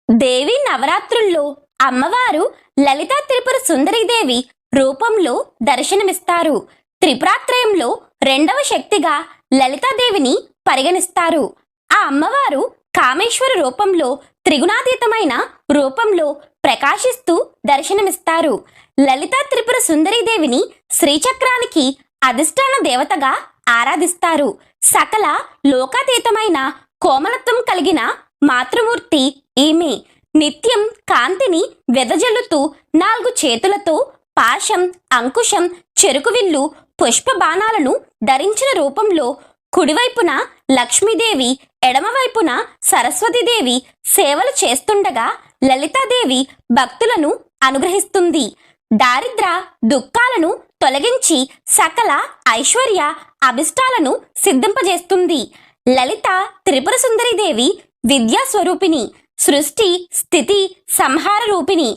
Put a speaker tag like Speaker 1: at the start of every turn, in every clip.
Speaker 1: దేవి నవరాత్రుల్లో అమ్మవారు లలితా త్రిపుర సుందరీదేవి రూపంలో దర్శనమిస్తారు. త్రిపురాత్రయంలో రెండవ శక్తిగా లలితాదేవిని పరిగణిస్తారు. ఆ అమ్మవారు కామేశ్వర రూపంలో త్రిగుణాతీతమైన రూపంలో ప్రకాశిస్తూ దర్శనమిస్తారు. లలితా త్రిపుర సుందరీదేవిని శ్రీచక్రానికి అధిష్టాన దేవతగా ఆరాధిస్తారు. సకల లోకాతీతమైన కోమలత్వం కలిగిన మాతృమూర్తి ఈమె. నిత్యం కాంతిని వెదజల్లుతూ 4 చేతులతో పాశం, అంకుశం, చెరుకువిల్లు, పుష్ప బాణాలను ధరించిన రూపంలో కుడివైపున లక్ష్మీదేవి, ఎడమవైపున సరస్వతీదేవి సేవలు చేస్తుండగా లలితాదేవి భక్తులను అనుగ్రహిస్తుంది. దారిద్ర దుఃఖాలను తొలగించి సకల ఐశ్వర్య అభిష్టాలను సిద్ధింపజేస్తుంది. లలిత త్రిపుర సుందరీదేవి విద్యా స్వరూపిణి, సృష్టి స్థితి సంహార రూపిణి.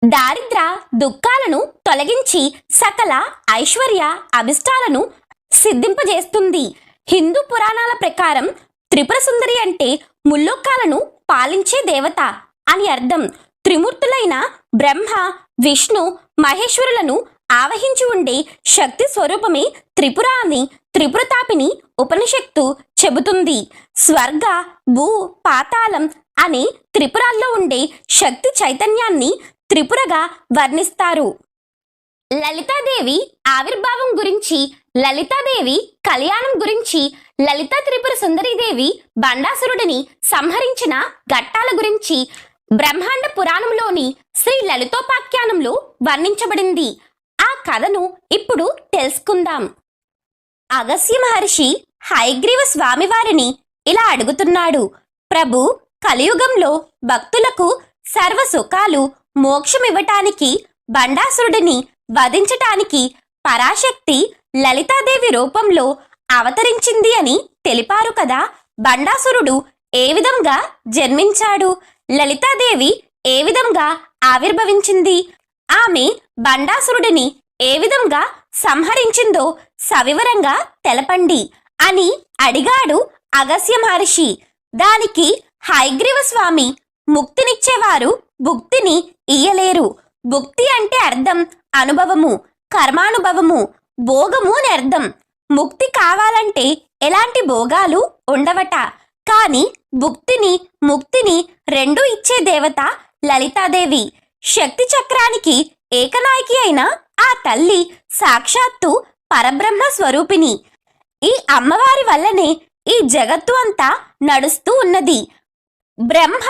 Speaker 1: దారిద్ర దుఃఖాలను తొలగించి సకల ఐశ్వర్య అభిష్టాలను సిద్ధింపజేస్తుంది. హిందూ పురాణాల ప్రకారం త్రిపుర సుందరి అంటే ముల్లోకాలను పాలించే దేవత అని అర్థం. త్రిమూర్తులైన బ్రహ్మ, విష్ణు, మహేశ్వరులను ఆవహించి ఉండే శక్తి స్వరూపమే త్రిపుర అని త్రిపురతాపిని ఉపనిషత్తు చెబుతుంది. స్వర్గ, భూ, పాతాళం అనే త్రిపురాల్లో ఉండే శక్తి చైతన్యాన్ని త్రిపురగా వర్ణిస్తారు. లలితాదేవి ఆవిర్భావం గురించి, లలితాదేవి కళ్యాణం గురించి, లలితా త్రిపుర సుందరీదేవి బండాసురుడిని సంహరించిన ఘట్టాల గురించి బ్రహ్మాండ పురాణంలోని శ్రీ లలితోపాఖ్యానంలో వర్ణించబడింది. ఆ కథను ఇప్పుడు తెలుసుకుందాం. అగస్త్య మహర్షి హయగ్రీవ స్వామివారిని ఇలా అడుగుతున్నాడు. ప్రభు, కలియుగంలో భక్తులకు సర్వ సుఖాలు మోక్షమివ్వటానికి, బండాసురుడిని వధించటానికి పరాశక్తి లలితాదేవి రూపంలో అవతరించింది అని తెలిపారు కదా. బండాసురుడు ఏ విధంగా జన్మించాడు? లలితాదేవి ఏ విధంగా ఆవిర్భవించింది? ఆమె బండాసురుడిని ఏ విధంగా సంహరించిందో సవివరంగా తెలపండి అని అడిగాడు అగస్త్య మహర్షి. దానికి హయగ్రీవ స్వామి, ముక్తినిచ్చేవారు భుక్తిని ఇయ్యలేరు. భుక్తి అంటే అర్థం అనుభవము, కర్మానుభవము, భోగము అని అర్థం. ముక్తి కావాలంటే ఎలాంటి భోగాలు ఉండవట. కాని భుక్తిని, ముక్తిని రెండూ ఇచ్చే దేవత లలితాదేవి. శక్తి చక్రానికి ఏకనాయకి అయిన ఆ తల్లి సాక్షాత్తు పరబ్రహ్మ స్వరూపిణి. ఈ అమ్మవారి వల్లనే ఈ జగత్తు అంతా నడుస్తూ ఉన్నది. బ్రహ్మ,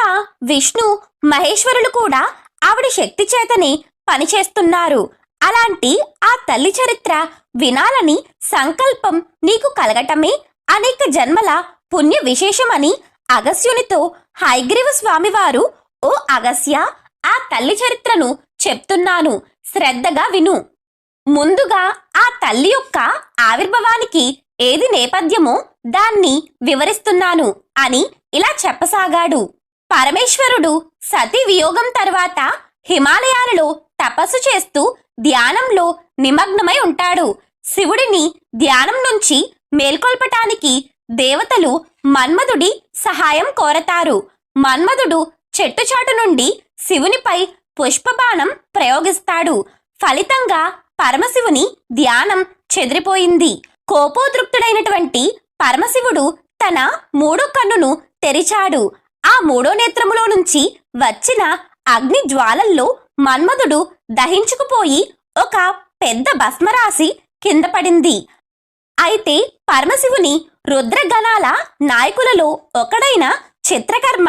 Speaker 1: విష్ణు, మహేశ్వరులు కూడా ఆవిడ శక్తి చేతనే పనిచేస్తున్నారు. అలాంటి ఆ తల్లి చరిత్ర వినాలని సంకల్పం నీకు కలగటమే అనేక జన్మల పుణ్య విశేషమని అగస్త్యునితో హయగ్రీవ స్వామివారు, ఓ అగస్య, ఆ తల్లి చరిత్రను చెప్తున్నాను, శ్రద్ధగా విను. ముందుగా ఆ తల్లి యొక్క ఆవిర్భావానికి ఏది నేపథ్యమో దాన్ని వివరిస్తున్నాను అని ఇలా చెప్పసాగాడు. పరమేశ్వరుడు సతీ వియోగం తర్వాత హిమాలయాలలో తపస్సు చేస్తూ ధ్యానంలో నిమగ్నమై ఉంటాడు. శివుడిని ధ్యానం నుంచి మేల్కొల్పటానికి దేవతలు మన్మధుడి సహాయం కోరతారు. మన్మధుడు చెట్టుచాటు నుండి శివునిపై పుష్పబాణం ప్రయోగిస్తాడు. ఫలితంగా పరమశివుని ధ్యానం చెదిరిపోయింది. కోపోద్రుక్తుడైనటువంటి పరమశివుడు తన 3వ కన్నును తెరిచాడు. ఆ 3వ నేత్రములో నుంచి వచ్చిన అగ్ని జ్వాలల్లో మన్మధుడు దహించుకుపోయి ఒక పెద్ద భస్మరాశి కింద పడింది. అయితే పరమశివుని రుద్రగణాల నాయకులలో ఒకడైన చిత్రకర్మ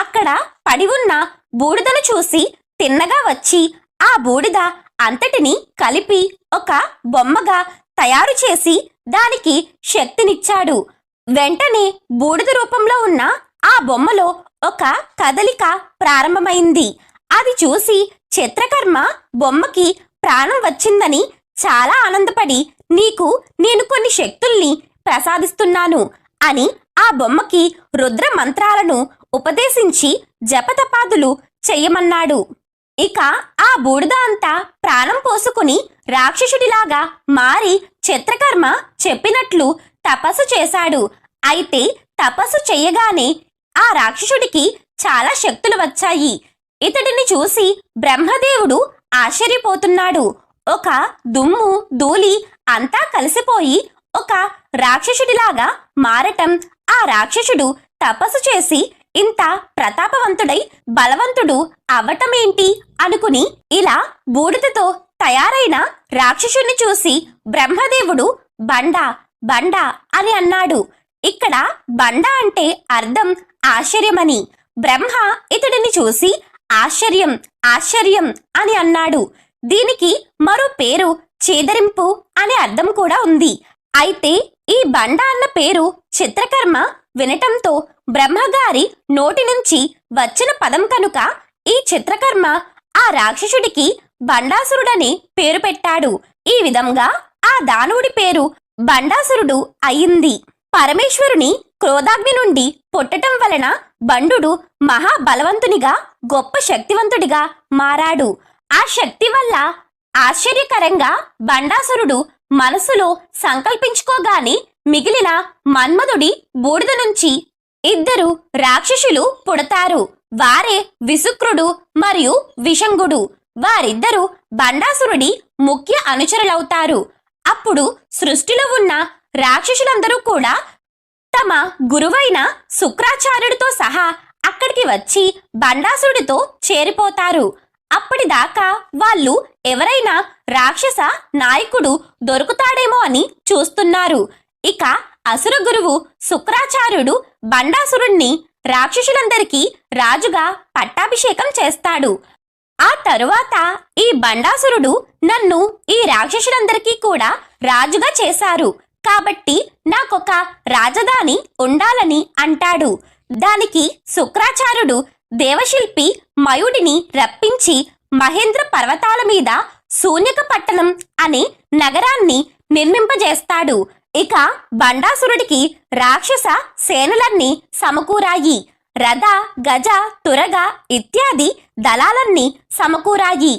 Speaker 1: అక్కడ పడి ఉన్న బూడిదను చూసి తిన్నగా వచ్చి ఆ బూడిద అంతటిని కలిపి ఒక బొమ్మగా తయారు చేసి దానికి శక్తినిచ్చాడు. వెంటనే బూడిద రూపంలో ఉన్న ఆ బొమ్మలో ఒక కదలిక ప్రారంభమైంది. అది చూసి చిత్రకర్మ బొమ్మకి ప్రాణం వచ్చిందని చాలా ఆనందపడి, నీకు నేను కొన్ని శక్తుల్ని ప్రసాదిస్తున్నాను అని ఆ బొమ్మకి రుద్ర మంత్రాలను ఉపదేశించి జపతపాదులు చెయ్యమన్నాడు. ఇక ఆ బూడిద అంతా ప్రాణం పోసుకుని రాక్షసుడిలాగా మారి చిత్రకర్మ చెప్పినట్లు తపస్సు చేశాడు. అయితే తపస్సు చెయ్యగానే ఆ రాక్షసుడికి చాలా శక్తులు వచ్చాయి. ఇతడిని చూసి బ్రహ్మదేవుడు ఆశ్చర్యపోతున్నాడు. ఒక దుమ్ము ధూళి అంతా కలిసిపోయి ఒక రాక్షసుడిలాగా మారటం, ఆ రాక్షసుడు తపస్సు చేసి ఇంత ప్రతాపవంతుడై బలవంతుడు అవ్వటమేంటి అనుకుని ఇలా బూడిదతో తయారైన రాక్షసుని చూసి బ్రహ్మదేవుడు బండ బండ అని అన్నాడు. ఇక్కడ బండ అంటే అర్థం ఆశ్చర్యమని. బ్రహ్మ ఇతడిని చూసి ఆశ్చర్యం ఆశ్చర్యం అని అన్నాడు. దీనికి మరో పేరు చేదరింపు అనే అర్థం కూడా ఉంది. అయితే ఈ బండ అన్న పేరు చిత్రకర్మ వినటంతో బ్రహ్మగారి నోటి నుంచి వచ్చిన పదం కనుక ఈ చిత్రకర్మ ఆ రాక్షసుడికి బండాసురుడని పేరు పెట్టాడు. ఈ విధంగా ఆ దానవుడి పేరు బండాసురుడు అయింది. పరమేశ్వరుని క్రోధాగ్ని నుండి పుట్టటం వలన బండు మహాబలవంతునిగా గొప్ప శక్తివంతుడిగా మారాడు. ఆ శక్తి వల్ల ఆశ్చర్యకరంగా బండాసురుడు మనసులో సంకల్పించుకోగాని మిగిలిన మన్మధుడి బూడిద నుంచి 2 రాక్షసులు పుడతారు. వారే విసుక్రుడు మరియు విషంగుడు. వారిద్దరూ బండాసురుడి ముఖ్య అనుచరులవుతారు. అప్పుడు సృష్టిలో ఉన్న రాక్షసులందరూ కూడా తమ గురువైన శుక్రాచార్యుడితో సహా అక్కడికి వచ్చి బండాసురుడితో చేరిపోతారు. అప్పటిదాకా వాళ్ళు ఎవరైనా రాక్షస నాయకుడు దొరుకుతాడేమో అని చూస్తున్నారు. ఇక అసుర గురువు శుక్రాచార్యుడు బండాసురుణ్ణి రాక్షసులందరికీ రాజుగా పట్టాభిషేకం చేస్తాడు. ఆ తరువాత ఈ బండాసురుడు నన్ను ఈ రాక్షసులందరికీ కూడా రాజుగా చేశారు కాబట్టి నాకొక రాజధాని ఉండాలని అంటాడు. దానికి శుక్రాచార్యుడు దేవశిల్పి మయుడిని రప్పించి మహేంద్ర పర్వతాల మీద శూన్యక పట్టణం అనే నగరాన్ని నిర్మింపజేస్తాడు. ఇక బండాసురుడికి రాక్షస సేనలన్నీ సమకూరాయి. రథ గజ తురగ ఇత్యాది దళాలన్నీ సమకూరాయి.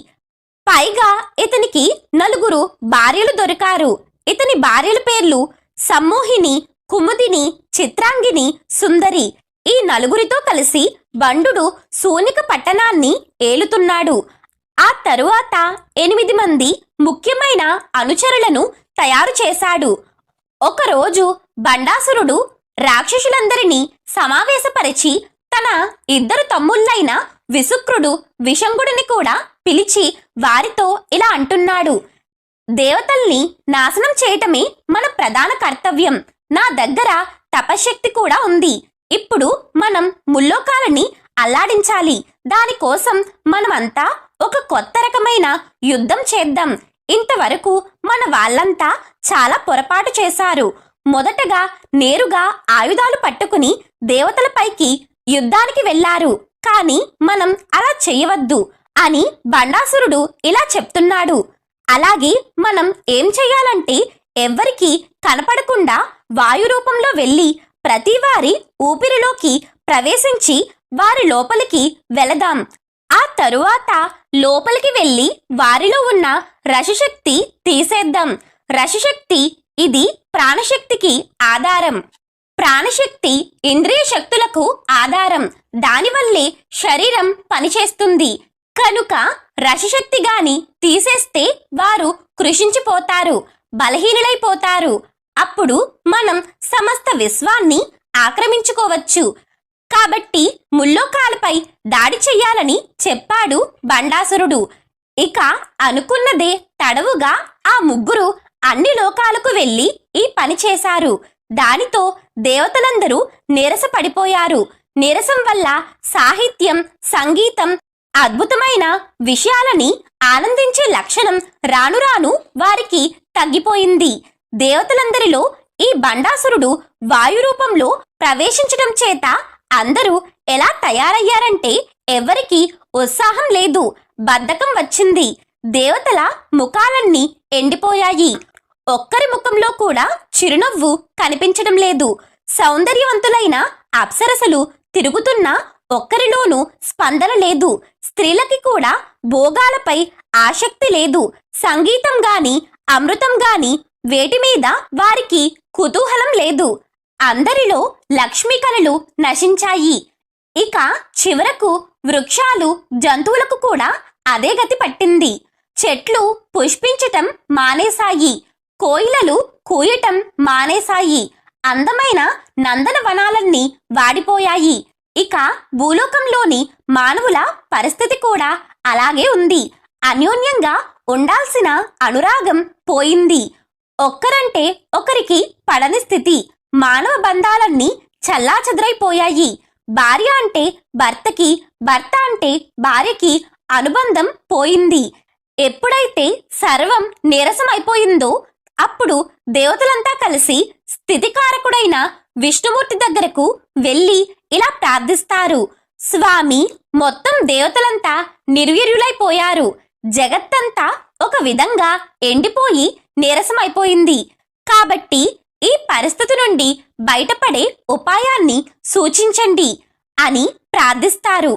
Speaker 1: పైగా ఇతనికి 4 భార్యలు దొరికారు. ఇతని భార్యల పేర్లు సమ్మోహిని, కుముదిని, చిత్రాంగిని, సుందరి. ఈ 4తో కలిసి బండు శూన్యక పట్టణాన్ని ఏలుతున్నాడు. ఆ తరువాత 8 మంది ముఖ్యమైన అనుచరులను తయారు చేశాడు. ఒకరోజు బండాసురుడు రాక్షసులందరినీ సమావేశపరిచి తన 2 తమ్ముళ్ళైన విసుక్రుడు విషంగుడిని కూడా పిలిచి వారితో ఇలా అంటున్నాడు: దేవతల్ని నాశనం చేయటమే మన ప్రధాన కర్తవ్యం. నా దగ్గర తపశక్తి కూడా ఉంది. ఇప్పుడు మనం ముల్లోకాలని అల్లాడించాలి. దానికోసం మనమంతా ఒక కొత్త రకమైన యుద్ధం చేద్దాం. ఇంతవరకు మన వాళ్ళంతా చాలా పొరపాటు చేశారు. మొదటగా నేరుగా ఆయుధాలు పట్టుకుని దేవతలపైకి యుద్ధానికి వెళ్లారు. కానీ మనం అలా చేయవద్దు అని బండాసురుడు ఇలా చెప్తున్నాడు. అలాగే మనం ఏం చెయ్యాలంటే ఎవ్వరికీ కనపడకుండా వాయు రూపంలో వెళ్లి ప్రతి వారి ఊపిరిలోకి ప్రవేశించి వారి లోపలికి వెళదాం. ఆ తరువాత లోపలికి వెళ్లి వారిలో ఉన్న రసశక్తి తీసేద్దాం. రసశక్తి ఇది ప్రాణశక్తికి ఆధారం. ప్రాణశక్తి ఇంద్రియ శక్తులకు ఆధారం. దానివల్లే శరీరం పనిచేస్తుంది. కనుక రసశక్తి గాని తీసేస్తే వారు కృషించిపోతారు, బలహీనులైపోతారు. అప్పుడు మనం సమస్త విశ్వాన్ని ఆక్రమించుకోవచ్చు. కాబట్టి ముల్లోకాలపై దాడి చెయ్యాలని చెప్పాడు బండాసురుడు. ఇక అనుకున్నదే తడవుగా ఆ ముగ్గురు అన్ని లోకాలకు వెళ్లి ఈ పని చేశారు. దానితో దేవతలందరూ నీరసపడిపోయారు. నీరసం వల్ల సాహిత్యం, సంగీతం, అద్భుతమైన విషయాలని ఆనందించే లక్షణం రాను రాను వారికి తగ్గిపోయింది. దేవతలందరిలో ఈ బండాసురుడు వాయు రూపంలో ప్రవేశించడం చేత అందరూ ఎలా తయారయ్యారంటే ఎవరికి ఉత్సాహం లేదు, బద్ధకం వచ్చింది. దేవతల ముఖాలన్నీ ఎండిపోయాయి. ఒక్కరి ముఖంలో కూడా చిరునవ్వు కనిపించడం లేదు. సౌందర్యవంతులైన అప్సరసలు తిరుగుతున్నా ఒక్కరిలోనూ స్పందన లేదు. స్త్రీలకి కూడా భోగాలపై ఆసక్తి లేదు. సంగీతం గాని అమృతం గాని వేటి మీద వారికి కుతూహలం లేదు. అందరిలో లక్ష్మీ కళలు నశించాయి. ఇక చివరకు వృక్షాలు, జంతువులకు కూడా అదే గతి పట్టింది. చెట్లు పుష్పించటం మానేశాయి, కోయిలలు కూయటం మానేశాయి, అందమైన నందనవనాలన్నీ వాడిపోయాయి. ఇక భూలోకంలోని మానవుల పరిస్థితి కూడా అలాగే ఉంది. అన్యోన్యంగా ఉండాల్సిన అనురాగం పోయింది. ఒక్కరంటే ఒకరికి పడని స్థితి. మానవ బంధాలన్నీ చల్లాచెదరైపోయాయి. భార్య అంటే భర్తకి, భర్త అంటే భార్యకి అనుబంధం పోయింది. ఎప్పుడైతే సర్వం నీరసమైపోయిందో అప్పుడు దేవతలంతా కలిసి స్థితికారకుడైన విష్ణుమూర్తి దగ్గరకు వెళ్ళి ఇలా ప్రార్థిస్తారు. స్వామి, మొత్తం దేవతలంతా నిర్వీర్యులైపోయారు. జగత్తంతా ఒక విధంగా ఎండిపోయి నీరసమైపోయింది. కాబట్టి ఈ పరిస్థితి నుండి బయటపడే ఉపాయాన్ని సూచించండి అని ప్రార్థిస్తారు.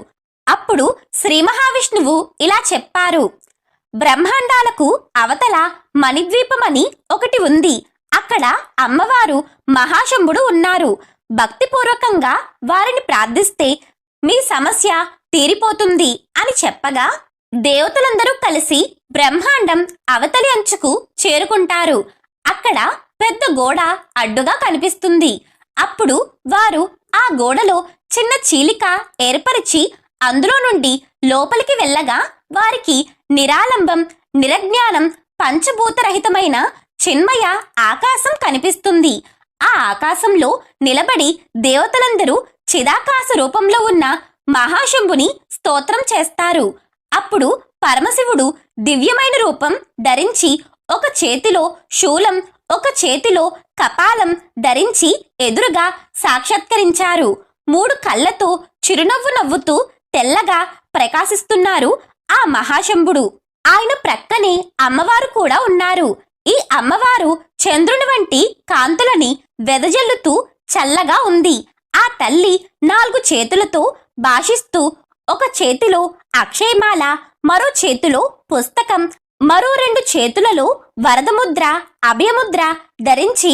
Speaker 1: అప్పుడు శ్రీ మహావిష్ణువు ఇలా చెప్పారు. బ్రహ్మాండాలకు అవతల మణిద్వీపమని ఒకటి ఉంది. అక్కడ అమ్మవారు మహాశంభుడు ఉన్నారు. భక్తిపూర్వకంగా వారిని ప్రార్థిస్తే మీ సమస్య తీరిపోతుంది అని చెప్పగా దేవతలందరూ కలిసి బ్రహ్మాండం అవతలి అంచుకు చేరుకుంటారు. అక్కడ పెద్ద గోడ అడ్డుగా కనిపిస్తుంది. అప్పుడు వారు ఆ గోడలో చిన్న చీలిక ఏర్పరిచి అందులో నుండి లోపలికి వెళ్ళగా వారికి నిరాలంబం, నిరజ్ఞానం, పంచభూతరహితమైన చిన్మయ ఆకాశం కనిపిస్తుంది. ఆ ఆకాశంలో నిలబడి దేవతలందరూ చిదాకాశ రూపంలో ఉన్న మహాశంభుని స్తోత్రం చేస్తారు. అప్పుడు పరమశివుడు దివ్యమైన రూపం ధరించి ఒక చేతిలో శూలం, ఒక చేతిలో కపాలం ధరించి ఎదురుగా సాక్షాత్కరించారు. 3 కళ్ళతో చిరునవ్వు నవ్వుతూ తెల్లగా ప్రకాశిస్తున్నారు ఆ మహాశంభుడు. ఆయన ప్రక్కనే అమ్మవారు కూడా ఉన్నారు. ఈ అమ్మవారు చంద్రుని వంటి కాంతులని వెదజల్లుతూ చల్లగా ఉంది. ఆ తల్లి 4 చేతులతో భాషిస్తూ ఒక చేతిలో అక్షయమాల, మరో చేతిలో పుస్తకం, మరో 2 చేతులలో వరదముద్ర, అభయముద్ర ధరించి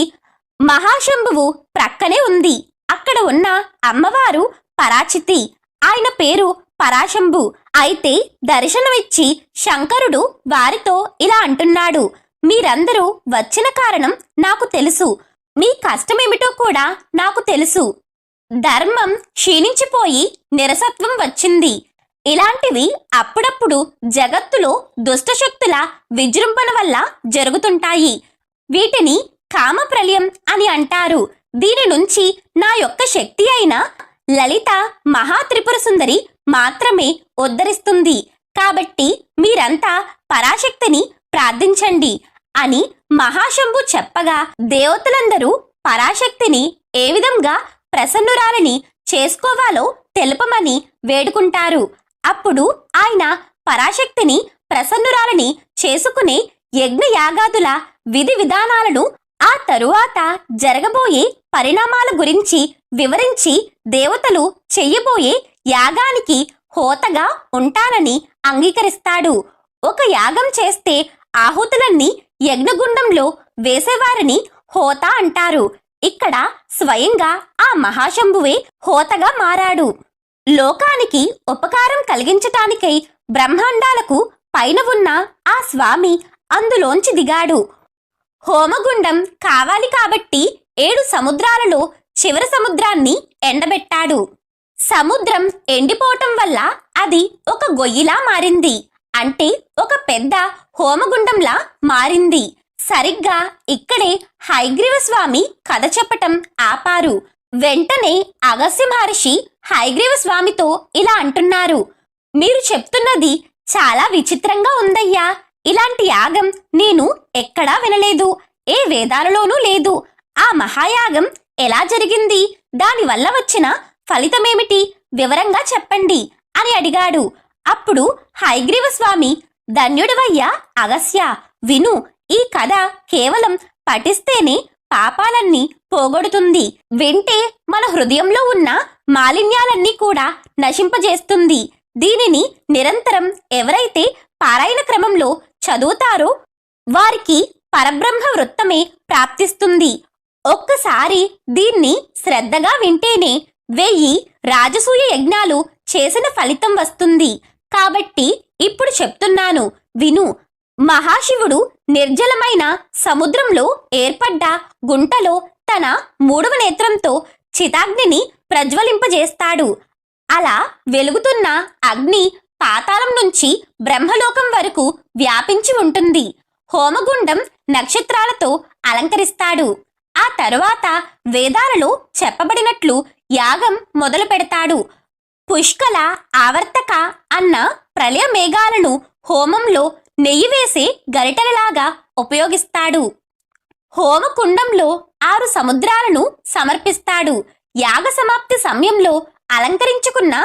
Speaker 1: మహాశంభువు ప్రక్కనే ఉంది. అక్కడ ఉన్న అమ్మవారు పరాచితి. ఆయన పేరు పరాశంభు. అయితే దర్శనమిచ్చి శంకరుడు వారితో ఇలా అంటున్నాడు. మీరందరూ వచ్చిన కారణం నాకు తెలుసు. మీ కష్టమేమిటో కూడా నాకు తెలుసు. ధర్మం క్షీణించిపోయి నిరసత్వం వచ్చింది. ఇలాంటివి అప్పుడప్పుడు జగత్తులో దుష్టశక్తుల విజృంభణ వల్ల జరుగుతుంటాయి. వీటిని కామప్రలయం అని అంటారు. దీని నుంచి నా యొక్క శక్తి అయిన లలిత మహాత్రిపుర సుందరి మాత్రమే ఉద్ధరిస్తుంది. కాబట్టి మీరంతా పరాశక్తిని ప్రార్థించండి అని మహాశంభు చెప్పగా దేవతలందరూ పరాశక్తిని ఏ విధంగా ప్రసన్నురాలిని చేసుకోవాలో తెలుపమని వేడుకుంటారు. అప్పుడు ఆయన పరాశక్తిని ప్రసన్నురాలిని చేసుకునే యజ్ఞయాగాదుల విధి విధానాలను, ఆ తరువాత జరగబోయే పరిణామాల గురించి వివరించి దేవతలు చెయ్యబోయే యాగానికి హోతగా ఉంటానని అంగీకరిస్తాడు. ఒక యాగం చేస్తే ఆహుతులన్నీ యజ్ఞగుండంలో వేసేవారిని హోత అంటారు. ఇక్కడ స్వయంగా ఆ మహాశంభువే హోతగా మారాడు. లోకానికి ఉపకారం కలిగించటానికై బ్రహ్మాండాలకు పైన ఉన్న ఆ స్వామి అందులోంచి దిగాడు. హోమగుండం కావాలి కాబట్టి 7 సముద్రాలలో చివరి సముద్రాన్ని ఎండబెట్టాడు. సముద్రం ఎండిపోవటం వల్ల అది ఒక గొయ్యిలా మారింది. అంటే ఒక పెద్ద హోమగుండంలా మారింది. సరిగ్గా ఇక్కడే హయగ్రీవ స్వామి కథ చెప్పటం ఆపారు. వెంటనే అగస్త్య మహర్షి హయగ్రీవ స్వామితో ఇలా అంటున్నారు. మీరు చెప్తున్నది చాలా విచిత్రంగా ఉందయ్యా. ఇలాంటి యాగం నేను ఎక్కడా వినలేదు. ఏ వేదాలలోనూ లేదు. ఆ మహాయాగం ఎలా జరిగింది? దానివల్ల వచ్చిన ఫలితమేమిటి? వివరంగా చెప్పండి అని అడిగాడు. అప్పుడు హయగ్రీవ స్వామి, ధన్యుడివయ్యా అగస్య, విను. ఈ కథ కేవలం పఠిస్తేనే పాపాలన్నీ పోగొడుతుంది. వింటే మన హృదయంలో ఉన్న మాలిన్యాలన్నీ కూడా నశింపజేస్తుంది. దీనిని నిరంతరం ఎవరైతే పారాయణ క్రమంలో చదువుతారో వారికి పరబ్రహ్మ వృత్తమే ప్రాప్తిస్తుంది. ఒక్కసారి దీన్ని శ్రద్ధగా వింటేనే 1000 రాజసూయ యజ్ఞాలు చేసిన ఫలితం వస్తుంది. కాబట్టి ఇప్పుడు చెప్తున్నాను విను. మహాశివుడు నిర్జలమైన సముద్రంలో ఏర్పడ్డ గుంటలో తన 3వ నేత్రంతో చితాగ్నిని ప్రజ్వలింపజేస్తాడు. అలా వెలుగుతున్న అగ్ని పాతాళం నుంచి బ్రహ్మలోకం వరకు వ్యాపించి ఉంటుంది. హోమగుండం నక్షత్రాలతో అలంకరిస్తాడు. ఆ తరువాత వేదాలలో చెప్పబడినట్లు యాగం మొదలు పెడతాడు. పుష్కల ఆవర్తక అన్న ప్రళయ మేఘాలను హోమంలో నెయ్యి వేసే గరిటెలలాగా ఉపయోగిస్తాడు. హోమకుండంలో 6 సముద్రాలను సమర్పిస్తాడు. యాగ సమాప్తి సమయంలో అలంకరించుకున్న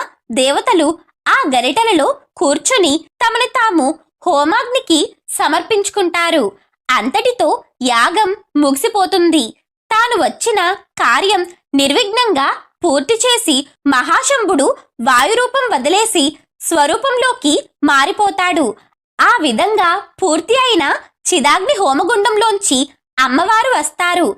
Speaker 1: దేవతలు ఆ గరిటెలలో కూర్చుని తమని తాము హోమాగ్నికి సమర్పించుకుంటారు. అంతటితో యాగం ముగిసిపోతుంది. తాను వచ్చిన కార్యం నిర్విఘ్నంగా పూర్తి చేసి మహాశంభుడు వాయురూపం వదిలేసి స్వరూపంలోకి మారిపోతాడు. ఆ విధంగా పూర్తి అయిన చిదాగ్ని హోమగుండంలోంచి అమ్మవారు వస్తారు.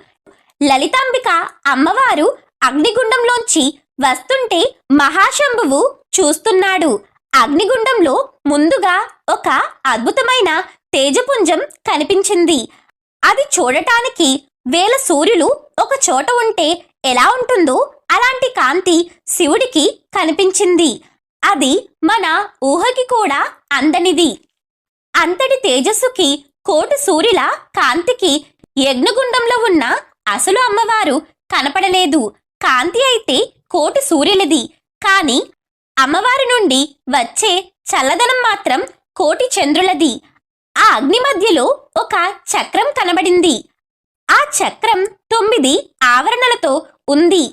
Speaker 1: లలితాంబిక అమ్మవారు అగ్నిగుండంలోంచి వస్తుంటే మహాశంభువు చూస్తున్నాడు. అగ్నిగుండంలో ముందుగా ఒక అద్భుతమైన తేజపుంజం కనిపించింది. అది చూడటానికి 1000 సూర్యులు ఒక చోట ఉంటే ఎలా ఉంటుందో అలాంటి కాంతి శివుడికి కనిపించింది. అది మన ఊహకి కూడా అందనిది. అంతటి తేజస్సుకి 1,000,000 సూర్యుల కాంతికి యజ్ఞగుండంలో ఉన్న అసలు అమ్మవారు కనపడలేదు. కాంతి అయితే 1,000,000 సూర్యులది. కాని అమ్మవారి నుండి వచ్చే చల్లదనం మాత్రం 1,000,000 చంద్రులది. ఆ అగ్ని మధ్యలో ఒక చక్రం కనబడింది. ఆ చక్రం 9 ఆవరణలతో ఉంది.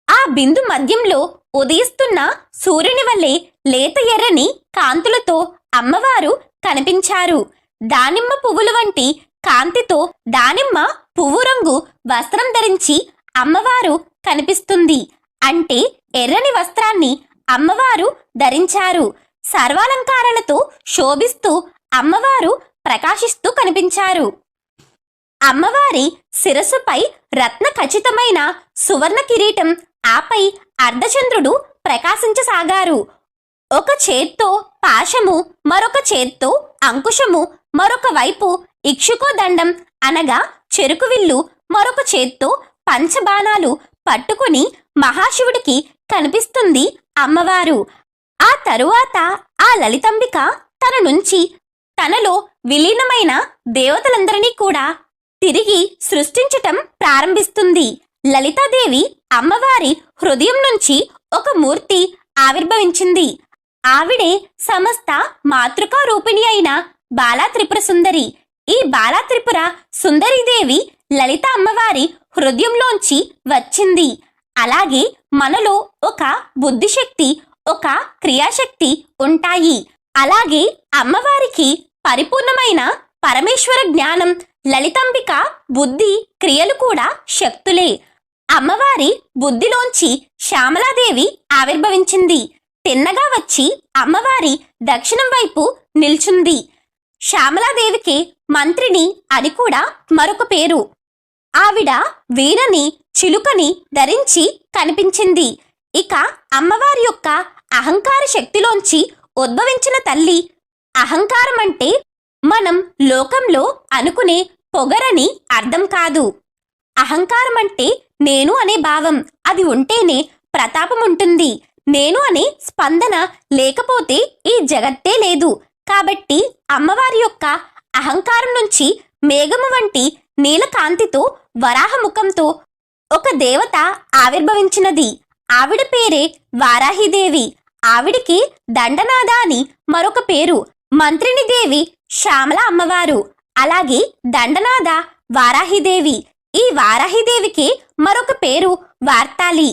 Speaker 1: ఆ బిందు మధ్యంలో ఉదయిస్తున్న సూర్యుని వల్లే లేత ఎర్రని కాంతులతో అమ్మవారు కనిపించారు. దానిమ్మ పువ్వుల వంటి కాంతితో దానిమ్మ పువ్వు రంగు వస్త్రం ధరించి అమ్మవారు కనిపిస్తుంది. అంటే ఎర్రని వస్త్రాన్ని అమ్మవారు ధరించారు. సర్వాలంకారాలతో శోభిస్తూ అమ్మవారు ప్రకాశిస్తూ కనిపించారు. అమ్మవారి శిరస్సుపై రత్న ఖచ్చితమైన సువర్ణ కిరీటం, ఆపై అర్ధచంద్రుడు ప్రకాశించసాగారు. ఒక చేత్తో పాశము, మరొక చేత్తో అంకుశము, మరొక వైపు ఇక్షుకో దండం అనగా చెరుకు విల్లు, మరొక చేత్తో పంచబాణాలు పట్టుకుని మహాశివుడికి కనిపిస్తుంది అమ్మవారు. ఆ తరువాత ఆ లలితాంబిక తన నుంచి తనలో విలీనమైన దేవతలందరినీ కూడా తిరిగి సృష్టించటం ప్రారంభిస్తుంది. లలితాదేవి అమ్మవారి హృదయం నుంచి ఒక మూర్తి ఆవిర్భవించింది. ఆవిడే సమస్త మాతృకా రూపిణి అయిన బాలా త్రిపుర సుందరి. ఈ బాలా త్రిపుర సుందరీదేవి లలిత అమ్మవారి హృదయంలోంచి వచ్చింది. అలాగే మనలో ఒక బుద్ధిశక్తి, ఒక క్రియాశక్తి ఉంటాయి. అలాగే అమ్మవారికి పరిపూర్ణమైన పరమేశ్వర జ్ఞానం, లలితాంబిక బుద్ధి క్రియలు కూడా శక్తులే. అమ్మవారి బుద్ధిలోంచి శ్యామలాదేవి ఆవిర్భవించింది. తిన్నగా వచ్చి అమ్మవారి దక్షిణం వైపు నిల్చుంది. శ్యామలాదేవికి మంత్రిని అని కూడా మరొక పేరు. ఆవిడ వీణని, చిలుకని ధరించి కనిపించింది. ఇక అమ్మవారి యొక్క అహంకార శక్తిలోంచి ఉద్భవించిన తల్లి. అహంకారం అంటే మనం లోకంలో అనుకునే పొగరని అర్థం కాదు. అహంకారం అంటే నేను అనే భావం. అది ఉంటేనే ప్రతాపం ఉంటుంది. నేను అనే స్పందన లేకపోతే ఈ జగత్తే లేదు. కాబట్టి అమ్మవారి యొక్క అహంకారం నుంచి మేఘము వంటి నీలకాంతితో వరాహముఖంతో ఒక దేవత ఆవిర్భవించినది. ఆవిడ పేరే వారాహిదేవి. ఆవిడికి దండనాద అని మరొక పేరు. మంత్రిని దేవి శ్యామల అమ్మవారు. అలాగే దండనాద వారాహిదేవి. ఈ వారాహిదేవికి మరొక పేరు వార్తాలి.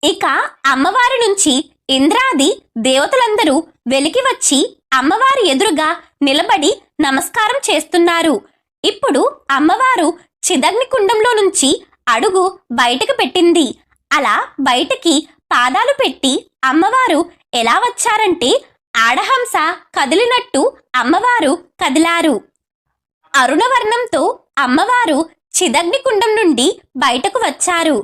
Speaker 1: ఇక అమ్మవారి నుంచి ఇంద్రాది దేవతలందరూ వెలికి వచ్చి అమ్మవారి ఎదురుగా నిలబడి నమస్కారం చేస్తున్నారు. ఇప్పుడు అమ్మవారు చిదగ్ని కుండంలో నుంచి అడుగు బయటకు పెట్టింది. అలా బయటకి పాదాలు పెట్టి అమ్మవారు ఎలా వచ్చారంటే ఆడహంస కదిలినట్టు అమ్మవారు కదిలారు. అరుణవర్ణంతో అమ్మవారు చిదగ్ని కుండం నుండి బయటకు వచ్చారు.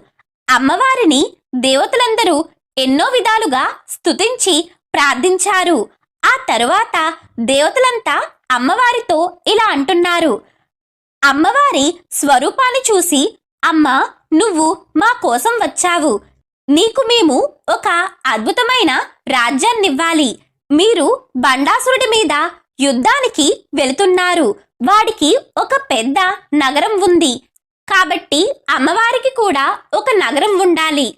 Speaker 1: అమ్మవారిని దేవతలందరూ ఎన్నో విధాలుగా స్తుతించి ప్రార్థించారు. ఆ తరువాత దేవతలంతా అమ్మవారితో ఇలా అంటున్నారు. అమ్మవారి స్వరూపాన్ని చూసి, అమ్మా, నువ్వు మా కోసం వచ్చావు. నీకు మేము ఒక అద్భుతమైన రాజ్యాన్నివ్వాలి. మీరు బండాసురుడి మీద యుద్ధానికి వెళుతున్నారు. వాడికి ఒక పెద్ద నగరం ఉంది. కాబట్టి అమ్మవారికి కూడా ఒక నగరం ఉండాలి.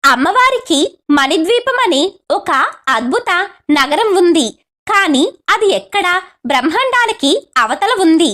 Speaker 1: అమ్మవారికి మణిద్వీపం అనే ఒక అద్భుత నగరం ఉంది. కానీ అది ఎక్కడ? బ్రహ్మాండానికి అవతల ఉంది.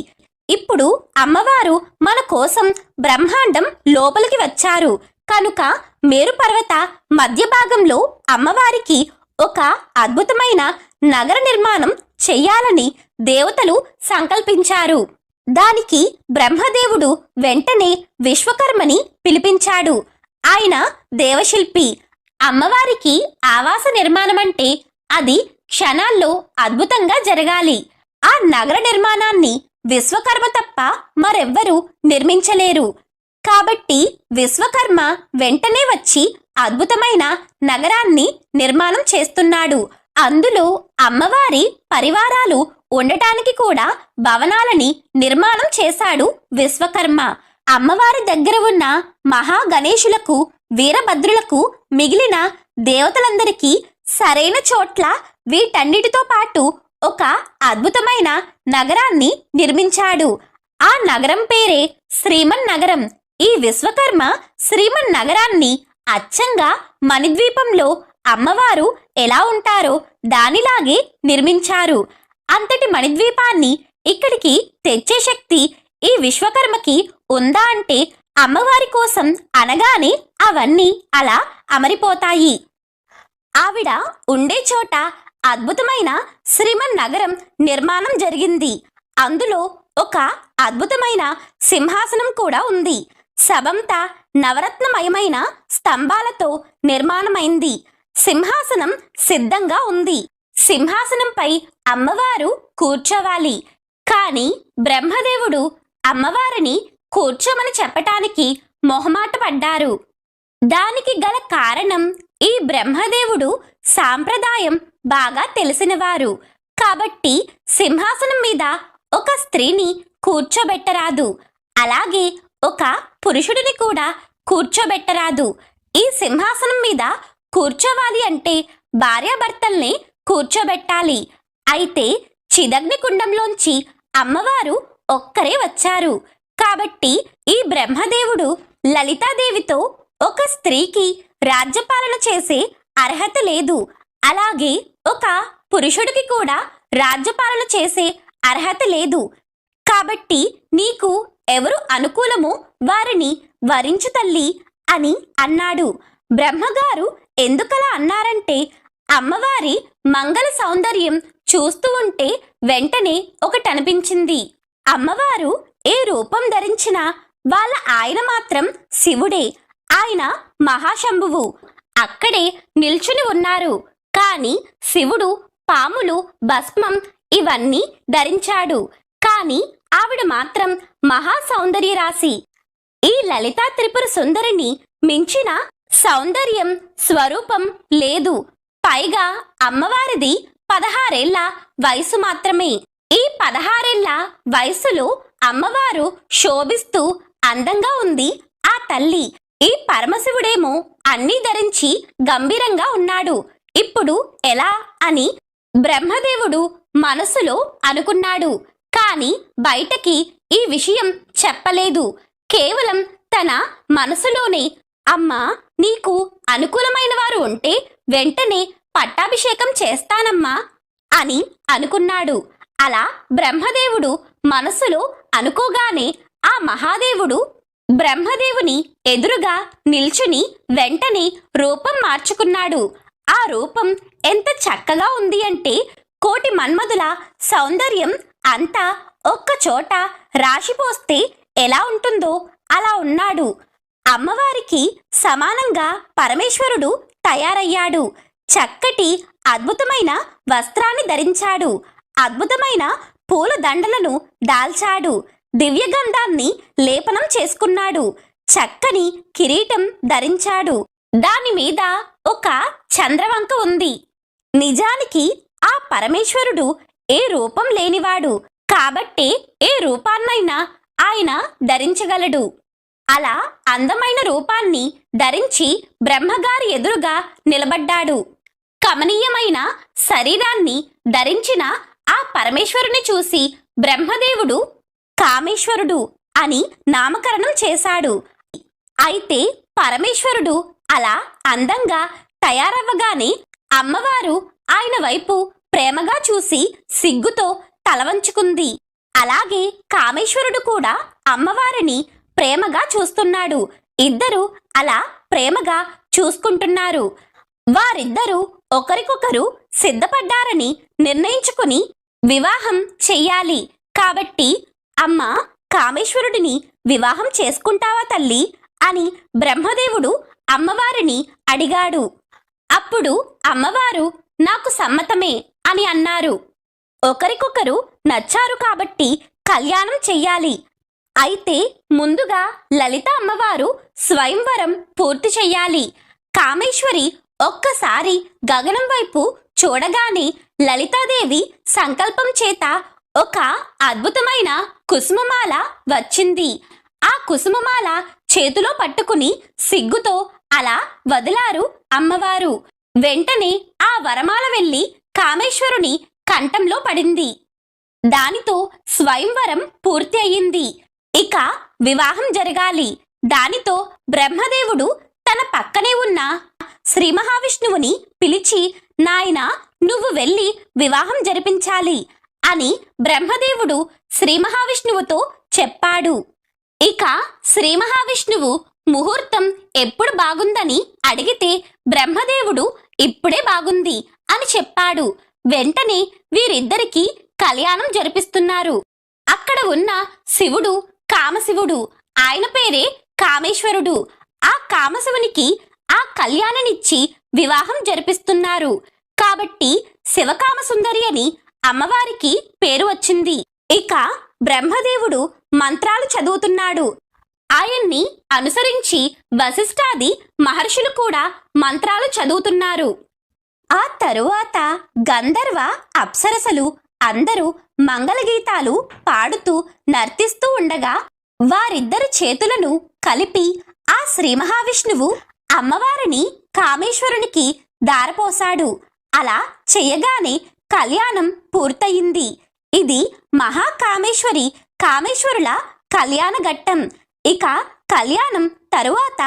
Speaker 1: ఇప్పుడు అమ్మవారు మన కోసం బ్రహ్మాండం లోపలికి వచ్చారు కనుక మేరు పర్వత మధ్య భాగంలో అమ్మవారికి ఒక అద్భుతమైన నగర నిర్మాణం చెయ్యాలని దేవతలు సంకల్పించారు. దానికి బ్రహ్మదేవుడు వెంటనే విశ్వకర్మని పిలిపించాడు. ఆయన దేవశిల్పి. అమ్మవారికి ఆవాస నిర్మాణం అంటే అది క్షణాల్లో అద్భుతంగా జరగాలి. ఆ నగర నిర్మాణాన్ని విశ్వకర్మ తప్ప మరెవ్వరూ నిర్మించలేరు. కాబట్టి విశ్వకర్మ వెంటనే వచ్చి అద్భుతమైన నగరాన్ని నిర్మాణం చేస్తున్నాడు. అందులో అమ్మవారి పరివారాలు ఉండటానికి కూడా భవనాలని నిర్మాణం చేశాడు విశ్వకర్మ. అమ్మవారి దగ్గర ఉన్న మహాగణేశులకు, వీరభద్రులకు, మిగిలిన దేవతలందరికీ సరైన చోట్ల వీటన్నిటితో పాటు ఒక అద్భుతమైన నగరాన్ని నిర్మించాడు. ఆ నగరం పేరే శ్రీమన్నగరం. ఈ విశ్వకర్మ శ్రీమన్నగరాన్ని అచ్చంగా మణిద్వీపంలో అమ్మవారు ఎలా ఉంటారో దానిలాగే నిర్మించారు. అంతటి మణిద్వీపాన్ని ఇక్కడికి తెచ్చే శక్తి ఈ విశ్వకర్మకి ఉందా అంటే అమ్మవారి కోసం అనగానే అవన్నీ అలా అమరిపోతాయి. ఆవిడ ఉండే చోట అద్భుతమైన శ్రీమన్నగరం నిర్మాణం జరిగింది. అందులో ఒక అద్భుతమైన సింహాసనం కూడా ఉంది. సభంతా నవరత్నమయమైన స్తంభాలతో నిర్మాణమైంది. సింహాసనం సిద్ధంగా ఉంది. సింహాసనంపై అమ్మవారు కూర్చోవాలి. కానీ బ్రహ్మదేవుడు అమ్మవారిని కూర్చోమని చెప్పటానికి మొహమాట పడ్డారు. దానికి గల కారణం ఈ బ్రహ్మదేవుడు సాంప్రదాయం బాగా తెలిసినవారు. కాబట్టి సింహాసనం మీద ఒక స్త్రీని కూర్చోబెట్టరాదు. అలాగే ఒక పురుషుడిని కూడా కూర్చోబెట్టరాదు. ఈ సింహాసనం మీద కూర్చోవాలి అంటే భార్యాభర్తల్ని కూర్చోబెట్టాలి. అయితే చిదగ్ని కుండంలోంచి అమ్మవారు ఒక్కరే వచ్చారు. కాబట్టి ఈ బ్రహ్మదేవుడు లలితాదేవితో ఒక స్త్రీకి రాజ్యపాలన చేసే అర్హత లేదు, అలాగే ఒక పురుషుడికి కూడా రాజ్యపాలన చేసే అర్హత లేదు. కాబట్టి నీకు ఎవరు అనుకూలమో వారిని వరించు తల్లి అని అన్నాడు. బ్రహ్మగారు ఎందుకలా అన్నారంటే అమ్మవారి మంగళ సౌందర్యం చూస్తూ ఉంటే వెంటనే ఒకటనిపించింది. అమ్మవారు ఏ రూపం ధరించినా వాళ్ళ ఆయన మాత్రం శివుడే. ఆయన మహాశంభువు. అక్కడే నిల్చుని ఉన్నారు. కాని శివుడు పాములు, భస్మం ఇవన్నీ ధరించాడు. కాని ఆవిడ మాత్రం మహా సౌందర్య రాశి. ఈ లలితా త్రిపుర సుందరిని మించిన సౌందర్యం, స్వరూపం లేదు. పైగా అమ్మవారిది 16 ఏళ్ల వయసు మాత్రమే. ఈ 16 ఏళ్ల వయసులో అమ్మవారు శోభిస్తూ అందంగా ఉంది ఆ తల్లి. ఈ పరమశివుడేమో అన్నీ ధరించి గంభీరంగా ఉన్నాడు. ఇప్పుడు ఎలా అని బ్రహ్మదేవుడు మనసులో అనుకున్నాడు. కాని బయటకి ఈ విషయం చెప్పలేదు. కేవలం తన మనసులోనే అమ్మా, నీకు అనుకూలమైన వారు ఉంటే వెంటనే పట్టాభిషేకం చేస్తానమ్మా అని అనుకున్నాడు. అలా బ్రహ్మదేవుడు మనసులో అనుకోగానే ఆ మహాదేవుడు బ్రహ్మదేవుని ఎదురుగా నిల్చుని వెంటనే రూపం మార్చుకున్నాడు. ఆ రూపం ఎంత చక్కగా ఉంది అంటే కోటి మన్మధుల సౌందర్యం అంతా ఒక్క చోట రాశిపోస్తే ఎలా ఉంటుందో అలా ఉన్నాడు. అమ్మవారికి సమానంగా పరమేశ్వరుడు తయారయ్యాడు. చక్కటి అద్భుతమైన వస్త్రాన్ని ధరించాడు. అద్భుతమైన పూల దండలను దాల్చాడు. దివ్యగంధాన్ని లేపనం చేసుకున్నాడు. చక్కని కిరీటం ధరించాడు. దాని మీద ఒక చంద్రవంక ఉంది. నిజానికి ఆ పరమేశ్వరుడు ఏ రూపం లేనివాడు కాబట్టే ఏ రూపాన్నైనా ఆయన ధరించగలడు. అలా అందమైన రూపాన్ని ధరించి బ్రహ్మగారి ఎదురుగా నిలబడ్డాడు. కమనీయమైన శరీరాన్ని ధరించిన ఆ పరమేశ్వరుని చూసి బ్రహ్మదేవుడు కామేశ్వరుడు అని నామకరణం చేశాడు. అయితే పరమేశ్వరుడు అలా అందంగా తయారవ్వగానే అమ్మవారు ఆయన వైపు ప్రేమగా చూసి సిగ్గుతో తలవంచుకుంది. అలాగే కామేశ్వరుడు కూడా అమ్మవారిని ప్రేమగా చూస్తున్నాడు. ఇద్దరు అలా ప్రేమగా చూసుకుంటున్నారు. వారిద్దరూ ఒకరికొకరు సిద్ధపడ్డారని నిర్ణయించుకుని వివాహం చెయ్యాలి. కాబట్టి అమ్మ, కామేశ్వరుడిని వివాహం చేసుకుంటావా తల్లి అని బ్రహ్మదేవుడు అమ్మవారిని అడిగాడు. అప్పుడు అమ్మవారు నాకు సమ్మతమే అని అన్నారు. ఒకరికొకరు నచ్చారు కాబట్టి కళ్యాణం చెయ్యాలి. అయితే ముందుగా లలిత అమ్మవారు స్వయంవరం పూర్తి చెయ్యాలి. కామేశ్వరి ఒక్కసారి గగనం వైపు చూడగానే లలితాదేవి సంకల్పం చేత ఒక అద్భుతమైన కుసుమమాల వచ్చింది. ఆ కుసుమమాల చేతిలో పట్టుకుని సిగ్గుతో అలా వదిలారు అమ్మవారు. వెంటనే ఆ వరమాల వెళ్లి కామేశ్వరుని కంఠంలో పడింది. దానితో స్వయంవరం పూర్తి అయింది. ఇక వివాహం జరగాలి. దానితో బ్రహ్మదేవుడు తన పక్కనే ఉన్న శ్రీ మహావిష్ణువుని పిలిచి, నాయనా, నువ్వు వెళ్ళి వివాహం జరిపించాలి అని బ్రహ్మదేవుడు శ్రీ మహావిష్ణువుతో చెప్పాడు. ఇక శ్రీ మహావిష్ణువు ముహూర్తం ఎప్పుడు బాగుందని అడిగితే బ్రహ్మదేవుడు ఇప్పుడే బాగుంది అని చెప్పాడు. వెంటనే వీరిద్దరికీ కళ్యాణం జరిపిస్తున్నారు. అక్కడ ఉన్న శివుడు కామశివుడు, ఆయన పేరే కామేశ్వరుడు. ఆ కామశివునికి ఆ కళ్యాణనిచ్చి వివాహం జరిపిస్తున్నారు. కాబట్టి శివకామ సుందరి అని అమ్మవారికి పేరు వచ్చింది. ఇక బ్రహ్మదేవుడు మంత్రాలు చదువుతున్నాడు. ఆయన్ని అనుసరించి వశిష్ఠాది మహర్షులు కూడా మంత్రాలు చదువుతున్నారు. ఆ తరువాత గంధర్వ అప్సరసలు అందరూ మంగళగీతాలు పాడుతూ నర్తిస్తూ ఉండగా వారిద్దరి చేతులను కలిపి ఆ శ్రీ మహావిష్ణువు అమ్మవారిని కామేశ్వరునికి దారపోశాడు. అలా చెయ్యగానే కళ్యాణం పూర్తయింది. ఇది మహాకామేశ్వరి కామేశ్వరుల కళ్యాణ ఘట్టం. ఇక కళ్యాణం తరువాత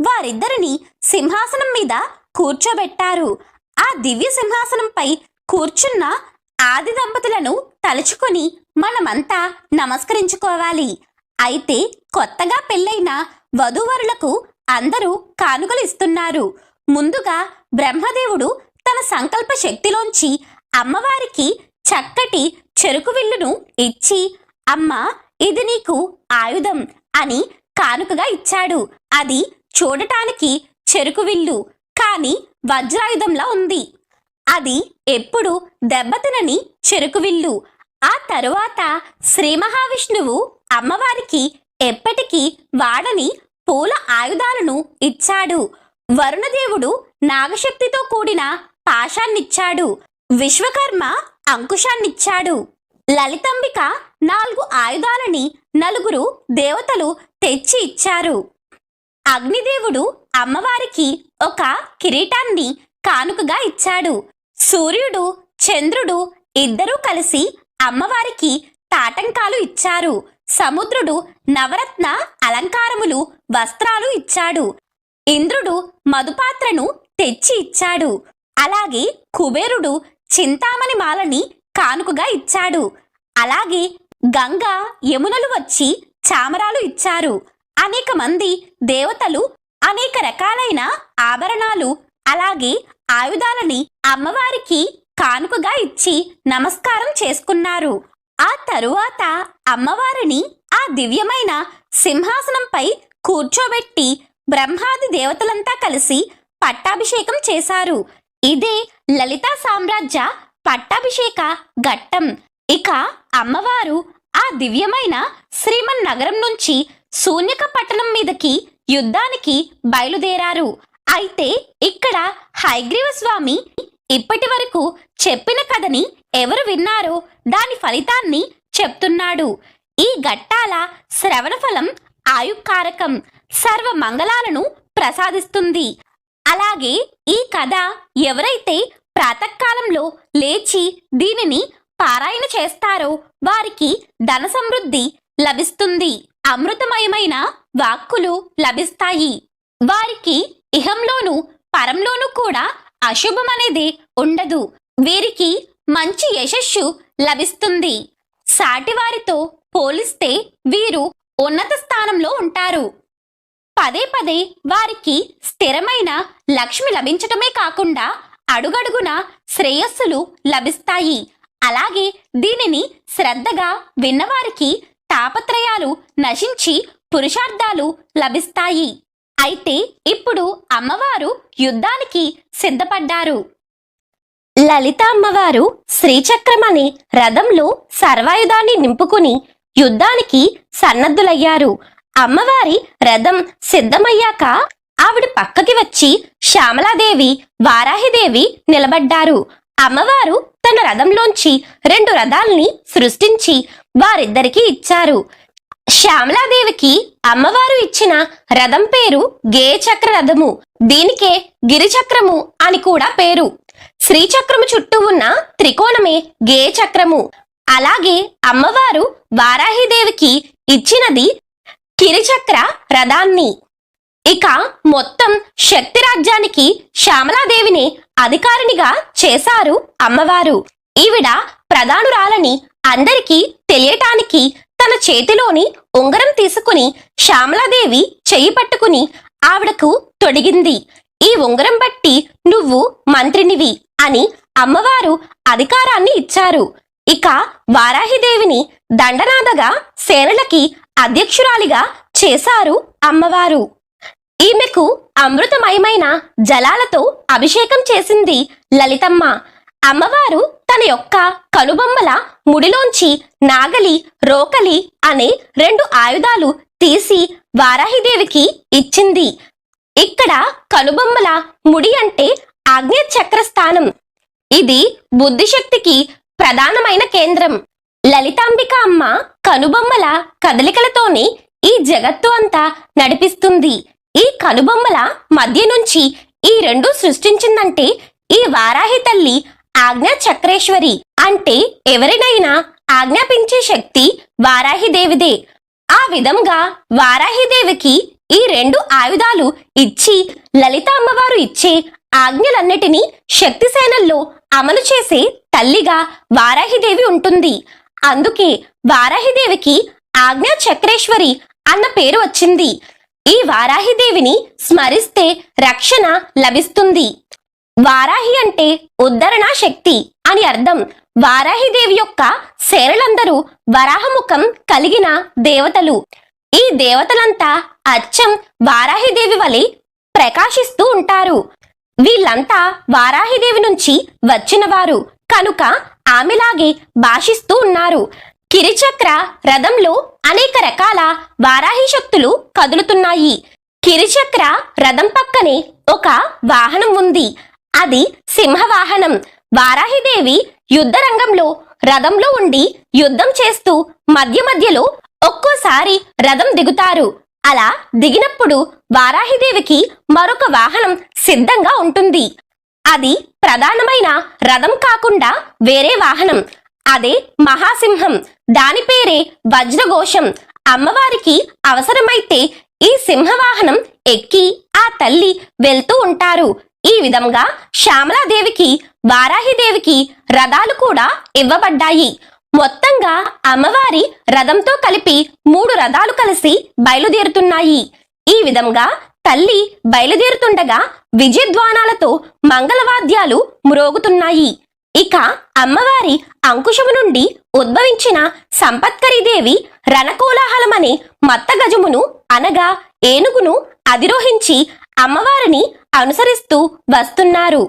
Speaker 1: వారిద్దరిని సింహాసనం మీద కూర్చోబెట్టారు. ఆ దివ్య సింహాసనంపై కూర్చున్న ఆది దంపతులను తలుచుకొని మనమంతా నమస్కరించుకోవాలి. అయితే కొత్తగా పెళ్ళైన వధూవరులకు అందరూ కానుకలు ఇస్తున్నారు. ముందుగా బ్రహ్మదేవుడు తన సంకల్ప శక్తిలోంచి అమ్మవారికి చక్కటి చెరుకు విల్లును ఇచ్చి, అమ్మ, ఇది నీకు ఆయుధం అని కానుకగా ఇచ్చాడు. అది చూడటానికి చెరుకు విల్లు, కానీ వజ్రాయుధంలా ఉంది. అది ఎప్పుడు దెబ్బతినని చెరుకు విల్లు. ఆ తరువాత శ్రీ మహావిష్ణువు అమ్మవారికి ఎప్పటికీ వాడని పూల ఆయుధాలను ఇచ్చాడు. వరుణదేవుడు నాగశక్తితో కూడిన పాశాన్నిచ్చాడు. విశ్వకర్మ అంకుశాన్నిచ్చాడు. లలితాంబిక 4 ఆయుధాలని 4 దేవతలు తెచ్చి ఇచ్చారు. అగ్నిదేవుడు అమ్మవారికి ఒక కిరీటాన్ని కానుకగా ఇచ్చాడు. సూర్యుడు, చంద్రుడు ఇద్దరూ కలిసి అమ్మవారికి తాటంకాలు ఇచ్చారు. సముద్రుడు నవరత్న అలంకారములు వస్త్రాలు ఇచ్చాడు. ఇంద్రుడు మధుపాత్రను తెచ్చి ఇచ్చాడు. అలాగే కుబేరుడు చింతామణి మాలని కానుకగా ఇచ్చాడు. అలాగే గంగా యమునలు వచ్చి చామరాలు ఇచ్చారు. అనేక మంది దేవతలు అనేక రకాలైన ఆభరణాలు అలాగే ఆయుధాలని అమ్మవారికి కానుకగా ఇచ్చి నమస్కారం చేసుకున్నారు. ఆ తరువాత అమ్మవారిని ఆ దివ్యమైన సింహాసనంపై కూర్చోబెట్టి బ్రహ్మాది దేవతలంతా కలిసి పట్టాభిషేకం చేశారు. ఇదే లలితా సామ్రాజ్య పట్టాభిషేక ఘట్టం. ఇక అమ్మవారు ఆ దివ్యమైన శ్రీమన్ నగరం నుంచి శూన్యక పట్టణం మీదకి యుద్ధానికి బయలుదేరారు. అయితే ఇక్కడ హయగ్రీవ స్వామి ఇప్పటి వరకు చెప్పిన కథని ఎవరు విన్నారో దాని ఫలితాన్ని చెప్తున్నాడు. ఈ ఘట్టాల శ్రవణ ఫలం ఆయుకారకం, సర్వ మంగళాలను ప్రసాదిస్తుంది. అలాగే ఈ కథ ఎవరైతే ప్రాతకాలంలో లేచి దీనిని పారాయణ చేస్తారో వారికి ధన సమృద్ధి లభిస్తుంది, అమృతమయమైన వాక్కులు లభిస్తాయి. వారికి ఇహంలోను పరంలోను కూడా అశుభం అనేది ఉండదు. వీరికి మంచి యశస్సు లభిస్తుంది. సాటివారితో పోలిస్తే వీరు ఉన్నత స్థానంలో ఉంటారు. పదే పదే వారికి స్థిరమైన లక్ష్మి లభించటమే కాకుండా అడుగడుగున శ్రేయస్సులు లభిస్తాయి. అలాగే దీనిని శ్రద్ధగా విన్నవారికి తాపత్రయాలు నశించి పురుషార్థాలు లభిస్తాయి. అయితే ఇప్పుడు అమ్మవారు యుద్ధానికి సిద్ధపడ్డారు. లలిత అమ్మవారు శ్రీచక్రం అనే రథంలో సర్వాయుధాన్ని నింపుకుని యుద్ధానికి సన్నద్ధులయ్యారు. అమ్మవారి రథం సిద్ధమయ్యాక ఆవిడ పక్కకి వచ్చి శ్యామలాదేవి, వారాహిదేవి నిలబడ్డారు. అమ్మవారు తన రథంలోంచి 2 రథాల్ని సృష్టించి వారిద్దరికీ ఇచ్చారు. శ్యామలాదేవికి అమ్మవారు ఇచ్చిన రథం పేరు గేయచక్ర రథము. దీనికే గిరిచక్రము అని కూడా పేరు. శ్రీచక్రము చుట్టూ ఉన్న త్రికోణమే గేయచక్రము. అలాగే అమ్మవారు వారాహిదేవికి ఇచ్చినది కిరిచక్ర రథాన్ని. ఇక మొత్తం శక్తి రాజ్యానికి శ్యామలాదేవిని అధికారినిగా చేశారు అమ్మవారు. ఈవిడ ప్రధానురాలని అందరికీ తెలియటానికి తన చేతిలోని ఉంగరం తీసుకుని శ్యామలాదేవి చెయ్యి పట్టుకుని ఆవిడకు తొడిగింది. ఈ ఉంగరం బట్టి నువ్వు మంత్రినివి అని అమ్మవారు అధికారాన్ని ఇచ్చారు. ఇక వారాహిదేవిని దండనాథగా సేనలకి అధ్యక్షురాలిగా చేశారు అమ్మవారు. ఈమెకు అమృతమయమైన జలాలతో అభిషేకం చేసింది లలితమ్మ. అమ్మవారు తన యొక్క కనుబొమ్మల ముడిలోంచి నాగలి, రోకలి అనే 2 ఆయుధాలు తీసి వారాహిదేవికి ఇచ్చింది. ఇక్కడ కనుబొమ్మల ముడి అంటే ఆగ్నేయ చక్రస్థానం. ఇది బుద్ధిశక్తికి ప్రధానమైన కేంద్రం. లలితాంబిక అమ్మ కనుబొమ్మల కదలికలతోనే ఈ జగత్తు అంతా నడిపిస్తుంది. ఈ కనుబొమ్మల మధ్య నుంచి ఈ 2 సృష్టించిందంటే ఈ వారాహి తల్లి ఆజ్ఞా చక్రేశ్వరి. అంటే ఎవరినైనా ఆజ్ఞాపించే శక్తి వారాహిదేవిదే. ఆ విధంగా వారాహిదేవికి ఈ 2 ఆయుధాలు ఇచ్చి లలిత అమ్మవారు ఇచ్చే ఆజ్ఞలన్నిటినీ శక్తి సేనల్లో అమలు చేసే తల్లిగా వారాహిదేవి ఉంటుంది. అందుకే వారాహిదేవికి ఆజ్ఞా చక్రేశ్వరి అన్న పేరు వచ్చింది. ఈ వారాహిదేవిని స్మరిస్తే రక్షణ లభిస్తుంది. వారాహి అంటే ఉద్ధరణ శక్తి అని అర్థం. వారాహిదేవి యొక్క సేనలందరూ వరాహముఖం కలిగిన దేవతలు. ఈ దేవతలంతా అచ్చం వారాహిదేవి వలె ప్రకాశిస్తూ ఉంటారు. వీళ్ళంతా వారాహిదేవి నుంచి వచ్చినవారు కనుక ఆమెలాగే భాషిస్తూ ఉన్నారు. కిరిచక్ర రథంలో అనేక రకాల వారాహి శక్తులు కదులుతున్నాయి. కిరిచక్ర రథం పక్కనే ఒక వాహనం ఉంది. అది సింహవాహనం. వారాహిదేవి యుద్ధ రంగంలో రథంలో ఉండి యుద్ధం చేస్తూ మధ్య మధ్యలో ఒక్కోసారి రథం దిగుతారు. అలా దిగినప్పుడు వారాహిదేవికి మరొక వాహనం సిద్ధంగా ఉంటుంది. అది ప్రధానమైన రథం కాకుండా వేరే వాహనం. అదే మహాసింహం. దాని పేరే వజ్రఘోషం. అమ్మవారికి అవసరమైతే ఈ సింహవాహనం ఎక్కి ఆ తల్లి వెళ్తూ ఉంటారు. ఈ విధంగా శ్యామలాదేవికి వారాహిదేవికి రథాలు కూడా ఇవ్వబడ్డాయి. మొత్తంగా అమ్మవారి రథంతో కలిపి 3 రథాలు కలిసి బయలుదేరుతున్నాయి. ఈ విధంగా తల్లి బయలుదేరుతుండగా విజయధ్వానాలతో మంగళవాద్యాలు మ్రోగుతున్నాయి. ఇక అమ్మవారి అంకుశము నుండి ఉద్భవించిన సంపత్కరీదేవి రణకోలాహలమనే మత్తగజమును అనగా ఏనుగును అధిరోహించి అమ్మవారిని అనుసరిస్తూ వస్తున్నారు.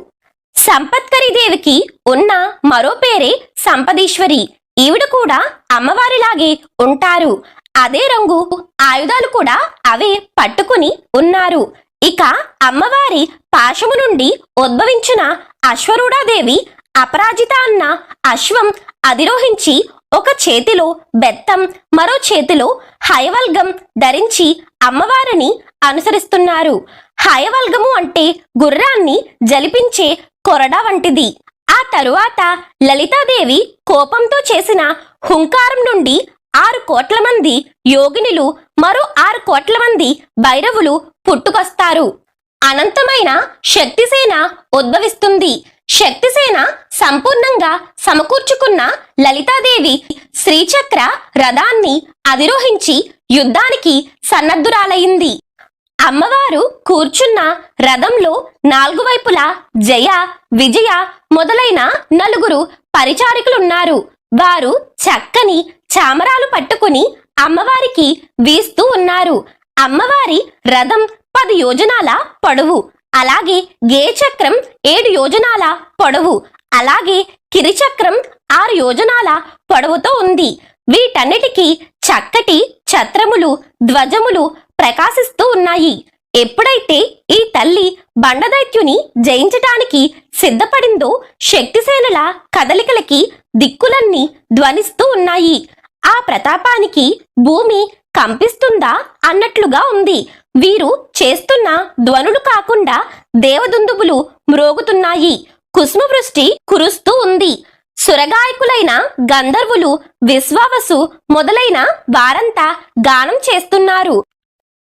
Speaker 1: సంపత్కరీదేవికి ఉన్న మరో పేరే సంపదీశ్వరి. ఈవిడ కూడా అమ్మవారిలాగే ఉంటారు. అదే రంగు ఆయుధాలు కూడా అవే పట్టుకుని ఉన్నారు. ఇక అమ్మవారి పాశము నుండి ఉద్భవించిన అశ్వరూఢాదేవి అపరాజిత అన్న అశ్వం అధిరోహించి ఒక చేతిలో బెత్తం మరో చేతిలో హయవల్గం ధరించి అమ్మవారిని అనుసరిస్తున్నారు. హయవల్గము అంటే గుర్రాన్ని జలిపించే కొరడా వంటిది. ఆ తరువాత లలితాదేవి కోపంతో చేసిన హుంకారం నుండి 6 కోట్ల మంది యోగినులు మరో 6 కోట్ల మంది భైరవులు పుట్టుకొస్తారు. అనంతమైన శక్తిసేన ఉద్భవిస్తుంది. శక్తిసేన సంపూర్ణంగా సమకూర్చుకున్న లలితాదేవి శ్రీచక్ర రథాన్ని అధిరోహించి యుద్ధానికి సన్నద్ధురాలయ్యింది. అమ్మవారు కూర్చున్న రథంలో 4 వైపులా జయ, విజయ మొదలైన 4 పరిచారికులున్నారు. వారు చక్కని చామరాలు పట్టుకుని అమ్మవారికి వీస్తూ ఉన్నారు. అమ్మవారి రథం 10 యోజనాల పొడవు, అలాగే గేచక్రం 7 యోజనాల పొడవు, అలాగే కిరిచక్రం 6 యోజనాల పొడవుతో ఉంది. వీటన్నిటికీ చక్కటి ఛత్రములు, ధ్వజములు ప్రకాశిస్తూ ఉన్నాయి. ఎప్పుడైతే ఈ తల్లి బండదైత్యుని జయించటానికి సిద్ధపడిందో శక్తిసేనుల కదలికలకి దిక్కులన్నీ ధ్వనిస్తూ ఉన్నాయి. ఆ ప్రతాపానికి భూమి కంపిస్తుందా అన్నట్లుగా ఉంది. వీరు చేస్తున్న ధ్వనులు కాకుండా దేవదుందుబులు మ్రోగుతున్నాయి. కుసుమవృష్టి కురుస్తూ ఉంది. సురగాయకులైన గంధర్వులు, విశ్వావసు మొదలైన వారంతా గానం చేస్తున్నారు.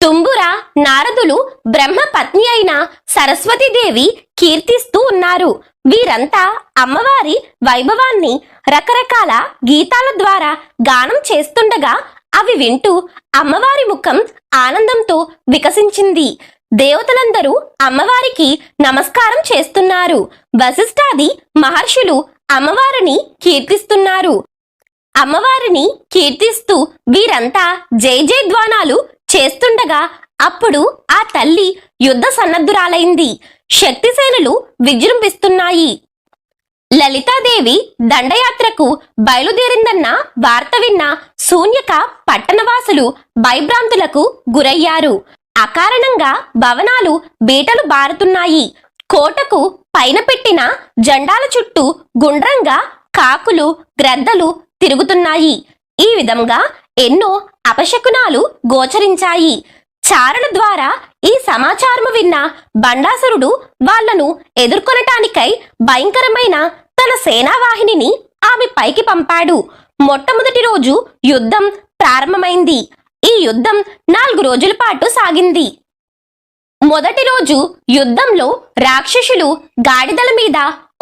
Speaker 1: తుంబుర, నారదులు బ్రహ్మ పత్ని అయిన సరస్వతీదేవి కీర్తిస్తూ ఉన్నారు. వీరంతా అమ్మవారి వైభవాన్ని రకరకాల గీతాల ద్వారా గానం చేస్తుండగా అవి వింటూ అమ్మవారి ముఖం ఆనందంతో వికసించింది. దేవతలందరూ అమ్మవారికి నమస్కారం చేస్తున్నారు. వశిష్ఠాది మహర్షులు అమ్మవారిని కీర్తిస్తున్నారు. అమ్మవారిని కీర్తిస్తూ వీరంతా జై జయధ్వానాలు చేస్తుండగా అప్పుడు ఆ తల్లి యుద్ధ సన్నద్ధురాలైంది. శక్తిసేనులు విజృంభిస్తున్నాయి. లలితాదేవి దండయాత్రకు బయలుదేరిందన్న వార్త విన్న శూన్యక పట్టణవాసులు భయభ్రాంతులకు గురయ్యారు. అకారణంగా భవనాలు బీటలు బారుతున్నాయి. కోటకు పైన పెట్టిన జెండాల చుట్టూ గుండ్రంగా కాకులు, గ్రద్దలు తిరుగుతున్నాయి. ఈ విధంగా ఎన్నో అపశకునాలు గోచరించాయి. చారణ ద్వారా ఈ సమాచారము విన్న బండాసురుడు వాళ్లను ఎదుర్కొనటానికై భయంకరమైన తన సేనావాహినిని ఆమె పైకి పంపాడు. మొట్టమొదటి రోజు యుద్ధం ప్రారంభమైంది. ఈ యుద్ధం 4 రోజుల పాటు సాగింది. మొదటి రోజు యుద్ధంలో రాక్షసులు గాడిదల మీద,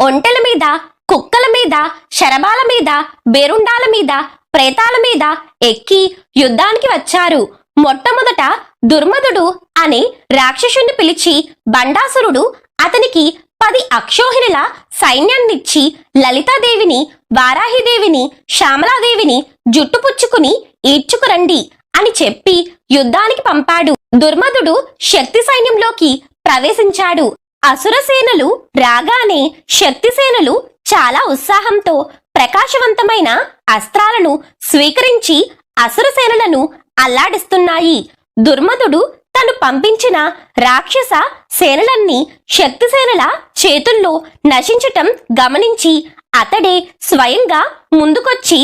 Speaker 1: ఒంటెల మీద, కుక్కల మీద, శరభాల మీద, బేరుండాల మీద, ప్రేతాల మీద ఎక్కి యుద్ధానికి వచ్చారు. మొట్టమొదట దుర్మదుడు అనే రాక్షసుని పిలిచి బండాసురుడు అతనికి 10 అక్షోహిణుల సైన్యాన్నిచ్చి లలితాదేవిని, వారాహిదేవిని, శ్యామలాదేవిని జుట్టుపుచ్చుకుని ఈడ్చుకురండి అని చెప్పి యుద్ధానికి పంపాడు. దుర్మదుడు శక్తి సైన్యంలోకి ప్రవేశించాడు. అసురసేనలు రాగానే శక్తిసేనలు చాలా ఉత్సాహంతో ప్రకాశవంతమైన అస్త్రాలను స్వీకరించి అసురసేనలను అల్లాడిస్తున్నాయి. దుర్మదుడు తను పంపించిన రాక్షస సేనలన్నీ శక్తిసేనల చేతుల్లో నశించటం గమనించి అతడే స్వయంగా ముందుకొచ్చి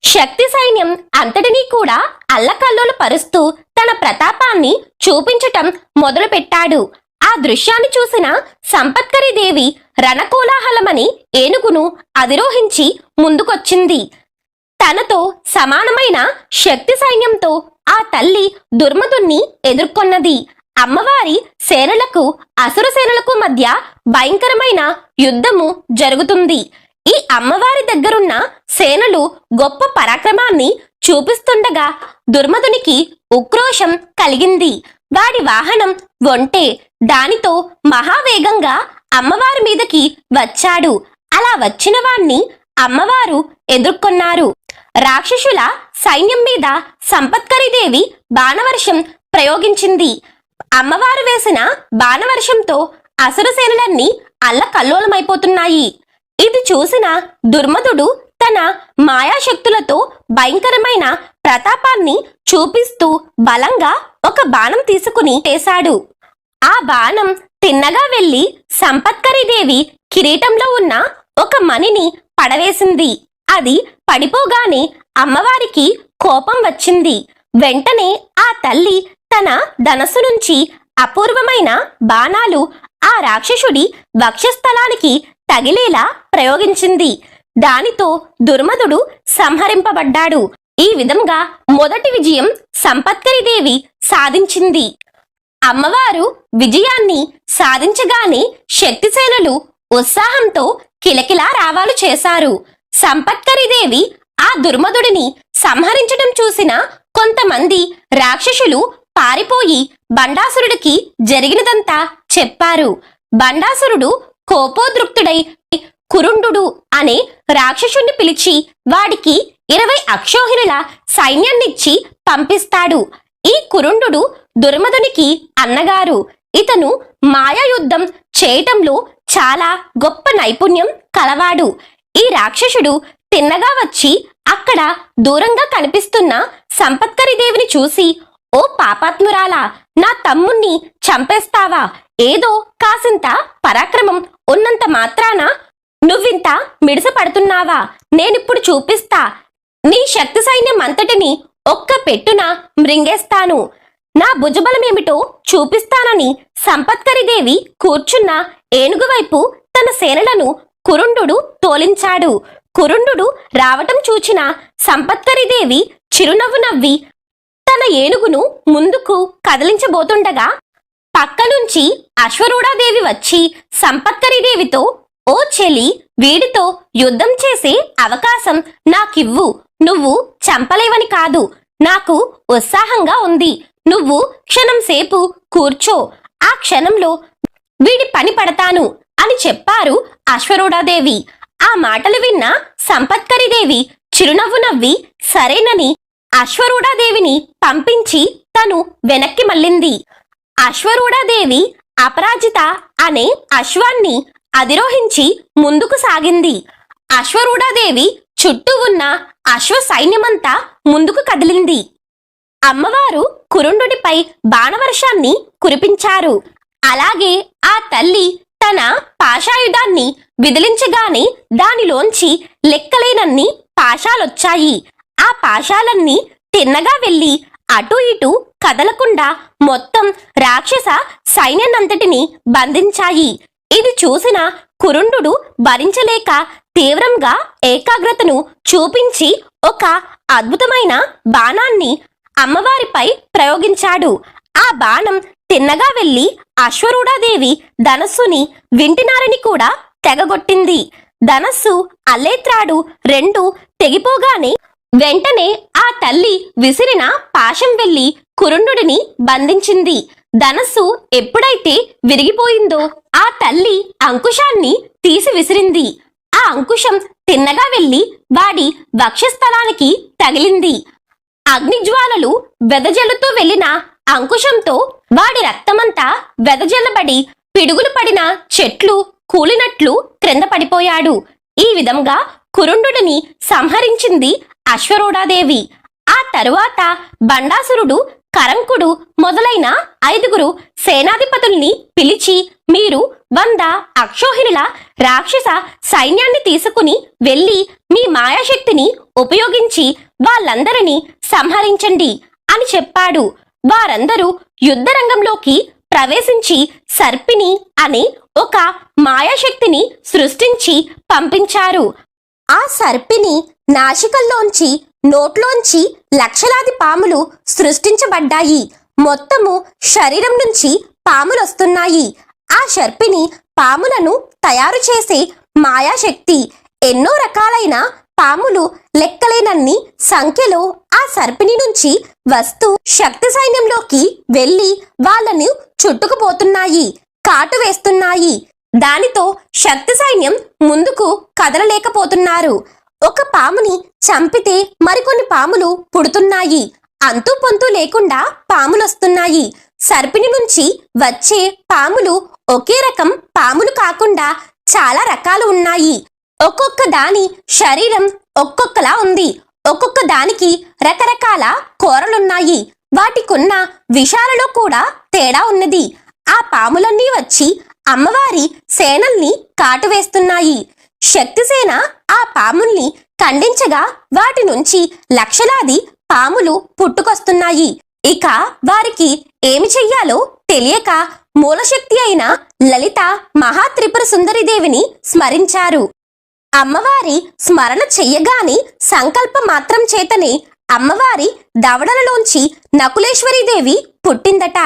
Speaker 1: శక్తి సైన్యం అంతటినీ కూడా అల్లకల్లోల పరుస్తూ తన ప్రతాపాన్ని చూపించటం మొదలుపెట్టాడు. ఆ దృశ్యాన్ని చూసిన సంపత్కరీదేవి రణకోలాహలమని ఏనుగును అధిరోహించి ముందుకొచ్చింది. తనతో సమానమైన శక్తి సైన్యంతో ఆ తల్లి దుర్మదుణ్ణి ఎదుర్కొన్నది. అమ్మవారి సేనలకు అసుర సేనలకు మధ్య భయంకరమైన యుద్ధము జరుగుతుంది. ఈ అమ్మవారి దగ్గరున్న సేనలు గొప్ప పరాక్రమాన్ని చూపిస్తుండగా దుర్మదునికి ఉక్రోషం కలిగింది. వాడి వాహనం ఒంటె. దానితో మహావేగంగా అమ్మవారి మీదకి వచ్చాడు. అలా వచ్చిన వాణ్ణి అమ్మవారు ఎదుర్కొన్నారు. రాక్షసుల సైన్యం మీద సంపత్కరీదేవి బాణవర్షం ప్రయోగించింది. అమ్మవారు వేసిన బాణవర్షంతో అసురసేనలన్నీ అల్లకల్లోలమైపోతున్నాయి. ఇది చూసిన దుర్మదుడు తన మాయాశక్తులతో భయంకరమైన ప్రతాపాన్ని చూపిస్తూ బలంగా ఒక బాణం తీసుకుని వేశాడు. ఆ బాణం తిన్నగా వెళ్లి సంపత్కరీదేవి కిరీటంలో ఉన్న ఒక మణిని పడవేసింది. అది పడిపోగానే అమ్మవారికి కోపం వచ్చింది. వెంటనే ఆ తల్లి తన ధనస్సు నుంచి అపూర్వమైన బాణాలు ఆ రాక్షసుడి వక్షస్థలానికి తగిలేలా ప్రయోగించింది. దానితో దుర్మదుడు సంహరింపబడ్డాడు. ఈ విధంగా మొదటి విజయం సంపత్కరీదేవి సాధించింది. అమ్మవారు విజయాన్ని సాధించగానే శక్తిసేనలు ఉత్సాహంతో కిలకిలా రావాలు చేశారు. సంపత్కరీదేవి ఆ దుర్మదుడిని సంహరించడం చూసిన కొంతమంది రాక్షసులు పారిపోయి బండాసురుడికి జరిగినదంతా చెప్పారు. బండాసురుడు కోపోద్రుక్తుడై కురుండు అనే రాక్షసుణ్ణి పిలిచి వాడికి 20 అక్షోహిణుల సైన్యాన్నిచ్చి పంపిస్తాడు. ఈ కురుండు దుర్మదునికి అన్నగారు. ఇతను మాయాయుద్ధం చేయటంలో చాలా గొప్ప నైపుణ్యం కలవాడు. ఈ రాక్షసుడు తిన్నగా వచ్చి అక్కడ దూరంగా కనిపిస్తున్న సంపత్కరీదేవిని చూసి, ఓ పాపాత్మురాలా, నా తమ్ముణ్ణి చంపేస్తావా? ఏదో కాసింత పరాక్రమం ఉన్నంత మాత్రాన నువ్వింత మిడిసపడుతున్నావా? నేనిప్పుడు చూపిస్తా. నీ శక్తి సైన్యం అంతటిని ఒక్క పెట్టున మృంగేస్తాను. నా భుజబలమేమిటో చూపిస్తానని సంపత్కరీదేవి కూర్చున్న ఏనుగు వైపు తన సేనలను కురుండు తోలించాడు. కురుండు రావటం చూచిన సంపత్కరీదేవి చిరునవ్వు నవ్వి తన ఏనుగును ముందుకు కదిలించబోతుండగా పక్క నుంచి అశ్వరూఢాదేవి వచ్చి సంపత్కరీదేవితో, ఓ చెలి, వీడితో యుద్ధం చేసే అవకాశం నాకివ్వు. నువ్వు చంపలేవని కాదు, నాకు ఉత్సాహంగా ఉంది. నువ్వు క్షణం సేపు కూర్చో, ఆ క్షణంలో వీడి పని పడతాను అని చెప్పారు అశ్వరూఢాదేవి. ఆ మాటలు విన్న సంపత్కరీదేవి చిరునవ్వు నవ్వి సరేనని అశ్వరూఢాదేవిని పంపించి తను వెనక్కి మళ్ళింది. అశ్వరూఢాదేవి అపరాజిత అనే అశ్వాన్ని అధిరోహించి ముందుకు సాగింది. అశ్వరూఢాదేవి చుట్టూ ఉన్న అశ్వ సైన్యమంతా ముందుకు కదిలింది. అమ్మవారు కురుండునిపై బాణవర్షాన్ని కురిపించారు. అలాగే ఆ తల్లి తన పాశాయుధాన్ని విదిలించగానే దానిలోంచి లెక్కలేనన్ని పాశాలొచ్చాయి. ఆ పాశాలన్నీ తిన్నగా వెళ్లి అటు ఇటు కదలకుండా మొత్తం రాక్షస సైన్యాన్నంతటిని బంధించాయి. ఇది చూసిన కురుండు భరించలేక తీవ్రంగా ఏకాగ్రతను చూపించి ఒక అద్భుతమైన బాణాన్ని అమ్మవారిపై ప్రయోగించాడు. ఆ బాణం తిన్నగా వెళ్లి అశ్వరూఢాదేవి ధనస్సుని వింటినారని కూడా తెగగొట్టింది. ధనస్సు అల్లేత్రాడు రెండు తెగిపోగానే వెంటనే ఆ తల్లి విసిరిన పాశం వెళ్లి కురుండుని బంధించింది. ధనస్సు ఎప్పుడైతే విరిగిపోయిందో ఆ తల్లి అంకుశాన్ని తీసి విసిరింది. ఆ అంకుశం తిన్నగా వెళ్లి వాడి వక్షస్థలానికి తగిలింది. అగ్నిజ్వాలలు వెదజల్లుతూ వెళ్లిన అంకుశంతో వాడి రక్తమంతా వెదజల్లబడి పిడుగులు పడిన చెట్లు కూలినట్లు క్రింద పడిపోయాడు. ఈ విధంగా కురుండుని సంహరించింది అశ్వరూఢాదేవి. ఆ తరువాత బండాసురుడు, కరంకుడు మొదలైన 5 సేనాధిపతుల్ని పిలిచి, మీరు 100 అక్షోహిణుల రాక్షస సైన్యాన్ని తీసుకుని వెళ్లి మీ మాయాశక్తిని ఉపయోగించి వాళ్ళందరినీ సంహరించండి అని చెప్పాడు. వారందరూ యుద్ధరంగంలోకి ప్రవేశించి సర్పిని అనే ఒక మాయాశక్తిని సృష్టించి పంపించారు. ఆ సర్పిని నాసికల్లోంచి నోట్లోంచి లక్షలాది పాములు సృష్టించబడ్డాయి. మొత్తము శరీరం నుంచి పాములొస్తున్నాయి. ఆ సర్పిని పాములను తయారు చేసే మాయాశక్తి. ఎన్నో రకాలైన పాములు లెక్కలేనన్ని సంఖ్యలో ఆ సర్పిని నుంచి వస్తూ శక్తి సైన్యంలోకి వెళ్లి వాళ్ళను చుట్టుకుపోతున్నాయి, కాటు వేస్తున్నాయి. దానితో శక్తి సైన్యం ముందుకు కదలలేకపోతున్నారు. ఒక పాముని చంపితే మరికొన్ని పాములు పుడుతున్నాయి. అంతు పొంతు లేకుండా పాములొస్తున్నాయి. సర్పిని నుంచి వచ్చే పాములు ఒకే రకం పాములు కాకుండా చాలా రకాలు ఉన్నాయి. ఒక్కొక్క దాని శరీరం ఒక్కొక్కలా ఉంది. ఒక్కొక్క దానికి రకరకాల కూరలున్నాయి. వాటికున్న విషాలలో కూడా తేడా ఉన్నది. ఆ పాములన్నీ వచ్చి అమ్మవారి సేనల్ని కాటువేస్తున్నాయి. శక్తిసేన ఆ పాముల్ని ఖండించగా వాటి నుంచి లక్షలాది పాములు పుట్టుకొస్తున్నాయి. ఇక వారికి ఏమి చెయ్యాలో తెలియక మూలశక్తి అయిన లలిత మహాత్రిపుర సుందరిదేవిని స్మరించారు. అమ్మవారి స్మరణ చెయ్యగాని సంకల్ప మాత్రం చేతనే అమ్మవారి దవడలలోంచి నకులేశ్వరీదేవి పుట్టిందట.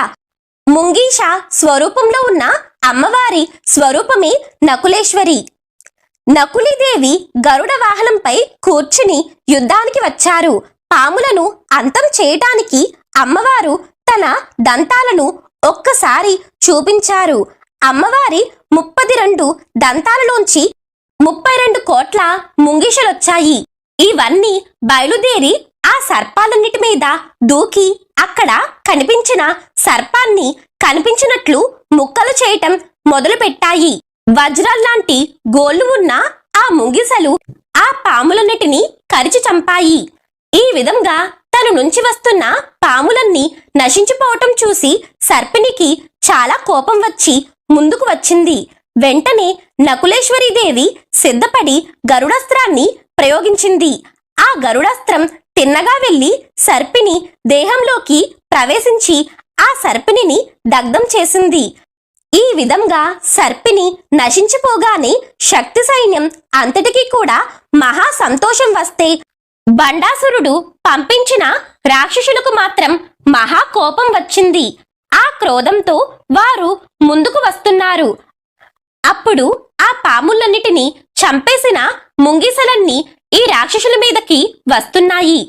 Speaker 1: ముంగీష స్వరూపంలో ఉన్న అమ్మవారి స్వరూపమే నకులేశ్వరి. నకులీదేవి గరుడ వాహనంపై కూర్చుని యుద్ధానికి వచ్చారు. పాములను అంతం చేయటానికి అమ్మవారు తన దంతాలను ఒక్కసారి చూపించారు. అమ్మవారి 32 దంతాలలోంచి 32 కోట్ల ముంగిషలొచ్చాయి. ఇవన్నీ బయలుదేరి ఆ సర్పాలన్నిటి మీద దూకి అక్కడ కనిపించిన సర్పాన్ని కనిపించినట్లు ముక్కలు చేయటం మొదలుపెట్టాయి. వజ్రాల్లాంటి గోళ్లు ఉన్న ఆ ముంగిసలు ఆ పాములన్నిటినీ కరిచి చంపాయి. ఈ విధంగా తన నుంచి వస్తున్న పాములన్నీ నశించిపోవటం చూసి సర్పినికి చాలా కోపం వచ్చి ముందుకు వచ్చింది. వెంటనే నకులేశ్వరీదేవి సిద్ధపడి గరుడాస్త్రాన్ని ప్రయోగించింది. ఆ గరుడాస్త్రం తిన్నగా వెళ్లి సర్పిని దేహంలోకి ప్రవేశించి ఆ సర్పిని దగ్ధం చేసింది. ఈ విధంగా సర్పిని నశించిపోగానే శక్తి సైన్యం అంతటికీ కూడా మహా సంతోషం వస్తే బండాసురుడు పంపించిన రాక్షసులకు మాత్రం మహా కోపం వచ్చింది. ఆ క్రోధంతో వారు ముందుకు వస్తున్నారు. అప్పుడు ఆ పాములన్నిటినీ చంపేసిన ముంగిసలన్నీ ఈ రాక్షసుల మీదకి వస్తున్నాయి.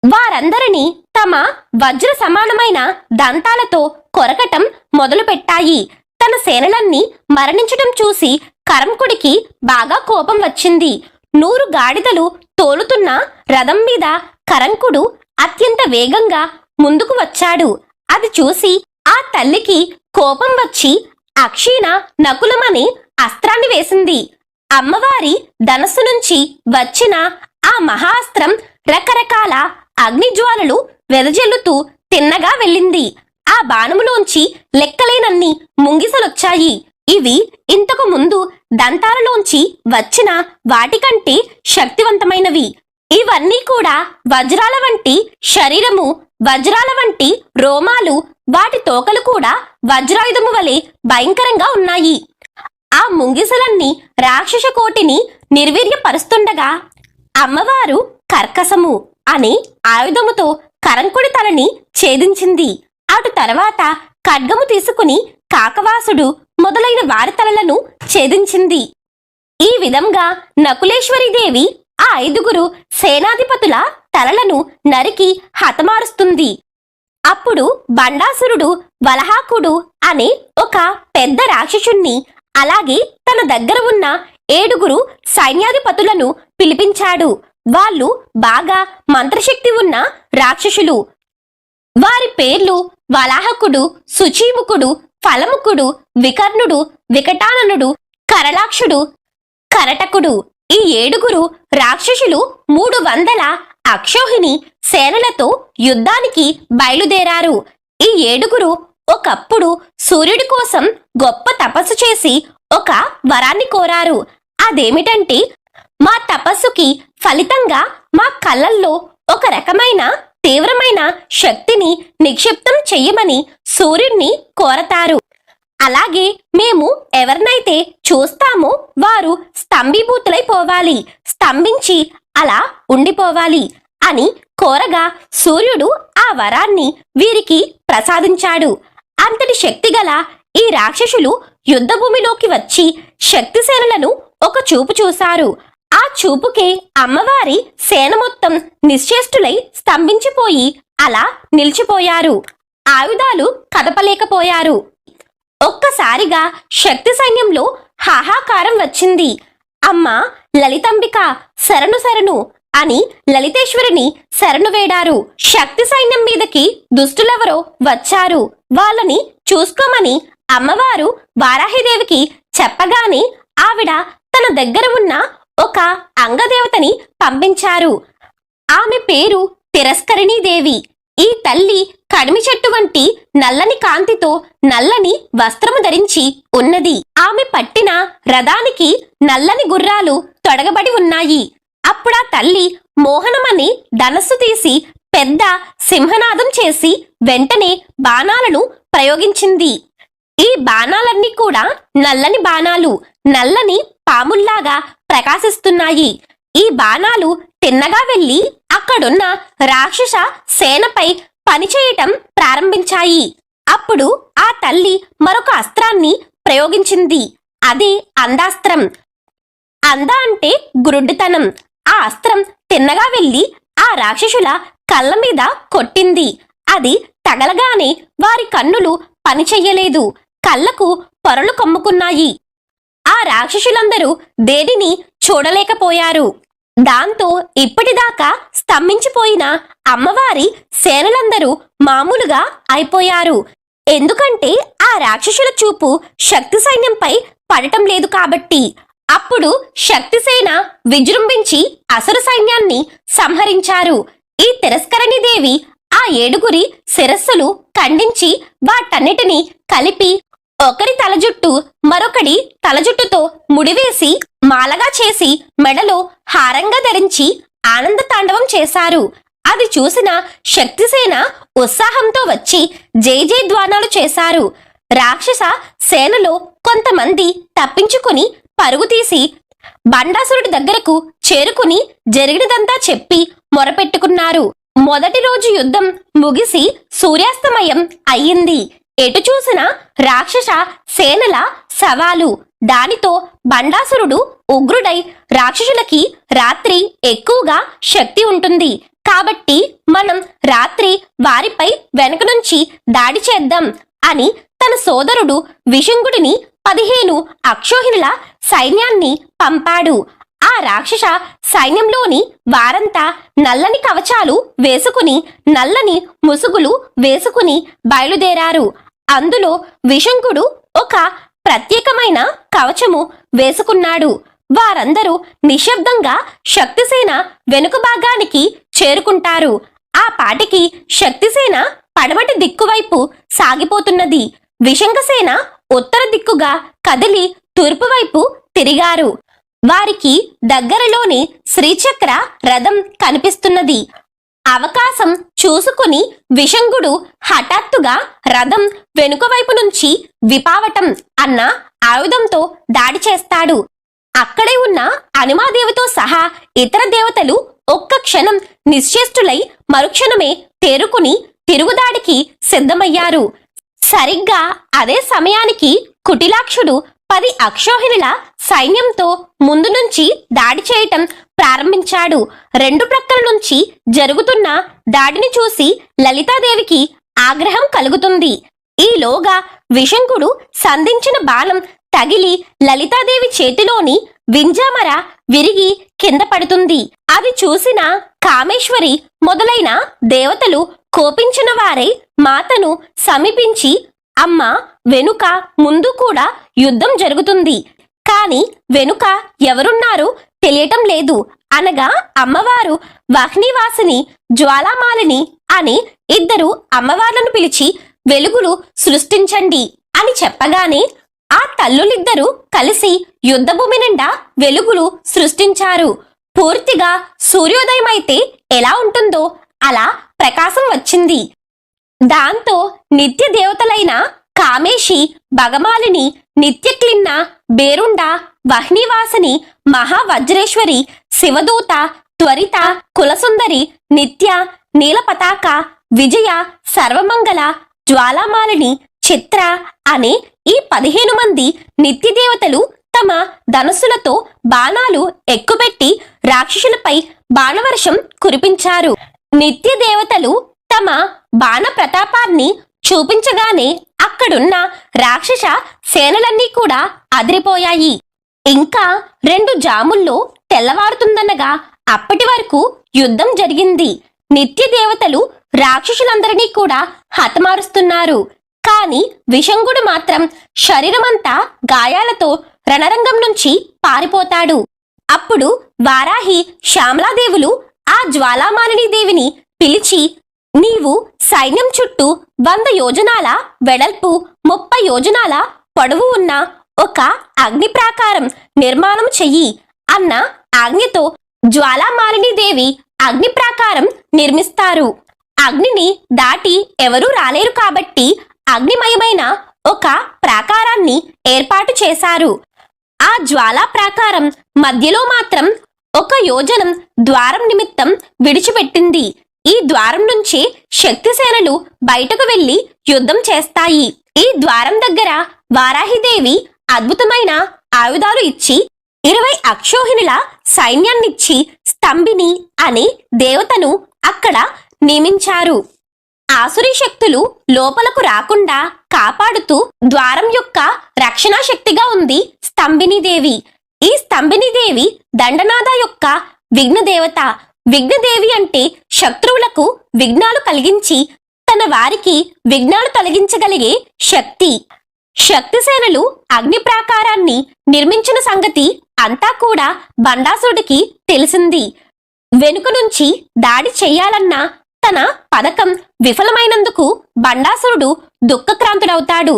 Speaker 1: వారందరినీ తమ వజ్ర సమానమైన దంతాలతో కొరకటం మొదలుపెట్టాయి. తన సేనలన్నీ మరణించటం చూసి కరంకుడికి బాగా కోపం వచ్చింది. 100 గాడిదలు తోలుతున్న రథం మీద కరంకుడు అత్యంత వేగంగా ముందుకు వచ్చాడు. అది చూసి ఆ తల్లికి కోపం వచ్చి అక్షీణ నకులమని అస్త్రాన్ని వేసింది. అమ్మవారి ధనస్సు నుంచి వచ్చిన ఆ మహాస్త్రం రకరకాల అగ్నిజ్వాలలు వెదజల్లుతూ తిన్నగా వెళ్ళింది. ఆ బాణములోంచి లెక్కలేనన్ని ముంగిసలొచ్చాయి. ఇవి ఇంతకు ముందు దంతాలలోంచి వచ్చిన వాటికంటే శక్తివంతమైనవి. ఇవన్నీ కూడా వజ్రాల వంటి శరీరము, వజ్రాల వంటి రోమాలు, వాటి తోకలు కూడా వజ్రాయుధము వలె భయంకరంగా ఉన్నాయి. ఆ ముంగిసలన్నీ రాక్షస కోటిని నిర్వీర్యపరుస్తుండగా అమ్మవారు కర్కసము అనే ఆయుధముతో కరంకుడి తలని ఛేదించింది. అటు తర్వాత ఖడ్గము తీసుకుని కాకవాసుడు మొదలైన వారి తలలను ఛేదించింది. ఈ విధంగా నకులేశ్వరీదేవి ఆ 5 సేనాధిపతుల తలలను నరికి హతమారుస్తుంది. అప్పుడు బండాసురుడు వలహాకుడు అనే ఒక పెద్ద రాక్షసుణ్ణి, అలాగే తన దగ్గర ఉన్న 7 సైన్యాధిపతులను పిలిపించాడు. వాళ్ళు బాగా మంత్రశక్తి ఉన్న రాక్షసులు. వారి పేర్లు వలాహకుడు, శుచీముకుడు, ఫలముకుడు, వికర్ణుడు, వికటాననుడు, కరలాక్షుడు, కరటకుడు. ఈ 7 రాక్షసులు 300 అక్షోహిణి సేనలతో యుద్ధానికి బయలుదేరారు. ఈ 7 ఒకప్పుడు సూర్యుడి కోసం గొప్ప తపస్సు చేసి ఒక వరాన్ని కోరారు. అదేమిటంటే, మా తపస్సుకి ఫలితంగా మా కళ్ళల్లో ఒక రకమైన తీవ్రమైన శక్తిని నిక్షిప్తం చెయ్యమని సూర్యుడిని కోరతారు. అలాగే మేము ఎవరినైతే చూస్తామో వారు స్తంభీభూతులైపోవాలి, స్తంభించి అలా ఉండిపోవాలి అని కోరగా సూర్యుడు ఆ వరాన్ని వీరికి ప్రసాదించాడు. అంతటి శక్తిగల ఈ రాక్షసులు యుద్ధభూమిలోకి వచ్చి శక్తిసేనలను ఒక చూపు చూశారు. ఆ చూపుకే అమ్మవారి సేన మొత్తం నిశ్చేష్టులై స్తంభించిపోయి అలా నిలిచిపోయారు. ఆయుధాలు కదపలేకపోయారు. ఒక్కసారిగా శక్తి సైన్యంలో హాహాకారం వచ్చింది. అమ్మా లలితాంబిక శరణు శరణు అని లలితేశ్వరిని శరణు వేడారు. శక్తి సైన్యం మీదకి దుష్టులెవరో వచ్చారు, వాళ్ళని చూసుకోమని అమ్మవారు వారాహిదేవికి చెప్పగానే ఆవిడ తన దగ్గర ఉన్న ఒక అంగదేవతని పంపించారు. ఆమె పేరు తిరస్కరిణీదేవి. ఈ తల్లి కడిమి చెట్టు వంటి నల్లని కాంతితో నల్లని వస్త్రము ధరించి ఉన్నది. ఆమె పట్టిన రథానికి నల్లని గుర్రాలు తొడగబడి ఉన్నాయి. అప్పుడా తల్లి మోహనమని ధనస్సు తీసి పెద్ద సింహనాదం చేసి వెంటనే బాణాలను ప్రయోగించింది. ఈ బాణాలన్నీ కూడా నల్లని బాణాలు, నల్లని పాముల్లాగా ప్రకాశిస్తున్నాయి. ఈ బాణాలు తిన్నగా వెళ్లి అక్కడున్న రాక్షస సేనపై పనిచేయటం ప్రారంభించాయి. అప్పుడు ఆ తల్లి మరొక అస్త్రాన్ని ప్రయోగించింది. అది అందాస్త్రం. అంద అంటే గురుడ్డితనం. ఆ అస్త్రం తిన్నగా వెళ్లి ఆ రాక్షసుల కళ్ళ మీద కొట్టింది. అది తగలగానే వారి కన్నులు పనిచెయ్యలేదు. కళ్ళకు పొరలు కమ్ముకున్నాయి. ఆ రాక్షసులందరూ దేనిని చూడలేకపోయారు. దాంతో ఇప్పటిదాకా స్తంభించిపోయిన అమ్మవారి సేనలందరూ మామూలుగా అయిపోయారు. ఎందుకంటే ఆ రాక్షసుల చూపు శక్తి సైన్యంపై పడటం లేదు కాబట్టి. అప్పుడు శక్తిసేన విజృంభించి అసుర సైన్యాన్ని సంహరించారు. ఈ తిరస్కరణి దేవి ఆ 7గురి శిరస్సులు ఖండించి వాటన్నిటినీ కలిపి ఒకరి తలజుట్టు మరొకడి తలజుట్టుతో ముడివేసి మాలగా చేసి మెడలో హారంగా ధరించి ఆనంద తాండవం చేశారు. అది చూసిన శక్తిసేన ఉత్సాహంతో వచ్చి జై జయధ్వానాలు చేశారు. రాక్షస సేనలో కొంతమంది తప్పించుకుని పరుగు తీసి బండాసురుడి దగ్గరకు చేరుకుని జరిగినదంతా చెప్పి మొరపెట్టుకున్నారు. మొదటి రోజు యుద్ధం ముగిసి సూర్యాస్తమయం అయ్యింది. ఎటు చూసిన రాక్షస సేనల సవాలు. దానితో బండాసురుడు ఉగ్రుడై రాక్షసులకి రాత్రి ఎక్కువగా శక్తి ఉంటుంది కాబట్టి మనం రాత్రి వారిపై వెనక నుంచి దాడి చేద్దాం అని తన సోదరుడు విశంగుడిని 15 అక్షోహిణుల సైన్యాన్ని పంపాడు. ఆ రాక్షస సైన్యంలోని వారంతా నల్లని కవచాలు వేసుకుని నల్లని ముసుగులు వేసుకుని బయలుదేరారు. అందులో విశంకుడు ఒక ప్రత్యేకమైన కవచము వేసుకున్నాడు. వారందరూ నిశ్శబ్దంగా శక్తిసేన వెనుక భాగానికి చేరుకుంటారు. ఆ పాటికి శక్తిసేన పడమటి దిక్కువైపు సాగిపోతున్నది. విశంకసేన ఉత్తర దిక్కుగా కదిలి తూర్పు వైపు తిరిగారు. వారికి దగ్గరలోని శ్రీచక్ర రథం కనిపిస్తున్నది. అవకాశం చూసుకుని విశంగుడు హఠాత్తుగా రథం వెనుక వైపు నుంచి విపావటం అన్న ఆయుధంతో దాడి చేస్తాడు. అక్కడే ఉన్న హనుమాదేవితో సహా ఇతర దేవతలు ఒక్క క్షణం నిశ్చేష్టులై మరుక్షణమే తేరుకుని తిరుగుదాడికి సిద్ధమయ్యారు. సరిగ్గా అదే సమయానికి కుటిలాక్షుడు 10 అక్షోహిణుల సైన్యంతో ముందు నుంచి దాడి చేయటం ప్రారంభించాడు. 2 ప్రక్కల నుంచి జరుగుతున్న దాడిని చూసి లలితాదేవికి ఆగ్రహం కలుగుతుంది. ఈలోగా విశంకుడు సంధించిన బాణం తగిలి లలితాదేవి చేతిలోని వింజామర విరిగి కింద పడుతుంది. అది చూసిన కామేశ్వరి మొదలైన దేవతలు కోపించిన వారై మాతను సమీపించి, అమ్మ, వెనుక ముందు కూడా యుద్ధం జరుగుతుంది, కాని వెనుక ఎవరున్నారో తెలియటం లేదు అనగా అమ్మవారు వాహ్నివాసిని, జ్వాలామాలిని అని 2 అమ్మవార్లను పిలిచి వెలుగులు సృష్టించండి అని చెప్పగానే ఆ తల్లులిద్దరూ కలిసి యుద్ధభూమి నిండా వెలుగులు సృష్టించారు. పూర్తిగా సూర్యోదయమైతే ఎలా ఉంటుందో అలా ప్రకాశం వచ్చింది. దాంతో నిత్య దేవతలైన కామేశి, భగమాలిని, నిత్యక్లిన్న, బేరుండ, వహ్నివాసిని, మహావజ్రేశ్వరి, శివదూత, త్వరిత, కులసుందరి, నిత్య, నీలపతాక, విజయ, సర్వమంగళ, జ్వాలామాలిని, చిత్ర అనే ఈ 15 మంది నిత్యదేవతలు తమ ధనస్సులతో బాణాలు ఎక్కుపెట్టి రాక్షసులపై బాణవర్షం కురిపించారు. నిత్య దేవతలు తమ బాణ ప్రతాపాన్ని చూపించగానే అక్కడున్న రాక్షస సేనలన్నీ కూడా అదిరిపోయాయి. ఇంకా 2 జాముల్లో తెల్లవారుతుందనగా అప్పటి వరకు యుద్ధం జరిగింది. నిత్య దేవతలు రాక్షసులందరినీ కూడా హతమారుస్తున్నారు. కాని విశంగుడు మాత్రం శరీరమంతా గాయాలతో రణరంగం నుంచి పారిపోతాడు. అప్పుడు వారాహి, శ్యామలాదేవులు ఆ జ్వాలామాలిని దేవిని పిలిచి, నీవు సైన్యం చుట్టూ 100 యోజనాల వెడల్పు 30 యోజనాల పొడవు ఉన్న ఒక అగ్ని ప్రాకారం నిర్మాణం చెయ్యి అన్న ఆజ్ఞతో జ్వాలామాలిని దేవి అగ్ని ప్రాకారం నిర్మిస్తారు. అగ్నిని దాటి ఎవరూ రాలేరు కాబట్టి అగ్నిమయమైన ఒక ప్రాకారాన్ని ఏర్పాటు చేశారు. ఆ జ్వాలా ప్రాకారం మధ్యలో మాత్రం 1 యోజనం ద్వారం నిమిత్తం విడిచిపెట్టింది. ఈ ద్వారం నుంచి శక్తిసేనలు బయటకు వెళ్లి యుద్ధం చేస్తాయి. ఈ ద్వారం దగ్గర వారాహిదేవి అద్భుతమైన ఆయుధాలు ఇచ్చి 20 అక్షోహిణుల సైన్యాన్నిచ్చి స్తంభిని అనే దేవతను అక్కడ నియమించారు. ఆసురీ శక్తులు లోపలకు రాకుండా కాపాడుతూ ద్వారం యొక్క రక్షణా శక్తిగా ఉంది స్తంభినీదేవి. ఈ స్తంభినీదేవి దండనాథ యొక్క విఘ్నదేవత. విఘ్నదేవి అంటే శత్రువులకు విఘ్నాలు కలిగించి తన వారికి విఘ్నాలు తొలగించగలిగే శక్తి. శక్తిసేనలు అగ్ని ప్రాకారాన్ని నిర్మించిన సంగతి అంతా కూడా బండాసురుడికి తెలిసింది. వెనుక నుంచి దాడి చెయ్యాలన్న తన పథకం విఫలమైనందుకు బండాసురుడు దుఃఖక్రాంతుడవుతాడు.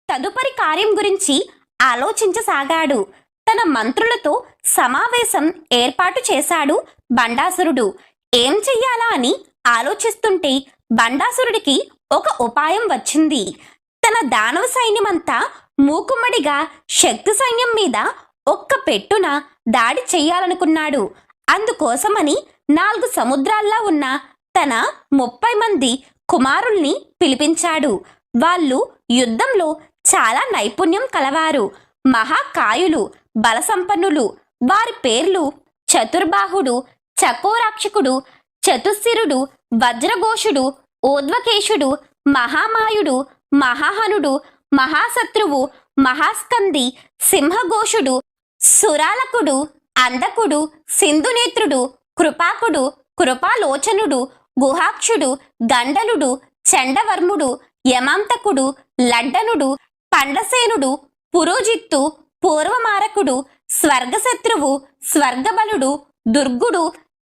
Speaker 1: తదుపరి కార్యం గురించి ఆలోచించసాగాడు. తన మంత్రులతో సమావేశం ఏర్పాటు చేశాడు బండాసురుడు. ఏం చెయ్యాలా అని ఆలోచిస్తుంటే బండాసురుడికి ఒక ఉపాయం వచ్చింది. తన దానవ సైన్యమంతా మూకుమ్మడిగా శక్తి సైన్యం మీద ఒక్క పెట్టున దాడి చెయ్యాలనుకున్నాడు. అందుకోసమని 4 సముద్రాల్లా ఉన్న తన 30 మంది కుమారుల్ని పిలిపించాడు. వాళ్ళు యుద్ధంలో చాలా నైపుణ్యం కలవారు, మహాకాయులు, బలసంపన్నులు. వారి పేర్లు చతుర్బాహుడు, చకోరాక్షకుడు, చతుశిరుడు, వజ్రఘోషుడు, ఊర్ధ్వకేశుడు, మహామాయుడు, మహాహనుడు, మహాశత్రువు, మహాస్కంది, సింహఘోషుడు, సురాలకుడు, అందకుడు, సింధునేత్రుడు, కృపాకుడు, కృపాలోచనుడు, గుహాక్షుడు, గండలుడు, చండవర్ముడు, యమాంతకుడు, లడ్డనుడు, పండసేనుడు, పురోజిత్తు, పూర్వమారకుడు, స్వర్గశత్రువు, స్వర్గబలుడు, దుర్గుడు,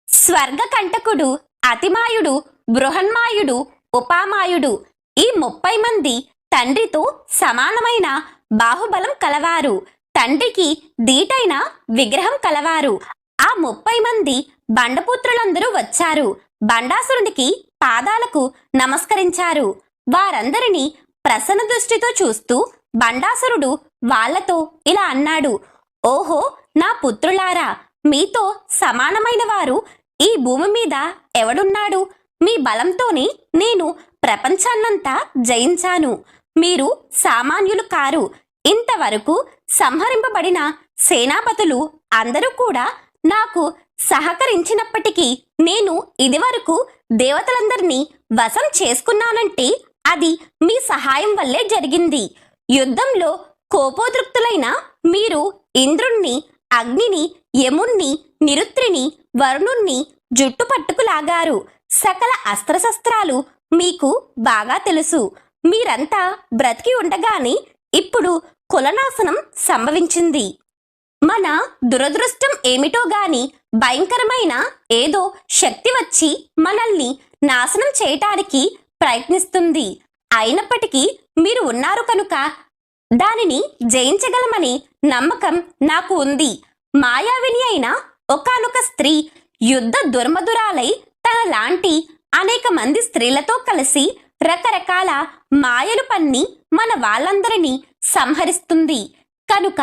Speaker 1: స్వర్గకంటకుడు, అతిమాయుడు, బృహన్మాయుడు, ఉపామాయుడు. ఈ 30 మంది తండ్రితో సమానమైన బాహుబలం కలవారు, తండ్రికి దీటైన విగ్రహం కలవారు. ఆ 30 మంది బండపుత్రులందరూ వచ్చారు. బండాసురునికి పాదాలకు నమస్కరించారు. వారందరినీ ప్రసన్న దృష్టితో చూస్తూ బండాసురుడు వాళ్లతో ఇలా అన్నాడు: ఓహో నా పుత్రులారా, మీతో సమానమైన వారు ఈ భూమి మీద ఎవడున్నాడు? మీ బలంతోనే నేను ప్రపంచాన్నంతా జయించాను. మీరు సామాన్యులు కారు. ఇంతవరకు సంహరింపబడిన సేనాపతులు అందరూ కూడా నాకు సహకరించినప్పటికీ నేను ఇదివరకు దేవతలందరినీ వశం చేసుకున్నానంటే అది మీ సహాయం వల్లే జరిగింది. యుద్ధంలో కోపోద్రిక్తులైన మీరు ఇంద్రుణ్ణి, అగ్నిని, యముణ్ణి, నిరుత్రిని, వరుణుణ్ణి జుట్టు పట్టుకులాగారు. సకల అస్త్రశస్త్రాలు మీకు బాగా తెలుసు. మీరంతా బ్రతికి ఉండగానే ఇప్పుడు కులనాశనం సంభవించింది. మన దురదృష్టం ఏమిటో గాని భయంకరమైన ఏదో శక్తి వచ్చి మనల్ని నాశనం చేయటానికి ప్రయత్నిస్తుంది. అయినప్పటికీ మీరు ఉన్నారు కనుక దానిని జయించగలమని నమ్మకం నాకు ఉంది. మాయావిని అయిన ఒకానొక స్త్రీ యుద్ధ దుర్మధురాలై తన లాంటి అనేక మంది స్త్రీలతో కలిసి రకరకాల మాయలు పన్ని మన వాళ్ళందరినీ సంహరిస్తుంది. కనుక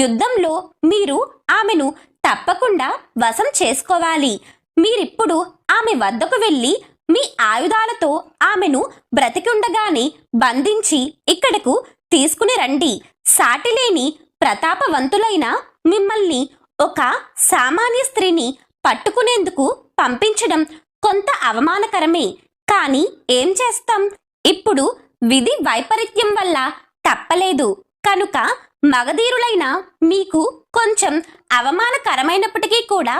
Speaker 1: యుద్ధంలో మీరు ఆమెను తప్పకుండా వశం చేసుకోవాలి. మీరిప్పుడు ఆమె వద్దకు వెళ్ళి మీ ఆయుధాలతో ఆమెను బ్రతికి ఉండగానే బంధించి ఇక్కడకు తీసుకుని రండి. సాటిలేని ప్రతాపవంతులైన మిమ్మల్ని ఒక సామాన్య స్త్రీని పట్టుకునేందుకు పంపించడం కొంత అవమానకరమే. కానీ ఏం చేస్తాం? ఇప్పుడు విధి వైపరీత్యం వల్ల తప్పలేదు. కనుక మగధీరులైన మీకు కొంచెం అవమానకరమైనప్పటికీ కూడా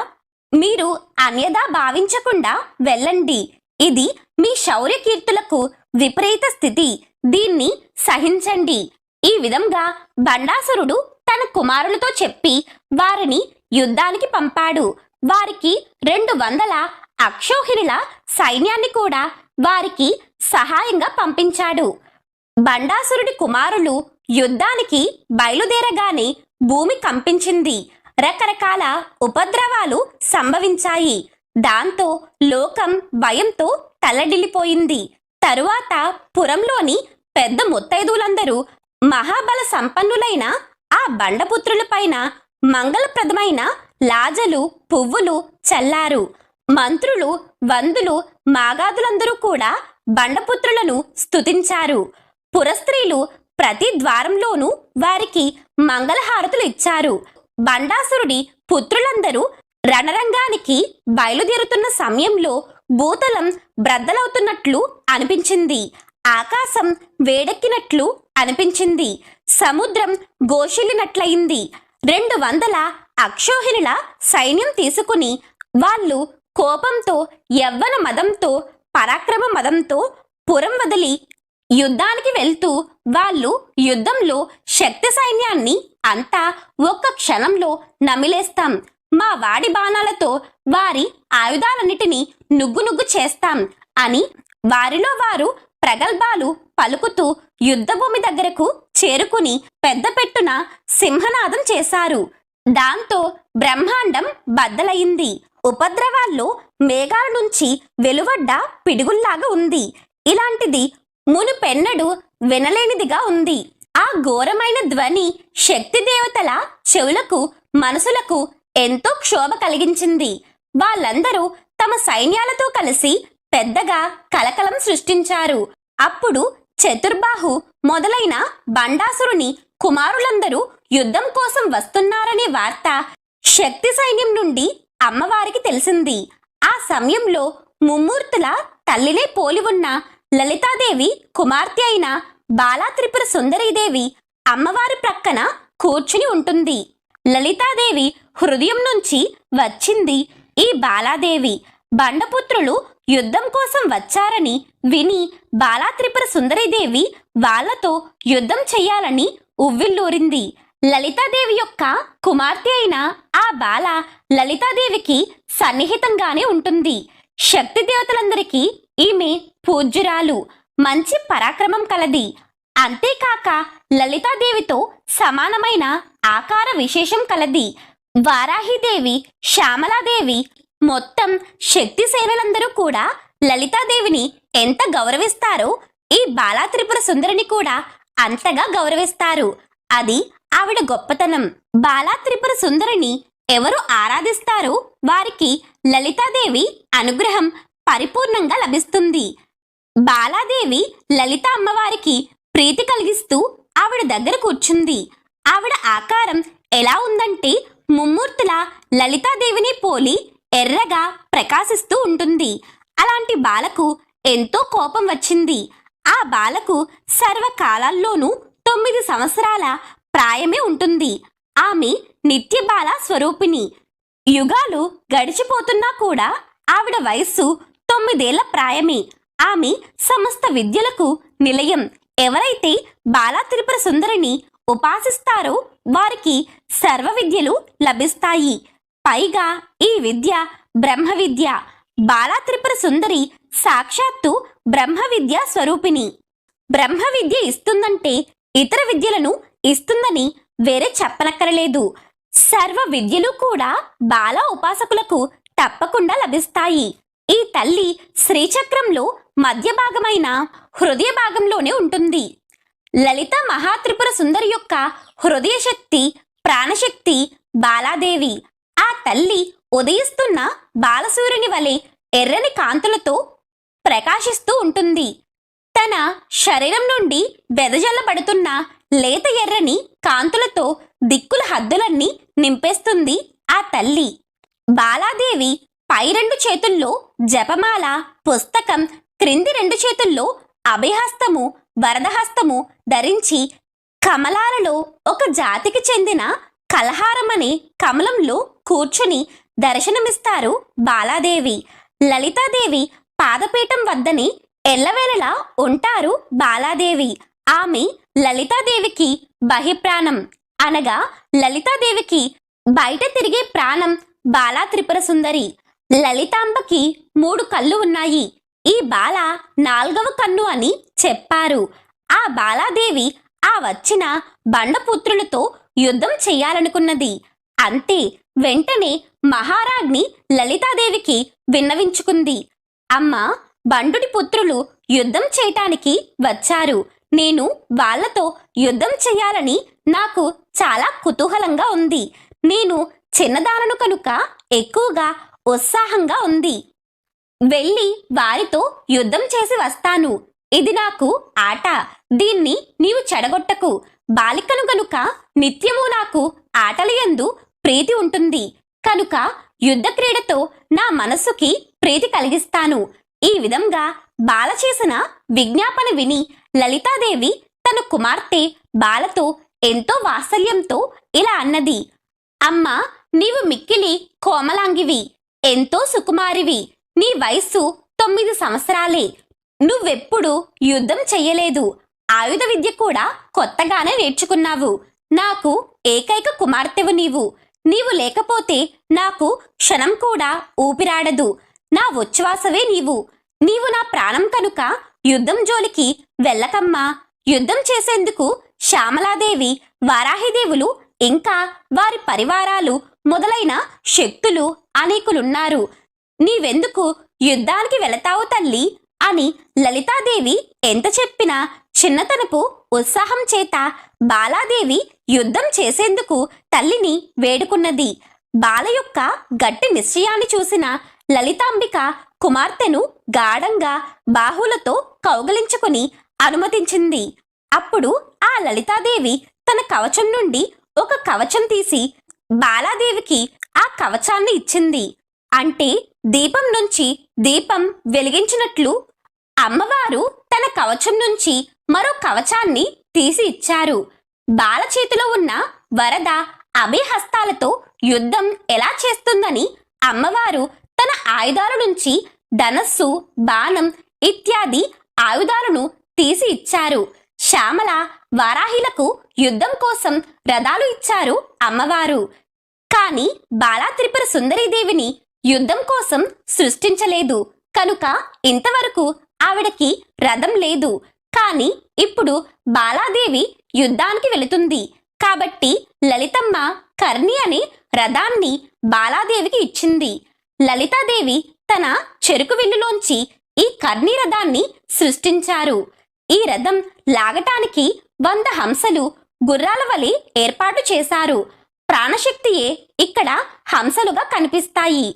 Speaker 1: మీరు అన్యదా భావించకుండా వెళ్ళండి. ఇది మీ శౌర్యకీర్తులకు విపరీత స్థితి. దీన్ని సహించండి. ఈ విధంగా బండాసురుడు తన కుమారులతో చెప్పి వారిని యుద్ధానికి పంపాడు. వారికి 200 అక్షౌహిణుల సైన్యాన్ని కూడా వారికి సహాయంగా పంపించాడు. బండాసురుడి కుమారులు యుద్ధానికి బయలుదేరగానే భూమి కంపించింది. రకరకాల ఉపద్రవాలు సంభవించాయి. దాంతో లోకం భయంతో తల్లడిల్లిపోయింది. తరువాత పురంలోని పెద్ద ముత్తైదువులందరూ మహాబల సంపన్నులైన ఆ బండపుత్రులపైన మంగళప్రదమైన లాజలు పువ్వులు చల్లారు. మంత్రులు వందులు మాగాదులందరూ కూడా బండపుత్రులను స్తుతించారు. పురస్త్రీలు ప్రతి ద్వారంలోనూ వారికి మంగళహారతులు ఇచ్చారు. బండాసురుడి పుత్రులందరూ రణరంగానికి బయలుదేరుతున్న సమయంలో భూతలం బ్రద్దలవుతున్నట్లు అనిపించింది. ఆకాశం వేడెక్కినట్లు అనిపించింది. సముద్రం ఘోషిల్లినట్లయింది. 200 అక్షోహిణుల సైన్యం తీసుకుని వాళ్ళు కోపంతో, యవ్వన మదంతో, పరాక్రమ మదంతో పురం వదిలి యుద్ధానికి వెళ్తూ వాళ్ళు యుద్ధంలో శక్తి సైన్యాన్ని అంతా ఒక్క క్షణంలో నమిలేస్తాం, మా వాడి బాణాలతో వారి ఆయుధాలన్నిటినీ నుగ్గు చేస్తాం అని వారిలో వారు ప్రగల్భాలు పలుకుతూ యుద్ధభూమి దగ్గరకు చేరుకుని పెద్ద పెట్టున సింహనాదం చేశారు. దాంతో బ్రహ్మాండం బద్దలయింది. ఉపద్రవాల్లో మేఘాల నుంచి వెలువడ్డ పిడుగుల్లాగా ఉంది. ఇలాంటిది మునుపెన్నడూ వినలేనిదిగా ఉంది. ఆ ఘోరమైన ధ్వని శక్తి దేవతల చెవులకు మనసులకు ఎంతో క్షోభ కలిగించింది. వాళ్ళందరూ తమ సైన్యాలతో కలిసి పెద్దగా కలకలం సృష్టించారు. అప్పుడు చతుర్బాహు మొదలైన బండాసురుని కుమారులందరూ యుద్ధం కోసం వస్తున్నారనే వార్త శక్తి సైన్యం నుండి అమ్మవారికి తెలిసింది. ఆ సమయంలో ముమ్మూర్తుల తల్లినే పోలి ఉన్న లలితాదేవి కుమార్తె అయిన బాలాత్రిపుర సుందరీదేవి అమ్మవారి ప్రక్కన కూర్చుని ఉంటుంది. లలితాదేవి హృదయం నుంచి వచ్చింది ఈ బాలాదేవి. బండపుత్రులు యుద్ధం కోసం వచ్చారని విని బాలాత్రిపుర సుందరీదేవి వాళ్లతో యుద్ధం చెయ్యాలని ఉవ్విల్లూరింది. లలితాదేవి యొక్క కుమార్తె అయిన ఆ బాల లలితాదేవికి సన్నిహితంగానే ఉంటుంది. శక్తి దేవతలందరికీ ఈమె పూజ్యురాలు, మంచి పరాక్రమం కలది. అంతేకాక లలితాదేవితో సమానమైన ఆకార విశేషం కలది. వారాహిదేవి, శ్యామలాదేవి మొత్తం శక్తి సేనలందరూ కూడా లలితాదేవిని ఎంత గౌరవిస్తారో ఈ బాలాత్రిపుర సుందరిని కూడా అంతగా గౌరవిస్తారు. అది ఆవిడ గొప్పతనం. బాలాత్రిపుర సుందరిని ఎవరు ఆరాధిస్తారో వారికి లలితాదేవి అనుగ్రహం పరిపూర్ణంగా లభిస్తుంది. బాలాదేవి లలిత అమ్మవారికి ప్రీతి కలిగిస్తూ ఆవిడ దగ్గర కూర్చుంది. ఆవిడ ఆకారం ఎలా ఉందంటే ముమ్మూర్తుల లలితాదేవిని పోలి ఎర్రగా ప్రకాశిస్తూ ఉంటుంది. అలాంటి బాలకు ఎంతో కోపం వచ్చింది. ఆ బాలకు సర్వకాలాల్లోనూ 9 సంవత్సరాల ప్రాయమే ఉంటుంది. ఆమె నిత్య బాల స్వరూపిణి. యుగాలు గడిచిపోతున్నా కూడా ఆవిడ వయస్సు 9 ఏళ్ల ప్రాయమే. ఆమె సమస్త విద్యలకు నిలయం. ఎవరైతే బాలాత్రిపుర సుందరిని ఉపాసిస్తారో వారికి సర్వ విద్యలు లభిస్తాయి. పైగా ఈ విద్య బ్రహ్మ విద్య. బాలాత్రిపుర సుందరి సాక్షాత్తు బ్రహ్మ విద్య స్వరూపిణి. బ్రహ్మ విద్య ఇస్తుందంటే ఇతర విద్యలను ఇస్తుందని వేరే చెప్పనక్కరలేదు. సర్వ విద్యలు కూడా బాలా ఉపాసకులకు తప్పకుండా లభిస్తాయి. ఈ తల్లి శ్రీచక్రంలో మధ్య భాగమైన హృదయ భాగంలోనే ఉంటుంది. లలిత మహాత్రిపుర సుందరి యొక్క హృదయ శక్తి, ప్రాణశక్తి బాలాదేవి. ఆ తల్లి ఉదయిస్తున్న బాలసూర్యుని వలె ఎర్రని కాంతులతో ప్రకాశిస్తూ ఉంటుంది. తన శరీరం నుండి వెదజల్లబడుతున్న లేత ఎర్రని కాంతులతో దిక్కుల హద్దులన్నీ నింపేస్తుంది ఆ తల్లి. బాలాదేవి పై 2 చేతుల్లో జపమాల, పుస్తకం, క్రింది 2 చేతుల్లో అభయహస్తము, వరదహస్తము ధరించి కమలాలలో ఒక జాతికి చెందిన కలహారమనే కమలంలో కూర్చుని దర్శనమిస్తారు బాలాదేవి. లలితాదేవి పాదపీఠం వద్దనే ఎల్లవేళలా ఉంటారు బాలాదేవి. ఆమె లలితాదేవికి బహిప్రాణం, అనగా లలితాదేవికి బయట తిరిగే ప్రాణం బాలాత్రిపుర సుందరి. లలితాంబకి 3 కళ్ళు ఉన్నాయి. ఈ బాల 4వ కన్ను అని చెప్పారు. ఆ బాలాదేవి ఆ వచ్చిన బండపుత్రులతో యుద్ధం చెయ్యాలనుకున్నది. అంతే, వెంటనే మహారాజ్ని లలితాదేవికి విన్నవించుకుంది. అమ్మా, బండుడి పుత్రులు యుద్ధం చేయటానికి వచ్చారు. నేను వాళ్లతో యుద్ధం చెయ్యాలని నాకు చాలా కుతూహలంగా ఉంది. నేను చిన్నదానను కనుక ఎక్కువగా ఉత్సాహంగా ఉంది. వెళ్ళి వారితో యుద్ధం చేసి వస్తాను. ఇది నాకు ఆట. దీన్ని నీవు చెడగొట్టకు. బాలికను గనుక నిత్యము నాకు ఆటలయందు ప్రీతి ఉంటుంది కనుక యుద్ధ క్రీడతో నా మనస్సుకి ప్రీతి కలిగిస్తాను. ఈ విధంగా బాల చేసిన విజ్ఞాపన విని లలితాదేవి తన కుమార్తె బాలతో ఎంతో వాత్సల్యంతో ఇలా అన్నది. అమ్మా, నీవు మిక్కిలి కోమలాంగివి, ఎంతో సుకుమారివి. నీ వయస్సు 9 సంవత్సరాలే. నువ్వెప్పుడు యుద్ధం చెయ్యలేదు. ఆయుధ విద్య కూడా కొత్తగానే నేర్చుకున్నావు. నాకు ఏకైక కుమార్తెవు నీవు. నీవు లేకపోతే నాకు క్షణం కూడా ఊపిరాడదు. నా ఉచ్ఛ్వాసవే నీవు. నీవు నా ప్రాణం కనుక యుద్ధం జోలికి వెళ్ళకమ్మా. యుద్ధం చేసేందుకు శ్యామలాదేవి, వారాహిదేవులు, ఇంకా వారి పరివారాలు మొదలైన శక్తులు అనేకులున్నారు. నీవెందుకు యుద్ధానికి వెళతావు తల్లి అని లలితాదేవి ఎంత చెప్పినా చిన్నతనపు ఉత్సాహం చేత బాలాదేవి యుద్ధం చేసేందుకు తల్లిని వేడుకున్నది. బాల యొక్క గట్టి నిశ్చయాన్ని చూసిన లలితాంబిక కుమార్తెను గాఢంగా బాహులతో కౌగలించుకుని అనుమతించింది. అప్పుడు ఆ లలితాదేవి తన కవచం నుండి ఒక కవచం తీసి బాలాదేవికి ఆ కవచాన్ని ఇచ్చింది. అంటే దీపం నుంచి దీపం వెలిగించినట్లు అమ్మవారు తన కవచం నుంచి మరో కవచాన్ని తీసి ఇచ్చారు. బాల చేతిలో ఉన్న వరద అభయహస్తాలతో యుద్ధం ఎలా చేస్తుందని అమ్మవారు తన ఆయుధాల నుంచి ధనస్సు, బాణం ఇత్యాది ఆయుధాలను తీసి ఇచ్చారు. శ్యామల, వారాహిలకు యుద్ధం కోసం రథాలు ఇచ్చారు అమ్మవారు. కాని బాలా త్రిపుర సుందరీదేవిని యుద్ధం కోసం సృష్టించలేదు కనుక ఇంతవరకు ఆవిడకి రథం లేదు. కాని ఇప్పుడు బాలాదేవి యుద్ధానికి వెళుతుంది కాబట్టి లలితమ్మ కర్ణి అనే రథాన్ని బాలాదేవికి ఇచ్చింది. లలితాదేవి తన చెరుకు విల్లులోంచి ఈ కర్ణి రథాన్ని సృష్టించారు. ఈ రథం లాగటానికి 100 హంసలు గుర్రాల వలె ఏర్పాటు చేశారు. ప్రాణశక్తియే ఇక్కడ హంసలుగా కనిపిస్తాయి.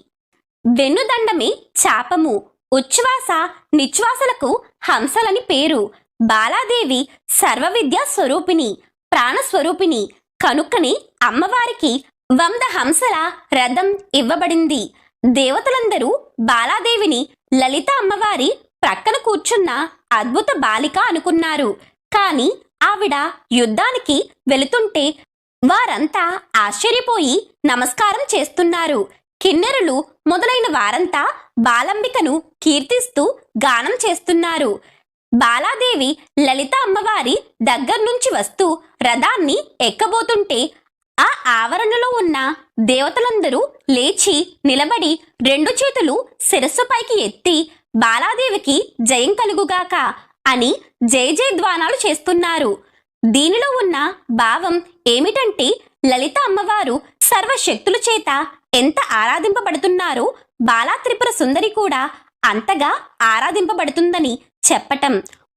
Speaker 1: వెన్నుదండమే చాపము, ఉచ్ఛ్వాస నిశ్వాసలకు హంసలని పేరు. బాలాదేవి సర్వవిద్యా స్వరూపిణి, ప్రాణస్వరూపిణి కనుకనే అమ్మవారికి 100 హంసల రథం ఇవ్వబడింది. దేవతలందరూ బాలాదేవిని లలిత అమ్మవారి ప్రక్కన కూర్చున్న అద్భుత బాలిక అనుకున్నారు. కాని ఆవిడ యుద్ధానికి వెళుతుంటే వారంతా ఆశ్చర్యపోయి నమస్కారం చేస్తున్నారు. కిన్నెరులు మొదలైన వారంతా బాలంబికను కీర్తిస్తూ గానం చేస్తున్నారు. బాలాదేవి లలిత అమ్మవారి దగ్గర్నుంచి వస్తూ రథాన్ని ఎక్కబోతుంటే ఆ ఆవరణలో ఉన్న దేవతలందరూ లేచి నిలబడి 2 చేతులు శిరస్సుపైకి ఎత్తి బాలాదేవికి జయం కలుగుగాక అని జయ జయధ్వానాలు చేస్తున్నారు. దీనిలో ఉన్న భావం ఏమిటంటే లలిత అమ్మవారు సర్వశక్తుల చేత ఎంత ఆరాధింపబడుతున్నారో బాలా త్రిపుర సుందరి కూడా అంతగా ఆరాధింపబడుతుందని చెప్పటం.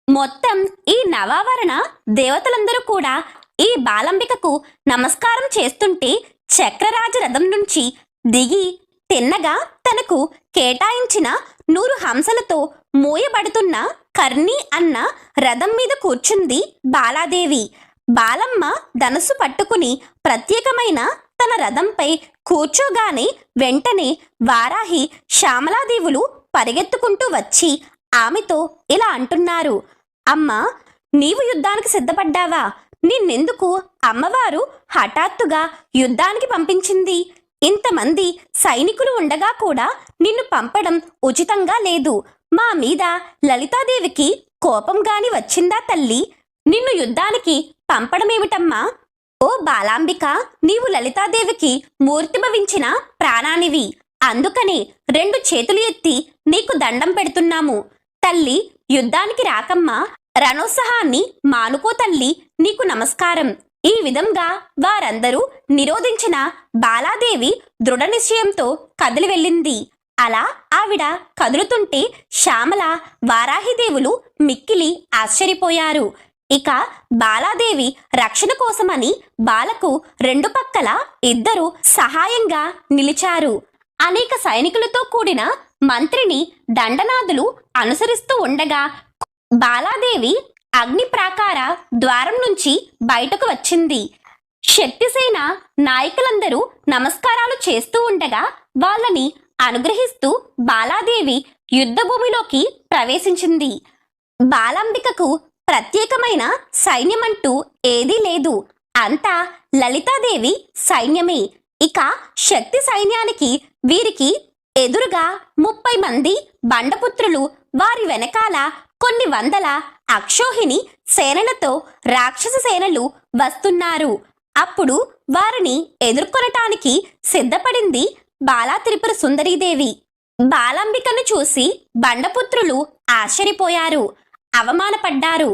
Speaker 1: మొత్తం ఈ నవావరణ దేవతలందరూ కూడా ఈ బాలంబికకు నమస్కారం చేస్తుంటే చక్రరాజ రథం నుంచి దిగి తిన్నగా తనకు కేటాయించిన 100 హంసలతో మోయబడుతున్న కర్ణి అన్న రథం మీద కూర్చుంది బాలాదేవి. బాలమ్మ ధనస్సు పట్టుకుని ప్రత్యేకమైన తన రథంపై కూర్చోగానే వెంటనే వారాహి, శ్యామలాదేవులు పరిగెత్తుకుంటూ వచ్చి ఆమెతో ఇలా అంటున్నారు. అమ్మా, నీవు యుద్ధానికి సిద్ధపడ్డావా? నిన్నెందుకు అమ్మవారు హఠాత్తుగా యుద్ధానికి పంపించింది? ఇంతమంది సైనికులు ఉండగా కూడా నిన్ను పంపడం ఉచితంగా లేదు. మా మీద లలితాదేవికి కోపం గాని వచ్చిందా తల్లి? నిన్ను యుద్ధానికి పంపడమేమిటమ్మా? ఓ బాలాంబిక, నీవు లలితాదేవికి మూర్తిభవించిన ప్రాణానివి. అందుకనే 2 చేతులు ఎత్తి నీకు దండం పెడుతున్నాము. తల్లి యుద్ధానికి రాకమ్మా, రణోత్సాహాన్ని మానుకో తల్లి, నీకు నమస్కారం. ఈ విధంగా వారందరూ నిరోధించిన బాలాదేవి దృఢ నిశ్చయంతో కదిలి వెళ్ళింది. అలా ఆవిడ కదులుతుంటే శ్యామల, వారాహిదేవులు మిక్కిలి ఆశ్చర్యపోయారు. ఇక బాలాదేవి రక్షణ కోసమని బాలకు రెండు పక్కల ఇద్దరు సహాయంగా నిలిచారు. అనేక సైనికులతో కూడిన మంత్రిని దండనాథులు అనుసరిస్తూ ఉండగా బాలాదేవి అగ్ని ప్రాకార ద్వారం నుంచి బయటకు వచ్చింది. శక్తిసేన నాయకులందరూ నమస్కారాలు చేస్తూ ఉండగా వాళ్ళని అనుగ్రహిస్తూ బాలాదేవి యుద్ధభూమిలోకి ప్రవేశించింది. బాలాంబికకు ప్రత్యేకమైన సైన్యమంటూ ఏదీ లేదు. అంతా లలితాదేవి సైన్యమే. ఇక శక్తి సైన్యానికి వీరికి ఎదురుగా 30 మంది బండపుత్రులు, వారి వెనకాల కొన్ని వందల అక్షోహిణి సేనలతో రాక్షస సేనలు వస్తున్నారు. అప్పుడు వారిని ఎదుర్కొనటానికి సిద్ధపడింది బాలా త్రిపుర సుందరీదేవి. బాలాంబికను చూసి బండపుత్రులు ఆశ్చర్యపోయారు, అవమానపడ్డారు.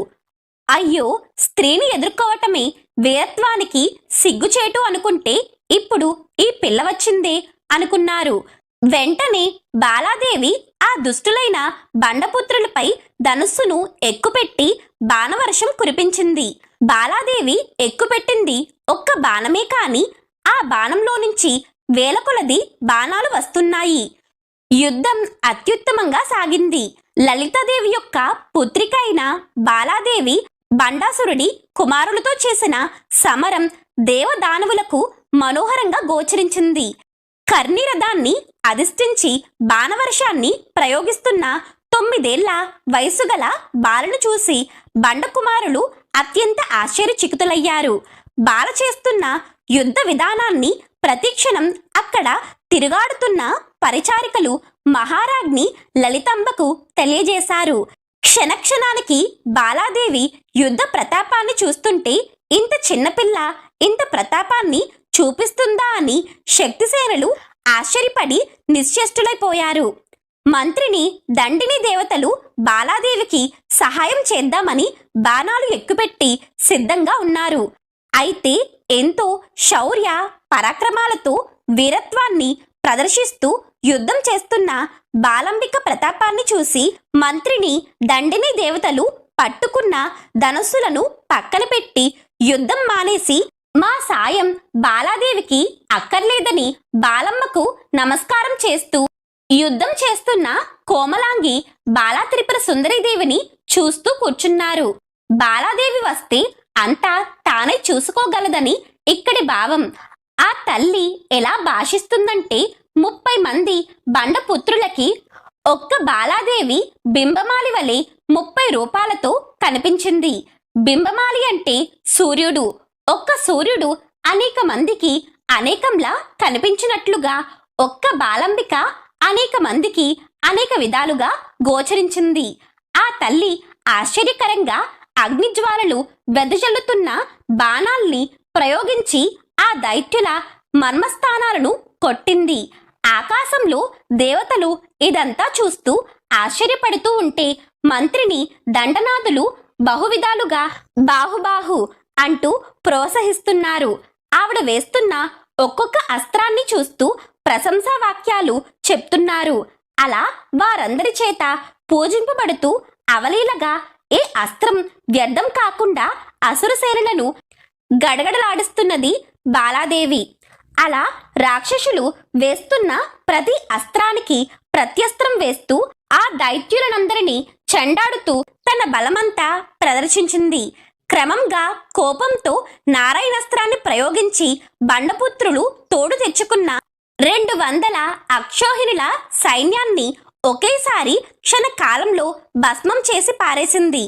Speaker 1: అయ్యో, స్త్రీని ఎదుర్కోవటమే వీరత్వానికి సిగ్గుచేటు అనుకుంటే ఇప్పుడు ఈ పిల్ల వచ్చిందే అనుకున్నారు. వెంటనే బాలాదేవి ఆ దుష్టులైన బండపుత్రులపై ధనుస్సును ఎక్కుపెట్టి బాణవర్షం కురిపించింది. బాలాదేవి ఎక్కుపెట్టింది ఒక్క బాణమే కాని ఆ బాణంలో నుంచి వేల కొలది బాణాలు వస్తున్నాయి. యుద్ధం అత్యుత్తమంగా సాగింది. లలితాదేవి యొక్క పుత్రిక అయిన బాలాదేవి బండాసురుడి కుమారులతో చేసిన సమరం దేవదానవులకు మనోహరంగా గోచరించింది. కర్ణిరథాన్ని అధిష్ఠించి బాణవర్షాన్ని ప్రయోగిస్తున్న 9 ఏళ్ల వయసు గల బాలను చూసి బండకుమారులు అత్యంత ఆశ్చర్యచకితులయ్యారు. బాల చేస్తున్న యుద్ధ విధానాన్ని ప్రతిక్షణం అక్కడ తిరుగాడుతున్న పరిచారికలు మహారాజ్ఞి లలితాంబకు తెలియజేశారు. క్షణక్షణానికి బాలాదేవి యుద్ధ ప్రతాపాన్ని చూస్తుంటే ఇంత చిన్నపిల్ల ఇంత ప్రతాపాన్ని చూపిస్తుందా అని శక్తిసేనలు ఆశ్చర్యపడి నిశ్చేష్టులైపోయారు. మంత్రిని దండిని దేవతలు బాలాదేవికి సహాయం చేద్దామని బాణాలు ఎక్కుపెట్టి సిద్ధంగా ఉన్నారు. అయితే ఎంతో శౌర్య పరాక్రమాలతో వీరత్వాన్ని ప్రదర్శిస్తూ యుద్ధం చేస్తున్న బాలాంబిక ప్రతాపాన్ని చూసి మంత్రిని దండిని దేవతలు పట్టుకున్న ధనుస్సులను పక్కన పెట్టి యుద్ధం మానేసి మా సాయం బాలాదేవికి అక్కర్లేదని బాలమ్మకు నమస్కారం చేస్తూ యుద్ధం చేస్తున్న కోమలాంగి బాలా త్రిపుర సుందరీదేవిని చూస్తూ కూర్చున్నారు. బాలాదేవి వస్తే అంతా తానే చూసుకోగలదని ఇక్కడి భావం. ఆ తల్లి ఎలా భాషిస్తుందంటే 30 మంది బండపుత్రులకి ఒక్క బాలాదేవి బింబమాలి వలె 30 రూపాలతో కనిపించింది. బింబమాలి అంటే సూర్యుడు. ఒక్క సూర్యుడు అనేక మందికి అనేకంలా కనిపించినట్లుగా ఒక్క బాలాంబిక అనేక మందికి అనేక విధాలుగా గోచరించింది. ఆ తల్లి ఆశ్చర్యకరంగా అగ్నిజ్వాలలు వెదజల్లుతున్న బాణాల్ని ప్రయోగించి ఆ దైత్యుల మర్మస్థానాలను కొట్టింది. ఆకాశంలో దేవతలు ఇదంతా చూస్తూ ఆశ్చర్యపడుతూ ఉంటే మంత్రిని దండనాథులు బహువిధాలుగా బాహుబాహు అంటూ ప్రోత్సహిస్తున్నారు. ఆవిడ వేస్తున్న ఒక్కొక్క అస్త్రాన్ని చూస్తూ ప్రశంసా వాక్యాలు చెప్తున్నారు. అలా వారందరి చేత పూజింపబడుతూ అవలీలగా ఏ అస్త్రం వ్యర్థం కాకుండా అసురసేనలను గడగడలాడిస్తున్నది బాలాదేవి. అలా రాక్షసులు వేస్తున్న ప్రతి అస్త్రానికి ప్రత్యస్త్రం వేస్తూ ఆ దైత్యులనందరినీ చెండాడుతూ తన బలమంతా ప్రదర్శించింది. క్రమంగా కోపంతో నారాయణస్త్రాన్ని ప్రయోగించి బండపుత్రులు తోడు తెచ్చుకున్న 200 అక్షోహిణుల సైన్యాన్ని ఒకేసారి క్షణకాలంలో భస్మం చేసి పారేసింది.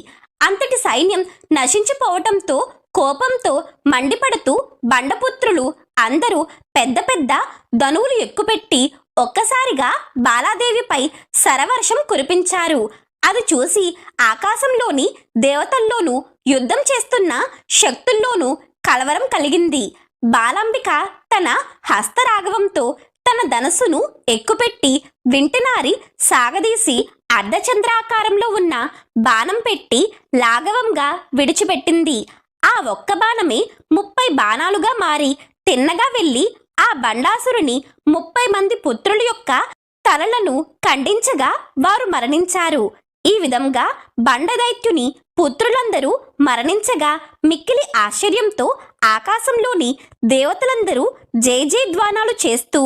Speaker 1: అంతటి సైన్యం నశించిపోవటంతో కోపంతో మండిపడుతూ బండపుత్రులు అందరూ పెద్ద పెద్ద ధనువులు ఎక్కుపెట్టి ఒక్కసారిగా బాలాదేవిపై శరవర్షం కురిపించారు. అది చూసి ఆకాశంలోని దేవతల్లోనూ యుద్ధం చేస్తున్న శక్తుల్లోనూ కలవరం కలిగింది. బాలాంబిక తన హస్తరాఘవంతో తన ధనస్సును ఎక్కుపెట్టి వింటినారి సాగదీసి అర్ధచంద్రాకారంలో ఉన్న బాణం పెట్టి లాఘవంగా విడిచిపెట్టింది. ఆ ఒక్క బాణమే 30 బాణాలుగా మారి తిన్నగా వెళ్లి ఆ బండాసురుని 30 మంది పుత్రుల యొక్క తలలను ఖండించగా వారు మరణించారు. ఈ విధంగా బండదైత్యుని పుత్రులందరూ మరణించగా మిక్కిలి ఆశ్చర్యంతో ఆకాశంలోని దేవతలందరూ జయజయధ్వానాలు చేస్తూ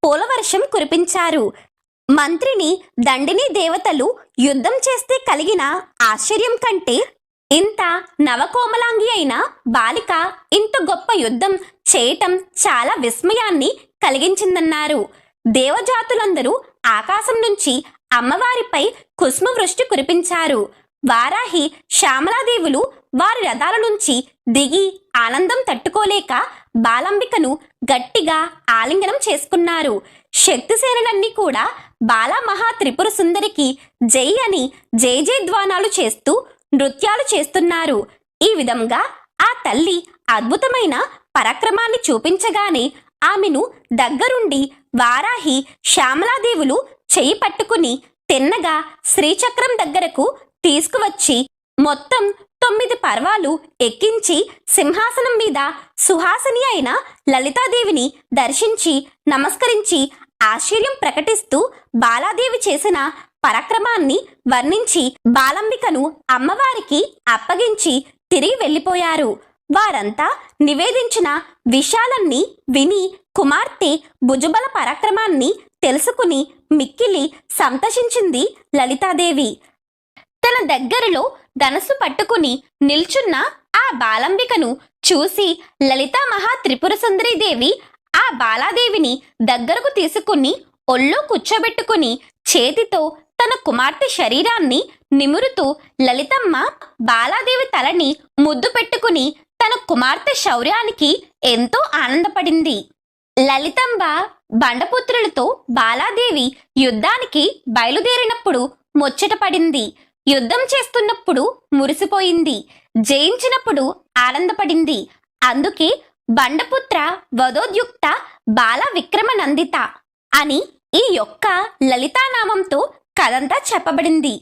Speaker 1: పూలవర్షం కురిపించారు. మంత్రిని దండిని దేవతలు యుద్ధం చేస్తే కలిగిన ఆశ్చర్యం కంటే ఇంత నవకోమలాంగి అయిన బాలిక ఇంత గొప్ప యుద్ధం చేయటం చాలా విస్మయాన్ని కలిగించిందన్నారు. దేవజాతులందరూ ఆకాశం నుంచి అమ్మవారిపై కుసుమవృష్టి కురిపించారు. వారాహి శ్యామలాదేవులు వారి రథాల నుంచి దిగి ఆనందం తట్టుకోలేక బాలాంబికను గట్టిగా ఆలింగనం చేసుకున్నారు. శక్తిసేనలన్నీ కూడా బాలా మహా త్రిపుర సుందరికి జై అని జయ జయధ్వానాలు చేస్తూ నృత్యాలు చేస్తున్నారు. ఈ విధంగా ఆ తల్లి అద్భుతమైన పరాక్రమాన్ని చూపించగానే ఆమెను దగ్గరుండి వారాహి శ్యామలాదేవులు చెయ్యి పట్టుకుని తిన్నగా శ్రీచక్రం దగ్గరకు తీసుకువచ్చి మొత్తం 9 పర్వాలు ఎక్కించి సింహాసనం మీద సుహాసిని అయిన లలితాదేవిని దర్శించి నమస్కరించి ఆశ్చర్యం ప్రకటిస్తూ బాలాదేవి చేసిన పరాక్రమాన్ని వర్ణించి బాలంబికను అమ్మవారికి అప్పగించి తిరిగి వెళ్ళిపోయారు. వారంతా నివేదించిన విషయాలన్నీ విని కుమార్తె భుజబల పరాక్రమాన్ని తెలుసుకుని మిక్కిలి సంతోషించింది లలితాదేవి. తన దగ్గరలో ధనస్సు పట్టుకుని నిల్చున్న ఆ బాలంబికను చూసి లలితా మహా త్రిపుర సుందరీదేవి ఆ బాలాదేవిని దగ్గరకు తీసుకుని ఒళ్ళో కూర్చోబెట్టుకుని చేతితో తన కుమార్తె శరీరాన్ని నిమురుతూ లలితమ్మ బాలాదేవి తలని ముద్దు పెట్టుకుని తన కుమార్తె శౌర్యానికి ఎంతో ఆనందపడింది. లలితంబ బండపుత్రులతో బాలాదేవి యుద్ధానికి బయలుదేరినప్పుడు ముచ్చటపడింది. యుద్ధం చేస్తున్నప్పుడు మురిసిపోయింది. జయించినప్పుడు ఆనందపడింది. అందుకే బండపుత్ర వధోద్యుక్త బాల విక్రమనందిత అని ఈ యొక్క లలితానామంతో కథంతా చెప్పబడింది.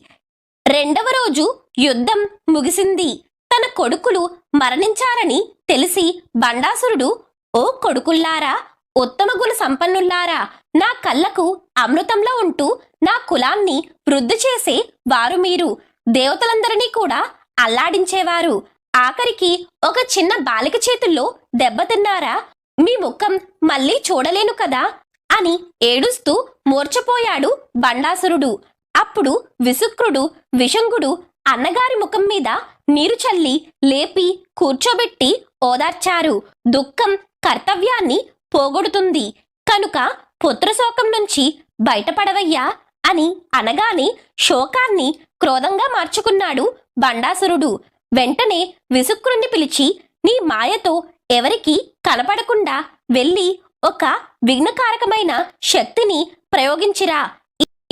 Speaker 1: రెండవ రోజు యుద్ధం ముగిసింది. తన కొడుకులు మరణించారని తెలిసి బండాసురుడు, ఓ కొడుకుల్లారా, ఉత్తమ గుణ సంపన్నుల్లారా, నా కళ్ళకు అమృతంలో ఉంటూ నా కులాన్ని వృద్ధి చేసే వారు మీరు. దేవతలందరినీ కూడా అల్లాడించేవారు. ఆఖరికి ఒక చిన్న బాలిక చేతుల్లో దెబ్బతిన్నారా? మీ ముఖం మళ్ళీ చూడలేను కదా అని ఏడుస్తూ మూర్ఛపోయాడు బండాసురుడు. అప్పుడు విసుక్రుడు, విషంగుడు అన్నగారి ముఖం మీద నీరు చల్లి లేపి కూర్చోబెట్టి ఓదార్చారు. దుఃఖం కర్తవ్యాన్ని పోగొడుతుంది కనుక పుత్రశోకం నుంచి బయటపడవయ్యా అని అనగానే శోకాన్ని క్రోధంగా మార్చుకున్నాడు బండాసురుడు. వెంటనే విసుక్రుణ్ణి పిలిచి, నీ మాయతో ఎవరికి కనపడకుండా వెళ్ళి ఒక విఘ్నకారకమైన శక్తిని ప్రయోగించిరా.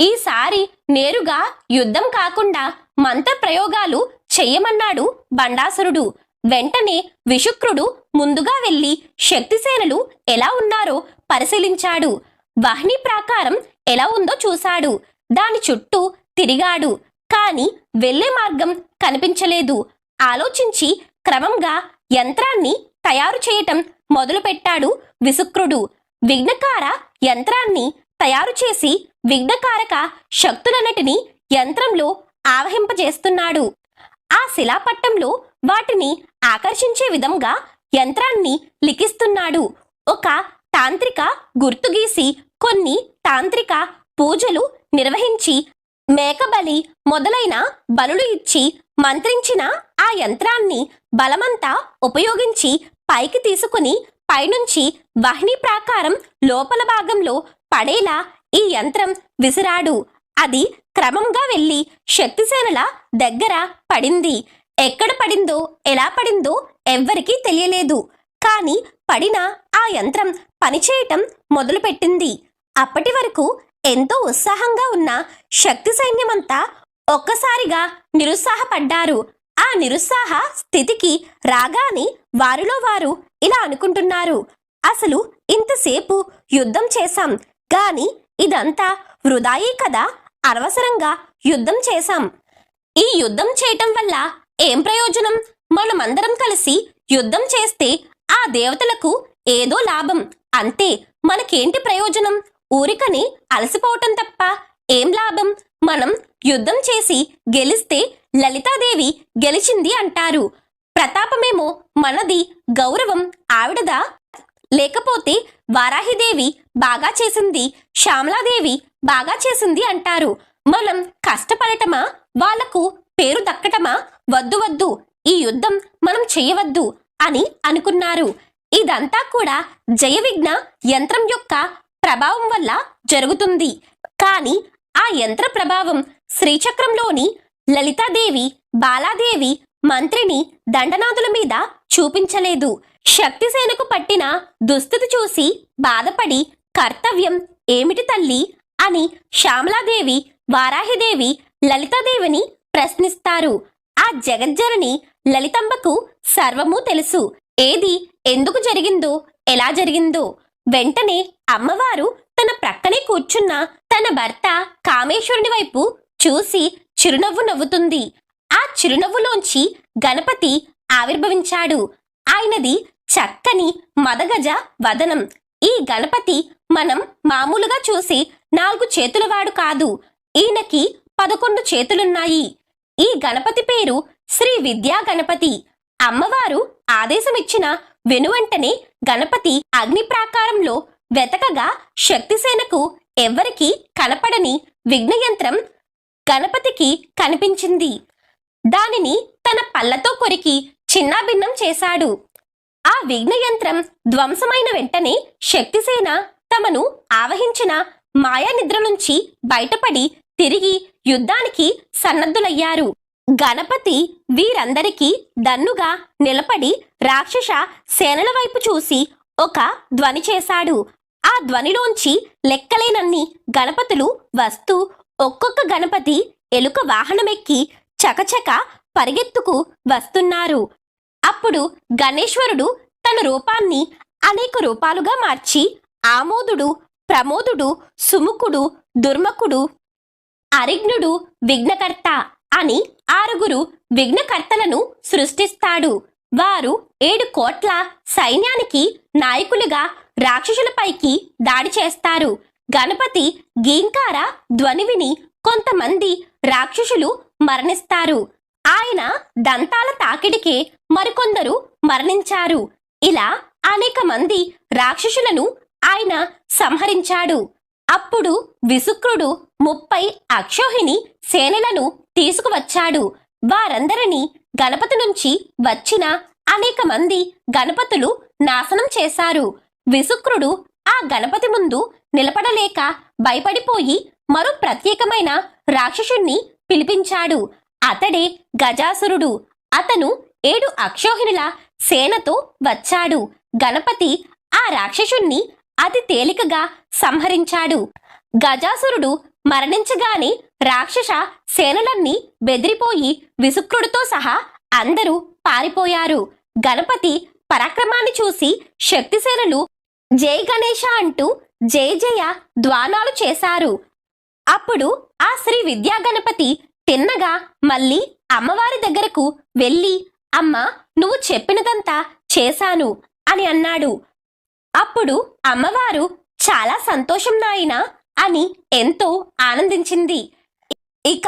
Speaker 1: ఈసారి నేరుగా యుద్ధం కాకుండా మంత్ర ప్రయోగాలు చెయ్యమన్నాడు బండాసురుడు. వెంటనే విశుక్రుడు ముందుగా వెళ్లి శక్తిసేనలు ఎలా ఉన్నారో పరిశీలించాడు. వాహిని ప్రాకారం ఎలా ఉందో చూశాడు. దాని చుట్టూ తిరిగాడు. కాని వెళ్లే మార్గం కనిపించలేదు. ఆలోచించి క్రమంగా యంత్రాన్ని తయారు చేయటం మొదలుపెట్టాడు విశుక్రుడు. విఘ్నకార యంత్రాన్ని తయారు చేసి విఘ్నకారక శక్తులన్నిటినీ యంత్రంలో ఆవహింపజేస్తున్నాడు. ఆ శిలాపట్టంలో వాటిని ఆకర్షించే విధంగా యంత్రాన్ని లిఖిస్తున్నాడు. ఒక తాంత్రిక గుర్తు గీసి కొన్ని తాంత్రిక పూజలు నిర్వహించి మేకబలి మొదలైన బలులు ఇచ్చి మంత్రించిన ఆ యంత్రాన్ని బలమంతా ఉపయోగించి పైకి తీసుకుని పైనుంచి వాహిని ప్రాకారం లోపల భాగంలో పడేలా ఈ యంత్రం విసిరాడు. అది క్రమంగా వెళ్లి శక్తిసేనల దగ్గర పడింది. ఎక్కడ పడిందో ఎలా పడిందో ఎవ్వరికీ తెలియలేదు. కాని పడిన ఆ యంత్రం పనిచేయటం మొదలుపెట్టింది. అప్పటి వరకు ఎంతో ఉత్సాహంగా ఉన్న శక్తి సైన్యమంతా ఒక్కసారిగా నిరుత్సాహపడ్డారు. ఆ నిరుత్సాహ స్థితికి రాగానే వారిలో వారు ఇలా అనుకుంటున్నారు, అసలు ఇంతసేపు యుద్ధం చేశాం గాని ఇదంతా వృధాయే కదా అనవసరంగా యుద్ధం చేశాం. ఈ యుద్ధం చేయటం వల్ల ఏం ప్రయోజనం? మనమందరం కలిసి యుద్ధం చేస్తే ఆ దేవతలకు ఏదో లాభం, అంతే. మనకేంటి ప్రయోజనం? ఊరికని అలసిపోవటం తప్ప ఏం లాభం? మనం యుద్ధం చేసి గెలిస్తే లలితాదేవి గెలిచింది అంటారు. ప్రతాపమేమో మనది, గౌరవం ఆవిడదా? లేకపోతే వారాహిదేవి బాగా చేసింది, శ్యామలాదేవి బాగా చేసింది అంటారు. మనం కష్టపడటమా, వాళ్లకు పేరు దక్కటమా? వద్దు వద్దు, ఈ యుద్ధం మనం చేయవద్దు అని అనుకున్నారు. ఇదంతా కూడా జయవిఘ్న యంత్రం యొక్క ప్రభావం వల్ల జరుగుతుంది. కానీ ఆ యంత్ర ప్రభావం శ్రీచక్రంలోని లలితాదేవి, బాలాదేవి, మంత్రిని, దండనాథుల మీద చూపించలేదు. శక్తిసేనకు పట్టిన దుస్థితి చూసి బాధపడి, కర్తవ్యం ఏమిటి తల్లి అని శ్యామలాదేవి, వారాహిదేవి లలితాదేవిని ప్రశ్నిస్తారు. ఆ జగజ్జనని లలితంబకు సర్వము తెలుసు. ఏది ఎందుకు జరిగిందో, ఎలా జరిగిందో. వెంటనే అమ్మవారు తన ప్రక్కనే కూర్చున్న తన భర్త కామేశ్వరుని వైపు చూసి చిరునవ్వు నవ్వుతుంది. ఆ చిరునవ్వులోంచి గణపతి ఆవిర్భవించాడు. ఆయనది చక్కని మదగజ వదనం. ఈ గణపతి మనం మామూలుగా చూసి 4 చేతులవాడు కాదు. ఈయనకి 11 చేతులున్నాయి. ఈ గణపతి పేరు శ్రీ విద్యా గణపతి. అమ్మవారు ఆదేశమిచ్చిన వెనువెంటనే గణపతి అగ్ని ప్రాకారంలో వెతకగా శక్తిసేనకు ఎవ్వరికీ కనపడని విఘ్నయంత్రం గణపతికి కనిపించింది. దానిని తన పళ్ళతో కొరికి చిన్నాభిన్నం చేశాడు. ఆ విఘ్నయంత్రం ధ్వంసమైన వెంటనే శక్తిసేన తమను ఆవహించిన మాయా నిద్ర నుంచి బయటపడి తిరిగి యుద్ధానికి సన్నద్ధులయ్యారు. గణపతి వీరందరికీ దన్నుగా నిలబడి రాక్షస సేనల వైపు చూసి ఒక ధ్వని చేశాడు. ఆ ధ్వనిలోంచి లెక్కలేనన్ని గణపతులు వస్తూ ఒక్కొక్క గణపతి ఎలుక వాహనమెక్కి చకచక పరిగెత్తుకు వస్తున్నారు. అప్పుడు గణేశ్వరుడు తన రూపాన్ని అనేక రూపాలుగా మార్చి ఆమోదుడు, ప్రమోదుడు, సుముఖుడు, దుర్ముఖుడు, అరిఘ్నుడు, విఘ్నకర్త అని 6 విఘ్నకర్తలను సృష్టిస్తాడు. వారు 7 కోట్ల సైన్యానికి నాయకులుగా రాక్షసులపైకి దాడి చేస్తారు. గణపతి గీంకార ధ్వని విని కొంతమంది రాక్షసులు మరణిస్తారు. ఆయన దంతాల తాకిడికే మరికొందరు మరణించారు. ఇలా అనేక మంది రాక్షసులను ఆయన సంహరించాడు. అప్పుడు విసుక్రుడు 30 అక్షోహిణి సేనలను తీసుకువచ్చాడు. వారందరినీ గణపతి నుంచి వచ్చిన అనేక మంది గణపతులు నాశనం చేశారు. విసుక్రుడు ఆ గణపతి ముందు నిలబడలేక భయపడిపోయి మరో ప్రత్యేకమైన రాక్షసుణ్ణి పిలిపించాడు. అతడే గజాసురుడు. అతను 7 అక్షోహిణుల సేనతో వచ్చాడు. గణపతి ఆ రాక్షసుణ్ణి అతి తేలికగా సంహరించాడు. గజాసురుడు మరణించగానే రాక్షస సేనలన్నీ బెదిరిపోయి విసుక్రుడితో సహా అందరూ పారిపోయారు. గణపతి పరాక్రమాన్ని చూసి శక్తిసేనలు జై గణేశ అంటూ జయ జయ ధ్వానాలు చేశారు. అప్పుడు ఆ శ్రీ విద్యా గణపతి తిన్నగా మళ్ళీ అమ్మవారి దగ్గరకు వెళ్ళి, అమ్మ, నువ్వు చెప్పినదంతా చేశాను అని అన్నాడు. అప్పుడు అమ్మవారు చాలా సంతోషం నాయనా అని ఎంతో ఆనందించింది. ఇక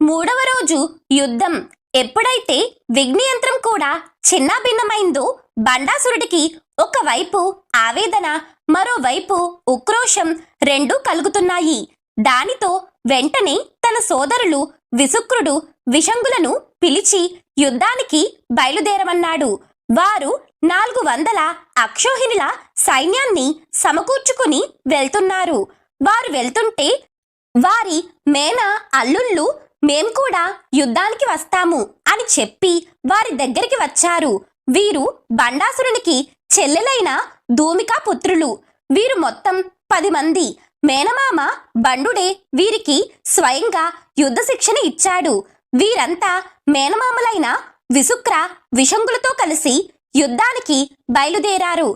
Speaker 1: 3వ రోజు యుద్ధం. ఎప్పుడైతే విఘ్నయంత్రం కూడా చిన్నాభిన్నమైందో బండాసురుడికి ఒకవైపు ఆవేదన, మరోవైపు ఉక్రోషం రెండూ కలుగుతున్నాయి. దానితో వెంటనే తన సోదరులు విసుక్రుడు, విషంగులను పిలిచి యుద్ధానికి బయలుదేరమన్నాడు. వారు 400 అక్షోహిణుల సైన్యాన్ని సమకూర్చుకుని వెళ్తున్నారు. వారు వెళ్తుంటే వారి మేన అల్లుళ్ళు మేం కూడా యుద్ధానికి వస్తాము అని చెప్పి వారి దగ్గరికి వచ్చారు. వీరు బండాసురునికి చెల్లెలైన ధూమికా పుత్రులు. వీరు మొత్తం 10 మంది. మేనమామ బండుడే వీరికి స్వయంగా యుద్ధ శిక్షణ ఇచ్చాడు. వీరంతా మేనమామలైన విసుక్ర, విషంగులతో కలిసి యుద్ధానికి బయలుదేరారు.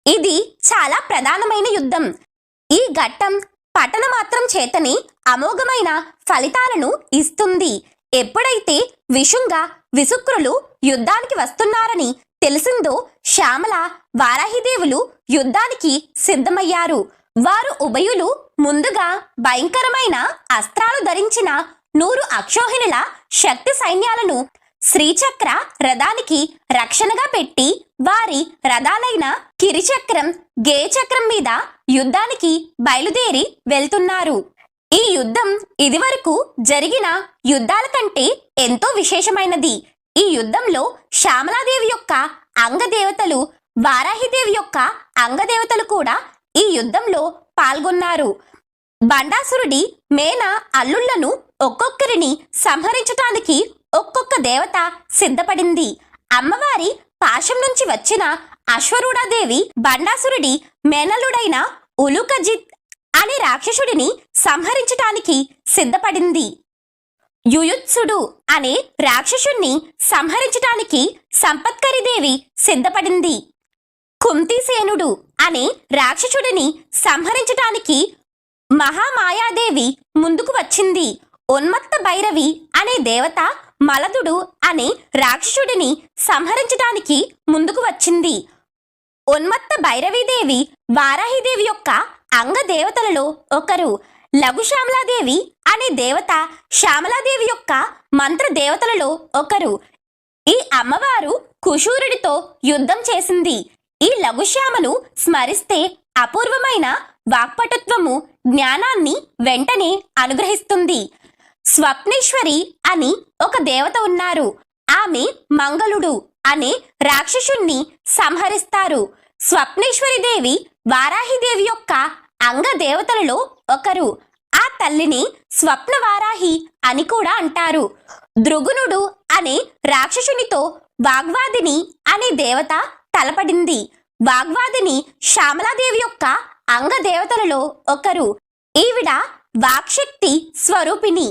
Speaker 1: ఇది చాలా ప్రధానమైన యుద్ధం. ఈ ఘట్టం పఠనమాత్రం చేతనే అమోఘమైన ఫలితాలను ఇస్తుంది. ఎప్పుడైతే విశుంగ విశుక్రులు యుద్ధానికి వస్తున్నారని తెలిసిందో శ్యామల వారాహిదేవులు యుద్ధానికి సిద్ధమయ్యారు. వారు ఉభయులు ముందుగా భయంకరమైన అస్త్రాలు ధరించిన 100 అక్షోహిణుల శక్తి సైన్యాలను శ్రీచక్ర రథానికి రక్షణగా పెట్టి వారి రథాలైన కిరిచక్రం గేచక్రం మీద యుద్ధానికి బయలుదేరి వెళ్తున్నారు. ఈ యుద్ధం ఇదివరకు జరిగిన యుద్ధాల కంటే ఎంతో విశేషమైనది. ఈ యుద్ధంలో శ్యామలాదేవి యొక్క అంగదేవతలు వారాహిదేవి యొక్క అంగదేవతలు కూడా ఈ యుద్ధంలో పాల్గొన్నారు. బండాసురుడి మేన అల్లుళ్లను ఒక్కొక్కరిని సంహరించటానికి ఒక్కొక్క దేవత సిద్ధపడింది. అమ్మవారి పాశం నుంచి వచ్చిన అశ్వరూఢాదేవి బండాసురుడి మేనల్లుడైన ఉలుకజిత్ అనే రాక్షసుడిని సంహరించటానికి సిద్ధపడింది. యుయుత్సుడు అనే రాక్షసుణ్ణి సంహరించటానికి సంపత్కరిదేవి సిద్ధపడింది. కుంతిసేనుడు అనే రాక్షసుడిని సంహరించటానికి మహామాయాదేవి ముందుకు వచ్చింది. ఉన్మత్త భైరవి అనే దేవత మలదుడు అనే రాక్షసుడిని సంహరించటానికి ముందుకు వచ్చింది. ఉన్మత్త భైరవీదేవి వారాహిదేవి యొక్క అంగదేవతలలో ఒకరు. లఘు శ్యామలాదేవి అనే దేవత శ్యామలాదేవి యొక్క మంత్ర దేవతలలో ఒకరు. ఈ అమ్మవారు కుశూరుడితో యుద్ధం చేసింది. ఈ లఘుశ్యామను స్మరిస్తే అపూర్వమైన వాక్పటుత్వము జ్ఞానాన్ని వెంటనే అనుగ్రహిస్తుంది. స్వప్నేశ్వరి అని ఒక దేవత ఉన్నారు. ఆమె మంగళుడు అనే రాక్షసుణ్ణి సంహరిస్తారు. స్వప్నేశ్వరి దేవి వారాహిదేవి యొక్క అంగ దేవతలలో ఒకరు. ఆ తల్లిని స్వప్న వారాహి అని కూడా అంటారు. దృగునుడు అనే రాక్షసునితో వాగ్వాదిని అనే దేవత తలపడింది. వాగ్వాదిని శ్యామలాదేవి యొక్క అంగ దేవతలలో ఒకరు. ఈవిడ వాక్శక్తి స్వరూపిణి.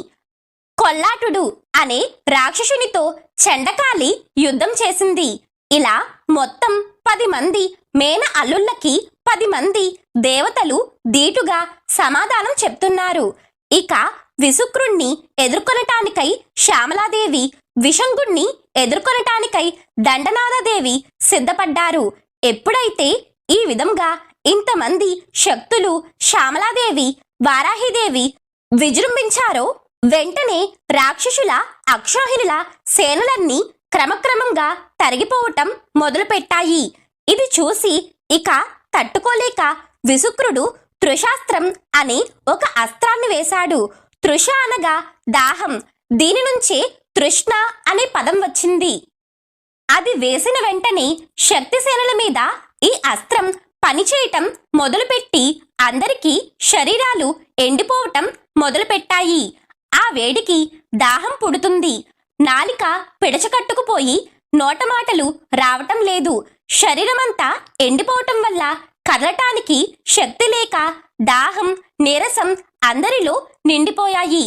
Speaker 1: కొల్లాటుడు అనే రాక్షసునితో చండకాలి యుద్ధం చేసింది. ఇలా మొత్తం 10 మంది మేన అల్లుళ్ళకి 10 మంది దేవతలు ధీటుగా సమాధానం చెప్తున్నారు. ఇక విశుక్రుణ్ణి ఎదుర్కొనటానికై శ్యామలాదేవి, విశంగుణ్ణి ఎదుర్కొనటానికై దండనాథదేవి సిద్ధపడ్డారు. ఎప్పుడైతే ఈ విధంగా ఇంతమంది శక్తులు శ్యామలాదేవి, వారాహిదేవి విజృంభించారో వెంటనే రాక్షసుల అక్షోహిణుల సేనలన్నీ క్రమక్రమంగా తరిగిపోవటం మొదలుపెట్టాయి. ఇది చూసి ఇక తట్టుకోలేక విశుక్రుడు తృషాస్త్రం అనే ఒక అస్త్రాన్ని వేశాడు. తృష అనగా దాహం. దీని నుంచే తృష్ణ అనే పదం వచ్చింది. అది వేసిన వెంటనే శక్తిసేనల మీద ఈ అస్త్రం పనిచేయటం మొదలుపెట్టి అందరికీ శరీరాలు ఎండిపోవటం మొదలుపెట్టాయి. ఆ వేడికి దాహం పుడుతుంది. నాలిక పిడచకట్టుకుపోయి నోటమాటలు రావటం లేదు. శరీరమంతా ఎండిపోవటం వల్ల కదలటానికి శక్తి లేక దాహం, నీరసం అందరిలో నిండిపోయాయి.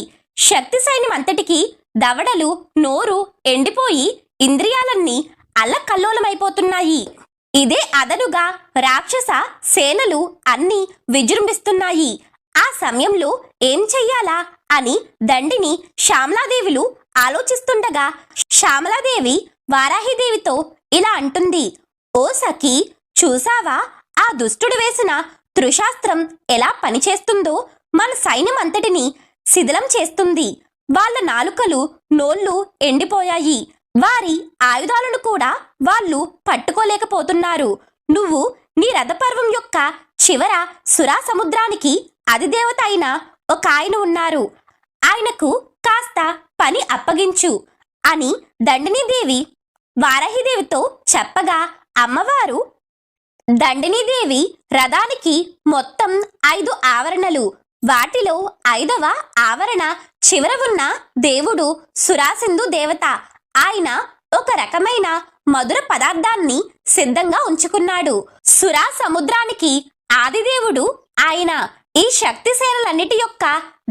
Speaker 1: శక్తి సైన్యమంతటికి దవడలు, నోరు ఎండిపోయి ఇంద్రియాలన్నీ అల్లకల్లోలమైపోతున్నాయి. ఇదే అదనుగా రాక్షస సేనలు అన్నీ విజృంభిస్తున్నాయి. ఆ సమయంలో ఏం చెయ్యాలా అని దండిని శ్యామలాదేవులు ఆలోచిస్తుండగా శ్యామలాదేవి వారాహిదేవితో ఇలా అంటుంది. ఓ సఖీ, చూసావా ఆ దుష్టుడు వేసిన తృషాస్త్రం ఎలా పనిచేస్తుందో? మన సైన్యం అంతటిని శిథిలం చేస్తుంది. వాళ్ళ నాలుకలు, నోళ్ళు ఎండిపోయాయి. వారి ఆయుధాలను కూడా వాళ్ళు పట్టుకోలేకపోతున్నారు. నువ్వు నీ రథపర్వం యొక్క చివర సురా సముద్రానికి అధిదేవత అయిన ఒక ఆయన ఉన్నారు. ఆయనకు కాస్త పని అప్పగించు అని దండినీదేవి వారాహిదేవితో చెప్పగా అమ్మవారు దండినీదేవి రథానికి మొత్తం 5 ఆవరణలు. వాటిలో 5వ ఆవరణ చివర ఉన్న దేవుడు సురాసింధు దేవత. ఆయన ఒక రకమైన మధుర పదార్థాన్ని సిద్ధంగా ఉంచుకున్నాడు. సురా సముద్రానికి ఆదిదేవుడు ఆయన. ఈ శక్తి సేనలన్నిటి యొక్క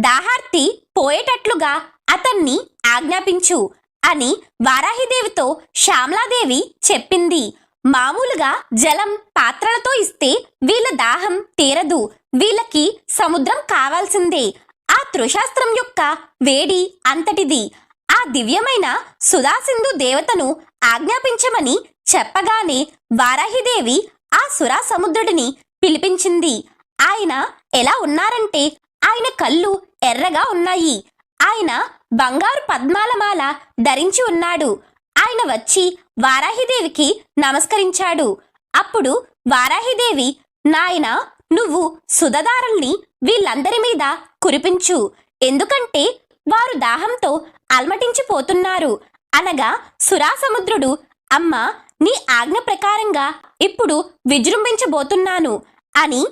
Speaker 1: దాహార్తి పోయేటట్లుగా అతన్ని ఆజ్ఞాపించు అని వారాహిదేవితో శ్యామలాదేవి చెప్పింది. మామూలుగా జలం పాత్రలతో ఇస్తే వీళ్ళ దాహం తీరదు. వీళ్ళకి సముద్రం కావాల్సిందే. ఆ తృషాస్త్రం యొక్క వేడి అంతటిది. ఆ దివ్యమైన సుధాసింధు దేవతను ఆజ్ఞాపించమని చెప్పగానే వారాహిదేవి ఆ సురా సముద్రుడిని పిలిపించింది. ఆయన ఎలా ఉన్నారంటే ఆయన కళ్ళు ఎర్రగా ఉన్నాయి. ఆయన బంగారు పద్మాల మాల ధరించి ఉన్నాడు. ఆయన వచ్చి వారాహిదేవికి నమస్కరించాడు. అప్పుడు వారాహిదేవి, నాయనా, నువ్వు సుధదారుల్ని వీళ్ళందరి మీద కురిపించు, ఎందుకంటే వారు దాహంతో అల్మటించిపోతున్నారు అనగా సురాసముద్రుడు, అమ్మా, నీ ఆజ్ఞ ప్రకారంగా ఇప్పుడు విజృంభించబోతున్నాను అని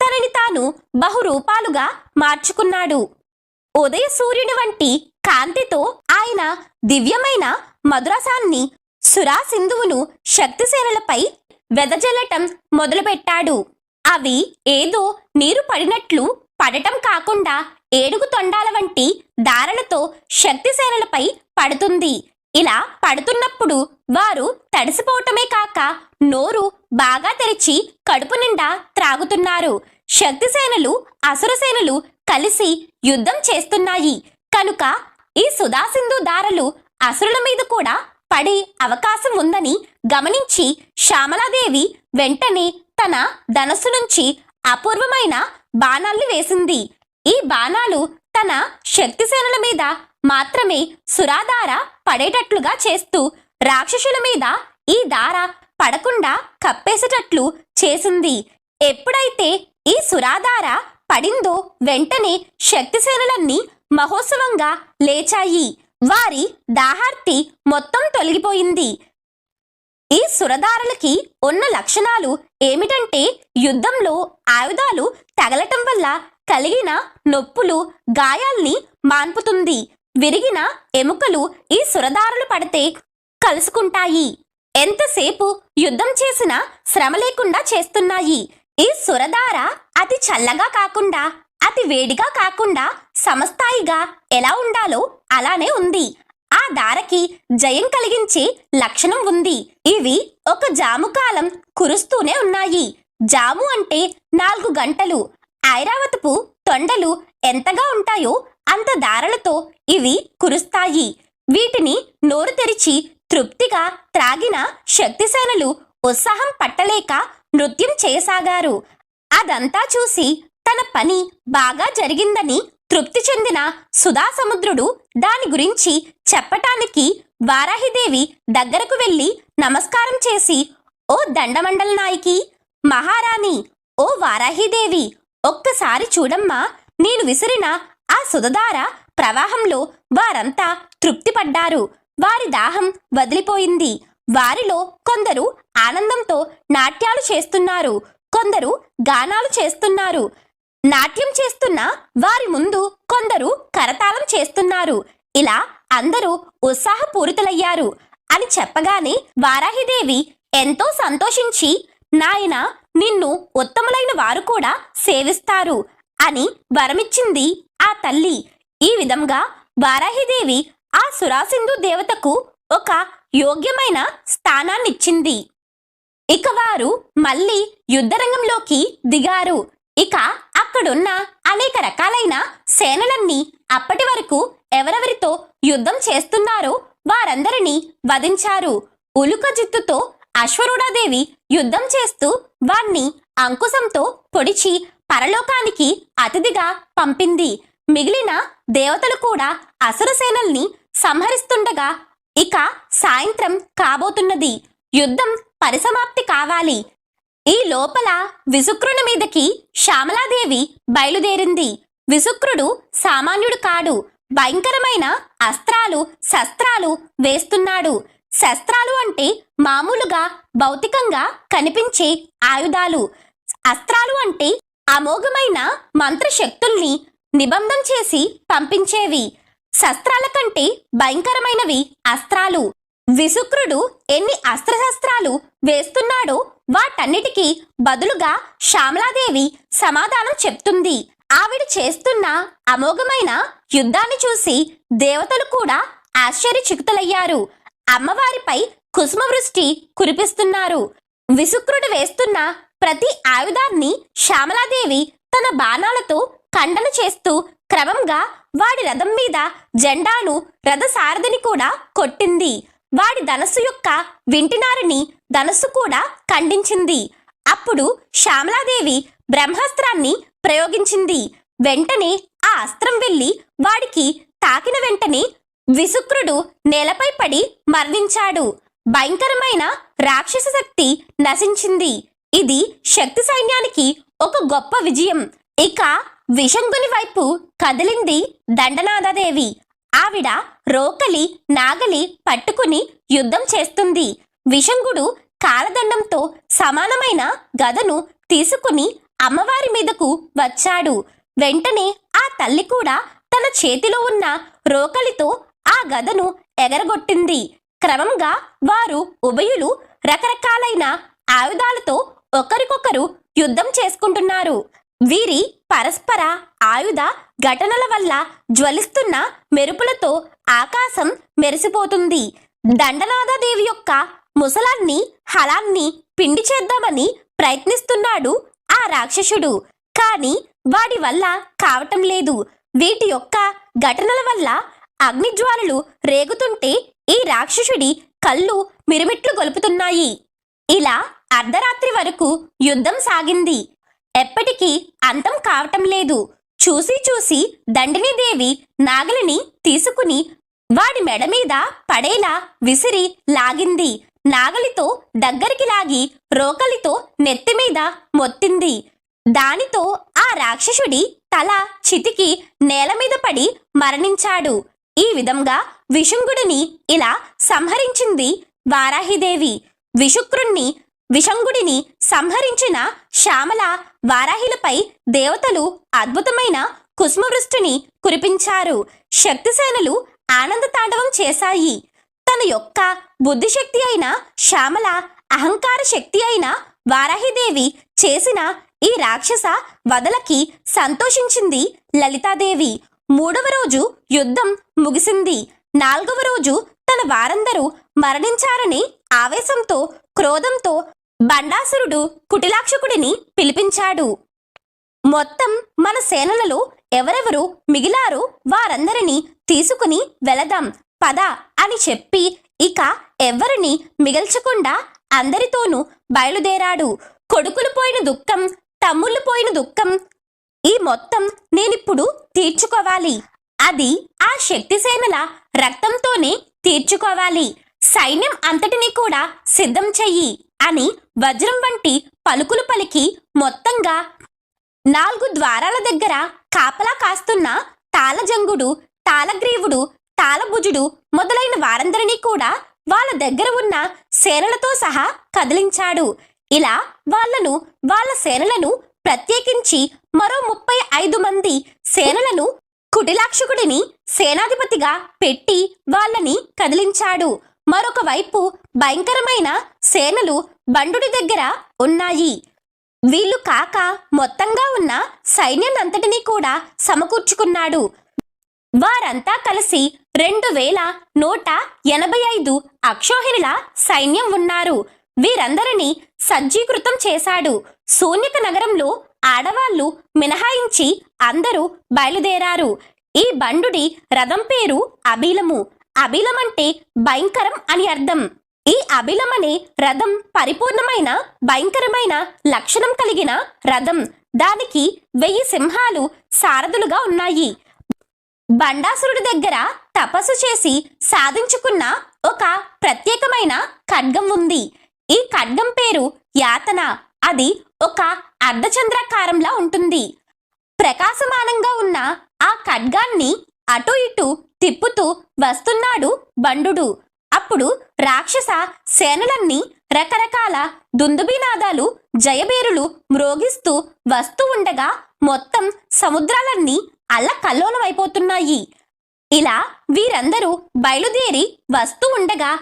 Speaker 1: తనని తాను బహురూపాలుగా మార్చుకున్నాడు. ఉదయ సూర్యుని వంటి కాంతితో ఆయన దివ్యమైన మధురసాన్ని సురాసింధువును శక్తిసేనలపై వెదజల్లటం మొదలుపెట్టాడు. అవి ఏదో నీరు పడినట్లు పడటం కాకుండా ఏడుగు తొండాల వంటి దారలతో శక్తిసేనలపై పడుతుంది. ఇలా పడుతున్నప్పుడు వారు తడిసిపోవటమే కాక నోరు బాగా తెరిచి కడుపు నిండా త్రాగుతున్నారు. శక్తిసేనలు అసురసేనలు కలిసి యుద్ధం చేస్తున్నాయి కనుక ఈ సుధాసింధు దారలు అసురుల మీద కూడా పడే అవకాశం ఉందని గమనించి శ్యామలాదేవి వెంటనే తన ధనస్సు నుంచి అపూర్వమైన బాణాల్ని వేసింది. ఈ బాణాలు తన శక్తిసేనల మీద మాత్రమే సురాధార పడేటట్లుగా చేస్తూ రాక్షసుల మీద ఈ దార పడకుండా కప్పేసేటట్లు చేసింది. ఎప్పుడైతే ఈ సురాధార పడిందో వెంటనే శక్తిసేనలన్నీ మహోత్సవంగా లేచాయి. వారి దాహార్తి మొత్తం తొలగిపోయింది. ఈ సురదారులకి ఉన్న లక్షణాలు ఏమిటంటే యుద్ధంలో ఆయుధాలు తగలటం వల్ల కలిగిన నొప్పులు, గాయాల్ని మాన్పుతుంది. విరిగిన ఎముకలు ఈ సురదారులు పడితే కలుసుకుంటాయి. ఎంతసేపు యుద్ధం చేసినా శ్రమ లేకుండా చేస్తున్నాయి. ఈ సురదార అతి చల్లగా కాకుండా అతి వేడిగా కాకుండా సమస్థాయిగా ఎలా ఉండాలో అలానే ఉంది. ఆ దారకి జయం కలిగించే లక్షణం ఉంది. ఇవి ఒక జాము కాలం కురుస్తూనే ఉన్నాయి. జాము అంటే 4 గంటలు. ఐరావతపు తొండలు ఎంతగా ఉంటాయో అంత దారలతో ఇవి కురుస్తాయి. వీటిని నోరు తెరిచి తృప్తిగా త్రాగిన శక్తిసేనలు ఉత్సాహం పట్టలేక నృత్యం చేయసాగారు. అదంతా చూసి తన పని బాగా జరిగిందని తృప్తి చెందిన సుధాసముద్రుడు దాని గురించి చెప్పటానికి వారాహిదేవి దగ్గరకు వెళ్లి నమస్కారం చేసి, ఓ దండమండల నాయకి, మహారాణి, ఓ వారాహిదేవి, ఒక్కసారి చూడమ్మా, నేను విసిరిన ఆ సుధదార ప్రవాహంలో వారంతా తృప్తిపడ్డారు. వారి దాహం వదిలిపోయింది. వారిలో కొందరు ఆనందంతో నాట్యాలు చేస్తున్నారు, కొందరు గానాలు చేస్తున్నారు. నాట్యం చేస్తున్న వారి ముందు కొందరు కరతాళం చేస్తున్నారు. ఇలా అందరూ ఉత్సాహపూరితులయ్యారు అని చెప్పగానే వారాహిదేవి ఎంతో సంతోషించి, నాయనా, నిన్ను ఉత్తములైన వారు కూడా సేవిస్తారు అని వరమిచ్చింది ఆ తల్లి. ఈ విధంగా వారాహిదేవి ఆ సురాసింధు దేవతకు ఒక యోగ్యమైన స్థానాన్నిచ్చింది. ఇక వారు మళ్ళీ యుద్ధరంగంలోకి దిగారు. ఇక అక్కడున్న అనేక రకాలైన సేనలన్నీ అప్పటి వరకు ఎవరెవరితో యుద్ధం చేస్తున్నారో వారందరినీ వధించారు. ఉలుక జిత్తుతో అశ్వరూఢాదేవి యుద్ధం చేస్తూ వాణ్ణి అంకుశంతో పొడిచి పరలోకానికి అతిథిగా పంపింది. మిగిలిన దేవతలు కూడా అసురసేనల్ని సంహరిస్తుండగా ఇక సాయంత్రం కాబోతున్నది. యుద్ధం పరిసమాప్తి కావాలి. ఈ లోపల విసుక్రుని మీదకి శ్యామలాదేవి బయలుదేరింది. విసుక్రుడు సామాన్యుడు కాడు. భయంకరమైన అస్త్రాలు, శస్త్రాలు వేస్తున్నాడు. శస్త్రాలు అంటే మామూలుగా భౌతికంగా కనిపించే ఆయుధాలు. అస్త్రాలు అంటే అమోఘమైన మంత్రశక్తుల్ని నిబంధం చేసి పంపించేవి. శస్త్రాల కంటే భయంకరమైనవి అస్త్రాలు. విసుక్రుడు ఎన్ని అస్త్రశస్త్రాలు వేస్తున్నాడో వాటన్నిటికీ బదులుగా శ్యామలాదేవి సమాధానం చెప్తుంది. ఆవిడ చేస్తున్న అమోఘమైన యుద్ధాన్ని చూసి దేవతలు కూడా ఆశ్చర్యచకితులయ్యారు. అమ్మవారిపై కుసుమవృష్టి కురిపిస్తున్నారు. విశుక్రుడు వేస్తున్న ప్రతి ఆయుధాన్ని శ్యామలాదేవి తన బాణాలతో ఖండన చేస్తూ క్రమంగా వాడి రథం మీద జెండాను రథసారథిని కూడా కొట్టింది. వాడి ధనస్సు యొక్క వింటినారిని ధనస్సు కూడా ఖండించింది. అప్పుడు శ్యామలాదేవి బ్రహ్మాస్త్రాన్ని ప్రయోగించింది. వెంటనే ఆ అస్త్రం వెళ్లి వాడికి తాకిన వెంటనే విశుక్రుడు నేలపై పడి మరణించాడు. భయంకరమైన రాక్షస శక్తి నశించింది. ఇది శక్తి సైన్యానికి ఒక గొప్ప విజయం. ఇక విశంగుని వైపు కదిలింది దండనాథదేవి. ఆవిడ రోకలి నాగలి పట్టుకుని యుద్ధం చేస్తుంది. విశంగుడు కాలదండంతో సమానమైన గదను తీసుకుని అమ్మవారి మీదకు వచ్చాడు. వెంటనే ఆ తల్లి కూడా తన చేతిలో ఉన్న రోకలితో ఆ గదను ఎగరగొట్టింది. క్రమంగా వారు ఉభయులు రకరకాలైన ఆయుధాలతో ఒకరికొకరు యుద్ధం చేసుకుంటున్నారు. వీరి పరస్పర ఆయుధ ఘటనల వల్ల జ్వలిస్తున్న మెరుపులతో ఆకాశం మెరిసిపోతుంది. దండనాథదేవి యొక్క ముసలాన్ని హలాన్ని పిండి చేద్దామని ప్రయత్నిస్తున్నాడు ఆ రాక్షసుడు. కాని వాడి వల్ల కావటం లేదు. వీటి యొక్క ఘటనల వల్ల అగ్నిజ్వాలలు రేగుతుంటే ఈ రాక్షసుడి కళ్ళు మిరుమిట్లు గొలుపుతున్నాయి. ఇలా అర్ధరాత్రి వరకు యుద్ధం సాగింది. ఎప్పటికీ అంతం కావటం లేదు. చూసి చూసి దండినీదేవి నాగలిని తీసుకుని వాడి మెడ మీద పడేలా విసిరి లాగింది. నాగలితో దగ్గరికి లాగి రోకలితో నెత్తిమీద మొత్తింది. దానితో ఆ రాక్షసుడి తల చితికి నేల మీద పడి మరణించాడు. ఈ విధంగా విశంగుడిని ఇలా సంహరించింది వారాహిదేవి. విశంగుడిని సంహరించిన శ్యామల వారాహిలపై దేవతలు అద్భుతమైన కుసుమవృష్టిని కురిపించారు. శక్తిసేనలు ఆనంద తాండవం చేశాయి. తన యొక్క బుద్ధిశక్తి అయిన శ్యామల, అహంకార శక్తి అయిన వారాహిదేవి చేసిన ఈ రాక్షస వదలకి సంతోషించింది లలితాదేవి. 3వ రోజు యుద్ధం ముగిసింది. 4వ రోజు తన వారందరూ మరణించారని ఆవేశంతో క్రోధంతో బండాసురుడు కుటిలాక్షకుడిని పిలిపించాడు. మొత్తం మన సేనలలో ఎవరెవరు మిగిలారో వారందరినీ తీసుకుని వెళదాం పద అని చెప్పి ఇక ఎవ్వరిని మిగల్చకుండా అందరితోనూ బయలుదేరాడు. కొడుకులు పోయిన దుఃఖం, తమ్ముళ్ళు పోయిన దుఃఖం ఈ మొత్తం నేనిప్పుడు తీర్చుకోవాలి. అది ఆ శక్తిసేనల రక్తంతోనే తీర్చుకోవాలి. సైన్యం అంతటినీ కూడా సిద్ధం చెయ్యి అని వజ్రం వంటి పలుకులు పలికి మొత్తంగా 4 ద్వారాల దగ్గర కాపలా కాస్తున్న తాళజంగుడు, తాళగ్రీవుడు, తాళభుజుడు మొదలైన వారందరినీ కూడా వాళ్ళ దగ్గర ఉన్న సేనలతో సహా కదిలించాడు. ఇలా వాళ్ళ సేనలను ప్రత్యేకించి మరో 35 మంది సేనలను కుటిలాక్షకుడిని సేనాధిపతిగా పెట్టి వాళ్ళని కదిలించాడు. మరొక వైపు భయంకరమైన సేనలు బండుడి దగ్గర ఉన్నాయి. వీళ్ళు కాక మొత్తంగా ఉన్న సైన్యాన్నంతటినీ కూడా సమకూర్చుకున్నాడు. వారంతా కలిసి 2185 అక్షోహిణుల సైన్యం ఉన్నారు. వీరందరినీ సజ్జీకృతం చేశాడు. శూన్యక నగరంలో ఆడవాళ్లు మినహాయించి అందరూ బయలుదేరారు. ఈ బండుడి రథం పేరు అబీలము. అబీలమంటే భయంకరం అని అర్థం. ఈ అబీలమనే రథం పరిపూర్ణమైన భయంకరమైన లక్షణం కలిగిన రథం. దానికి 1000 సింహాలు సారథులుగా ఉన్నాయి. బండాసురుడి దగ్గర తపస్సు చేసి సాధించుకున్న ఒక ప్రత్యేకమైన ఖడ్గం ఉంది. ఈ ఖడ్గం పేరు యాతన. అది ఒక అర్ధచంద్రాకారంలా ఉంటుంది. ప్రకాశమానంగా ఉన్న ఆ ఖడ్గాన్ని అటు ఇటు తిప్పుతూ వస్తున్నాడు బండుడు. అప్పుడు రాక్షస సేనలన్నీ రకరకాల దుందుబినాదాలు, జయబేరులు మ్రోగిస్తూ వస్తూ ఉండగా మొత్తం సముద్రాలన్నీ అల్లకల్లోలమైపోతున్నాయి. ఇలా వీరందరూ బయలుదేరి వస్తూ ఉండగా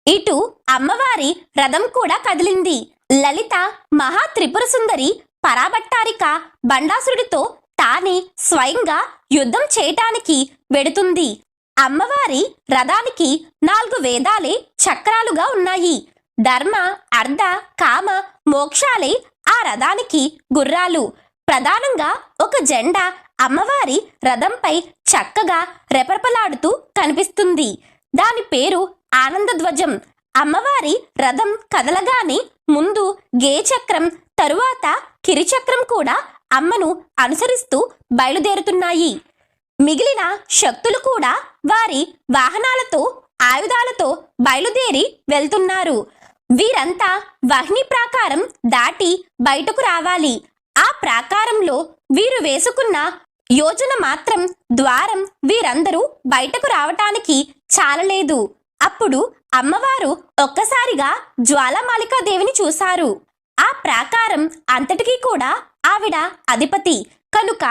Speaker 1: ఇటు అమ్మవారి రథం కూడా కదిలింది. లలిత మహా త్రిపుర సుందరి పరాభట్టారిక బండాసురుడితో తానే స్వయంగా యుద్ధం చేయటానికి వెడుతుంది. అమ్మవారి రథానికి 4 వేదాలే చక్రాలుగా ఉన్నాయి. ధర్మ, అర్ధ, కామ, మోక్షాలే ఆ రథానికి గుర్రాలు. ప్రధానంగా ఒక జెండా అమ్మవారి రథంపై చక్కగా రెపరెపలాడుతూ కనిపిస్తుంది. దాని పేరు ఆనందధ్వజం. అమ్మవారి రథం కదలగానే ముందు గేచక్రం, తరువాత కిరిచక్రం కూడా అమ్మను అనుసరిస్తూ బయలుదేరుతున్నాయి. మిగిలిన శక్తులు కూడా వారి వాహనాలతో, ఆయుధాలతో బయలుదేరి వెళ్తున్నారు. వీరంతా వహ్ని ప్రాకారం దాటి బయటకు రావాలి. ఆ ప్రాకారంలో వీరు వేసుకున్న యోజన మాత్రం ద్వారం వీరందరూ బయటకు రావటానికి చాలలేదు. అప్పుడు అమ్మవారు ఒక్కసారిగా జ్వాలామాలికాదేవిని చూశారు. ఆ ప్రాకారం అంతటికీ కూడా ఆవిడ అధిపతి కనుక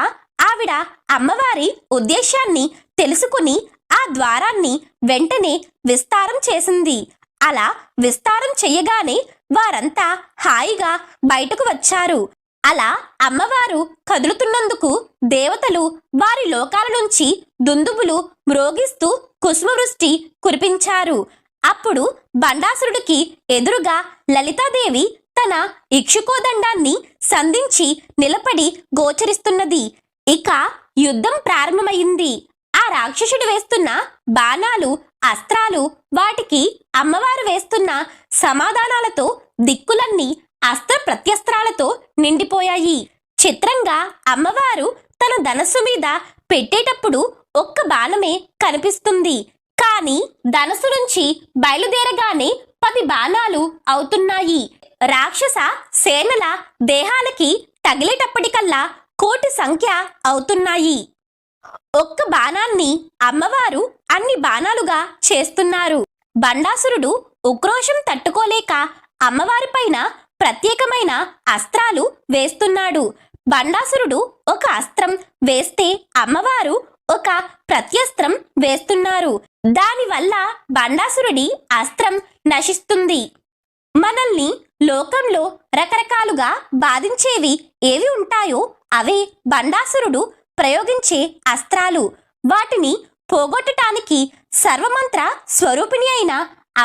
Speaker 1: ఆవిడ అమ్మవారి ఉద్దేశాన్ని తెలుసుకుని ఆ ద్వారాన్ని వెంటనే విస్తారం చేసింది. అలా విస్తారం చెయ్యగానే వారంతా హాయిగా బయటకు వచ్చారు. అలా అమ్మవారు కదులుతున్నందుకు దేవతలు వారి లోకాల నుంచి దుందుబులు మ్రోగిస్తూ కుసుమవృష్టి కురిపించారు. అప్పుడు బండాసురుడికి ఎదురుగా లలితాదేవి తన ఇక్షుకోదండాన్ని సంధించి నిలబడి గోచరిస్తున్నది. ఇక యుద్ధం ప్రారంభమైంది. ఆ రాక్షసుడు వేస్తున్న బాణాలు, అస్త్రాలు, వాటికి అమ్మవారు వేస్తున్న సమాధానాలతో దిక్కులన్నీ అస్త్ర ప్రత్యస్త్రాలతో నిండిపోయాయి. చిత్రంగా అమ్మవారు తన ధనస్సు మీద పెట్టేటప్పుడు ఒక్క బాణమే కనిపిస్తుంది. కానీ ధనస్సు నుంచి బయలుదేరగానే 10 బాణాలు అవుతున్నాయి. రాక్షస సేనల దేహాలకి తగిలేటప్పటికల్లా 1,000,000 సంఖ్య అవుతున్నాయి. ఒక్క బాణాన్ని అమ్మవారు అన్ని బాణాలుగా చేస్తున్నారు. బండాసురుడు ఉక్రోషం తట్టుకోలేక అమ్మవారిపైన ప్రత్యేకమైన అస్త్రాలు వేస్తున్నాడు. బండాసురుడు ఒక అస్త్రం వేస్తే అమ్మవారు ఒక ప్రత్యస్త్రం వేస్తున్నారు. దానివల్ల బండాసురుడి అస్త్రం నశిస్తుంది. మనల్ని లోకంలో రకరకాలుగా బాధించేవి ఏవి ఉంటాయో అవే బండాసురుడు ప్రయోగించే అస్త్రాలు. వాటిని పోగొట్టటానికి సర్వమంత్ర స్వరూపిణి అయిన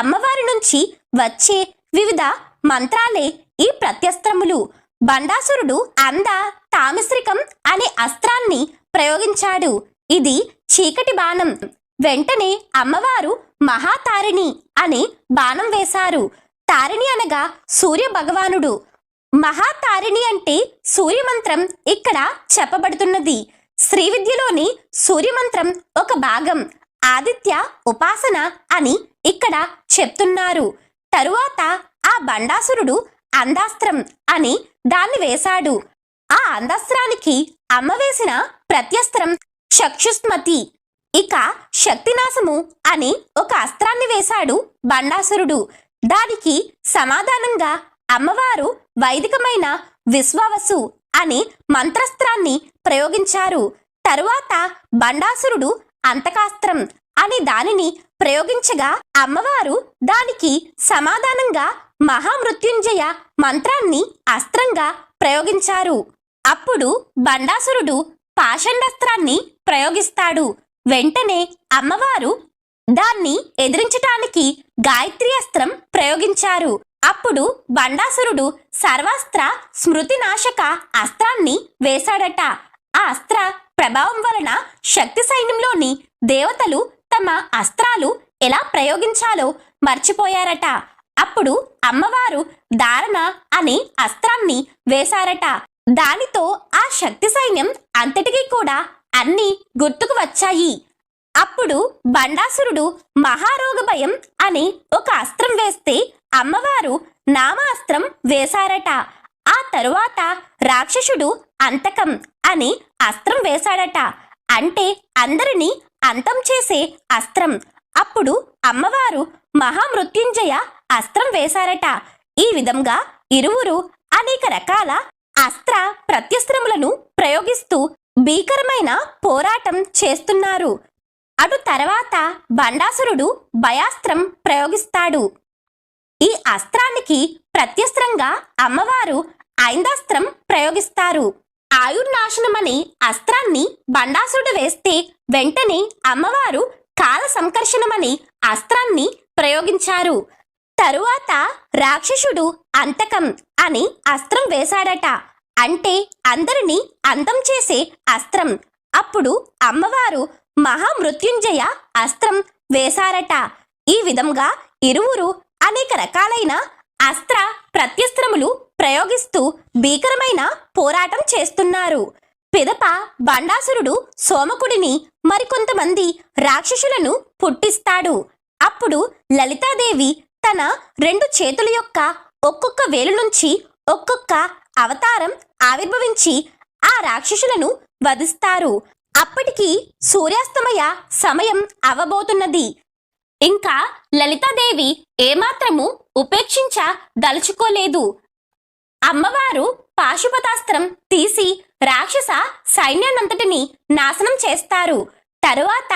Speaker 1: అమ్మవారి నుంచి వచ్చే వివిధ మంత్రాలే ఈ ప్రత్యస్త్రములు. బండాసురుడు అంద తామిశ్రికం అనే అస్త్రాన్ని ప్రయోగించాడు. ఇది చీకటి బాణం. వెంటనే అమ్మవారు మహాతారిణి అనే బాణం వేశారు. తారిణి అనగా సూర్య భగవానుడు. మహాతారిణి అంటే సూర్యమంత్రం ఇక్కడ చెప్పబడుతున్నది. శ్రీ విద్యలోని సూర్యమంత్రం ఒక భాగం. ఆదిత్య ఉపాసన అని ఇక్కడ చెప్తున్నారు. తరువాత ఆ బండాసురుడు అందాస్త్రం అని దాన్ని వేశాడు. ఆ అందాస్త్రానికి అమ్మ వేసిన ప్రత్యస్త్రం చక్షుస్మతి. ఇక శక్తినాశము అని ఒక అస్త్రాన్ని వేశాడు బండాసురుడు. దానికి సమాధానంగా అమ్మవారు వైదికమైన విశ్వావసు అనే మంత్రస్త్రాన్ని ప్రయోగించారు. తరువాత బండాసురుడు అంతకాస్త్రం అనే దానిని ప్రయోగించగా అమ్మవారు దానికి సమాధానంగా మహామృత్యుంజయ మంత్రాన్ని అస్త్రంగా ప్రయోగించారు. అప్పుడు బండాసురుడు పాషండాస్త్రాన్ని ప్రయోగిస్తాడు. వెంటనే అమ్మవారు దాన్ని ఎదిరించటానికి గాయత్రి అస్త్రం ప్రయోగించారు. అప్పుడు బండాసురుడు సర్వాస్త్ర స్మృతినాశక అస్త్రాన్ని వేశాడట. ఆ అస్త్ర ప్రభావం వలన శక్తి సైన్యంలోని దేవతలు తమ అస్త్రాలు ఎలా ప్రయోగించాలో మర్చిపోయారట. అప్పుడు అమ్మవారు ధారణ అనే అస్త్రాన్ని వేశారట. దానితో ఆ శక్తి సైన్యం అంతటికీ కూడా అన్ని గుర్తుకు వచ్చాయి. అప్పుడు బండాసురుడు మహారోగ భయం అనే ఒక అస్త్రం వేస్తే అమ్మవారు నామాస్త్రం వేశారట. ఆ తరువాత రాక్షసుడు అంతకం అని అస్త్రం వేశాడట. అంటే అందరినీ అంతం చేసే అస్త్రం. అప్పుడు అమ్మవారు మహామృత్యుంజయ అస్త్రం వేశారట. ఈ విధంగా ఇరువురు అనేక రకాల అస్త్ర ప్రత్యస్త్రములను ప్రయోగిస్తూ భీకరమైన పోరాటం చేస్తున్నారు. అటు తర్వాత బండాసురుడు భయాస్త్రం ప్రయోగిస్తాడు. ఈ అస్త్రానికి ప్రత్యస్త్రంగా అమ్మవారు ఐందాస్త్రం ప్రయోగిస్తారు. ఆయుర్నాశనం అనే అస్త్రాన్ని బండాసురుడు వేస్తే వెంటనే అమ్మవారు కాల సంకర్షణమని అస్త్రాన్ని ప్రయోగించారు. తరువాత రాక్షసుడు అంతకం అని అస్త్రం వేశాడట. అంటే అందరినీ అంతం చేసే అస్త్రం. అప్పుడు అమ్మవారు మహామృత్యుంజయ అస్త్రం వేశారట. ఈ విధంగా ఇరువురు అనేక రకాలైన అస్త్ర ప్రత్యస్త్రములు ప్రయోగిస్తూ భీకరమైన పోరాటం చేస్తున్నారు. పిదప బండాసురుడు సోమకుడిని మరికొంతమంది రాక్షసులను పుట్టిస్తాడు. అప్పుడు లలితాదేవి తన 2 చేతుల యొక్క ఒక్కొక్క వేలు నుంచి ఒక్కొక్క అవతారం ఆవిర్భవించి ఆ రాక్షసులను వధిస్తారు. అప్పటికి సూర్యాస్తమయ సమయం అవ్వబోతున్నది. ఇంకా లలితాదేవి ఏమాత్రము ఉపేక్షించ దలుచుకోలేదు. అమ్మవారు పాశుపతాస్త్రం తీసి రాక్షస సైన్యాన్నంతటిని నాశనం చేస్తారు. తరువాత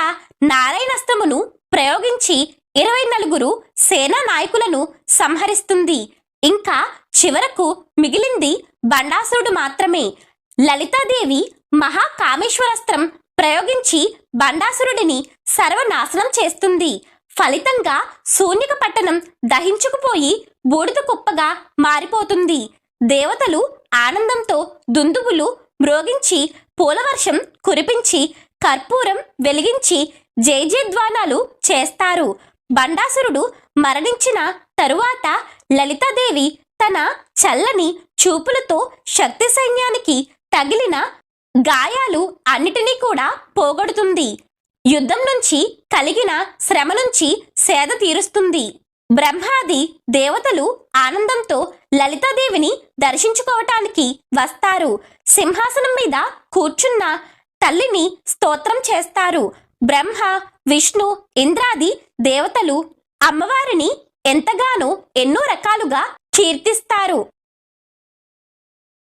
Speaker 1: నారాయణాస్త్రమును ప్రయోగించి 24 సేనా నాయకులను సంహరిస్తుంది. ఇంకా చివరకు మిగిలింది బండాసురుడు మాత్రమే. లలితాదేవి మహాకామేశ్వరాస్త్రం ప్రయోగించి బండాసురుడిని సర్వనాశనం చేస్తుంది. ఫలితంగా శూన్యక పట్టణం దహించుకుపోయి బూడిద కుప్పగా మారిపోతుంది. దేవతలు ఆనందంతో దుందుబులు మ్రోగించి పూలవర్షం కురిపించి కర్పూరం వెలిగించి జయజయధ్వానాలు చేస్తారు. బండాసురుడు మరణించిన తరువాత లలితాదేవి తన చల్లని చూపులతో శక్తి సైన్యానికి తగిలిన గాయాలు అన్నిటినీ కూడా పోగొడుతుంది. యుద్ధం నుంచి కలిగిన శ్రమ నుంచి సేద తీరుస్తుంది. బ్రహ్మాది దేవతలు ఆనందంతో లలితాదేవిని దర్శించుకోవటానికి వస్తారు. సింహాసనం మీద కూర్చున్న తల్లిని స్తోత్రం చేస్తారు. బ్రహ్మ, విష్ణు, ఇంద్రాది దేవతలు అమ్మవారిని ఎంతగానో ఎన్నో రకాలుగా కీర్తిస్తారు.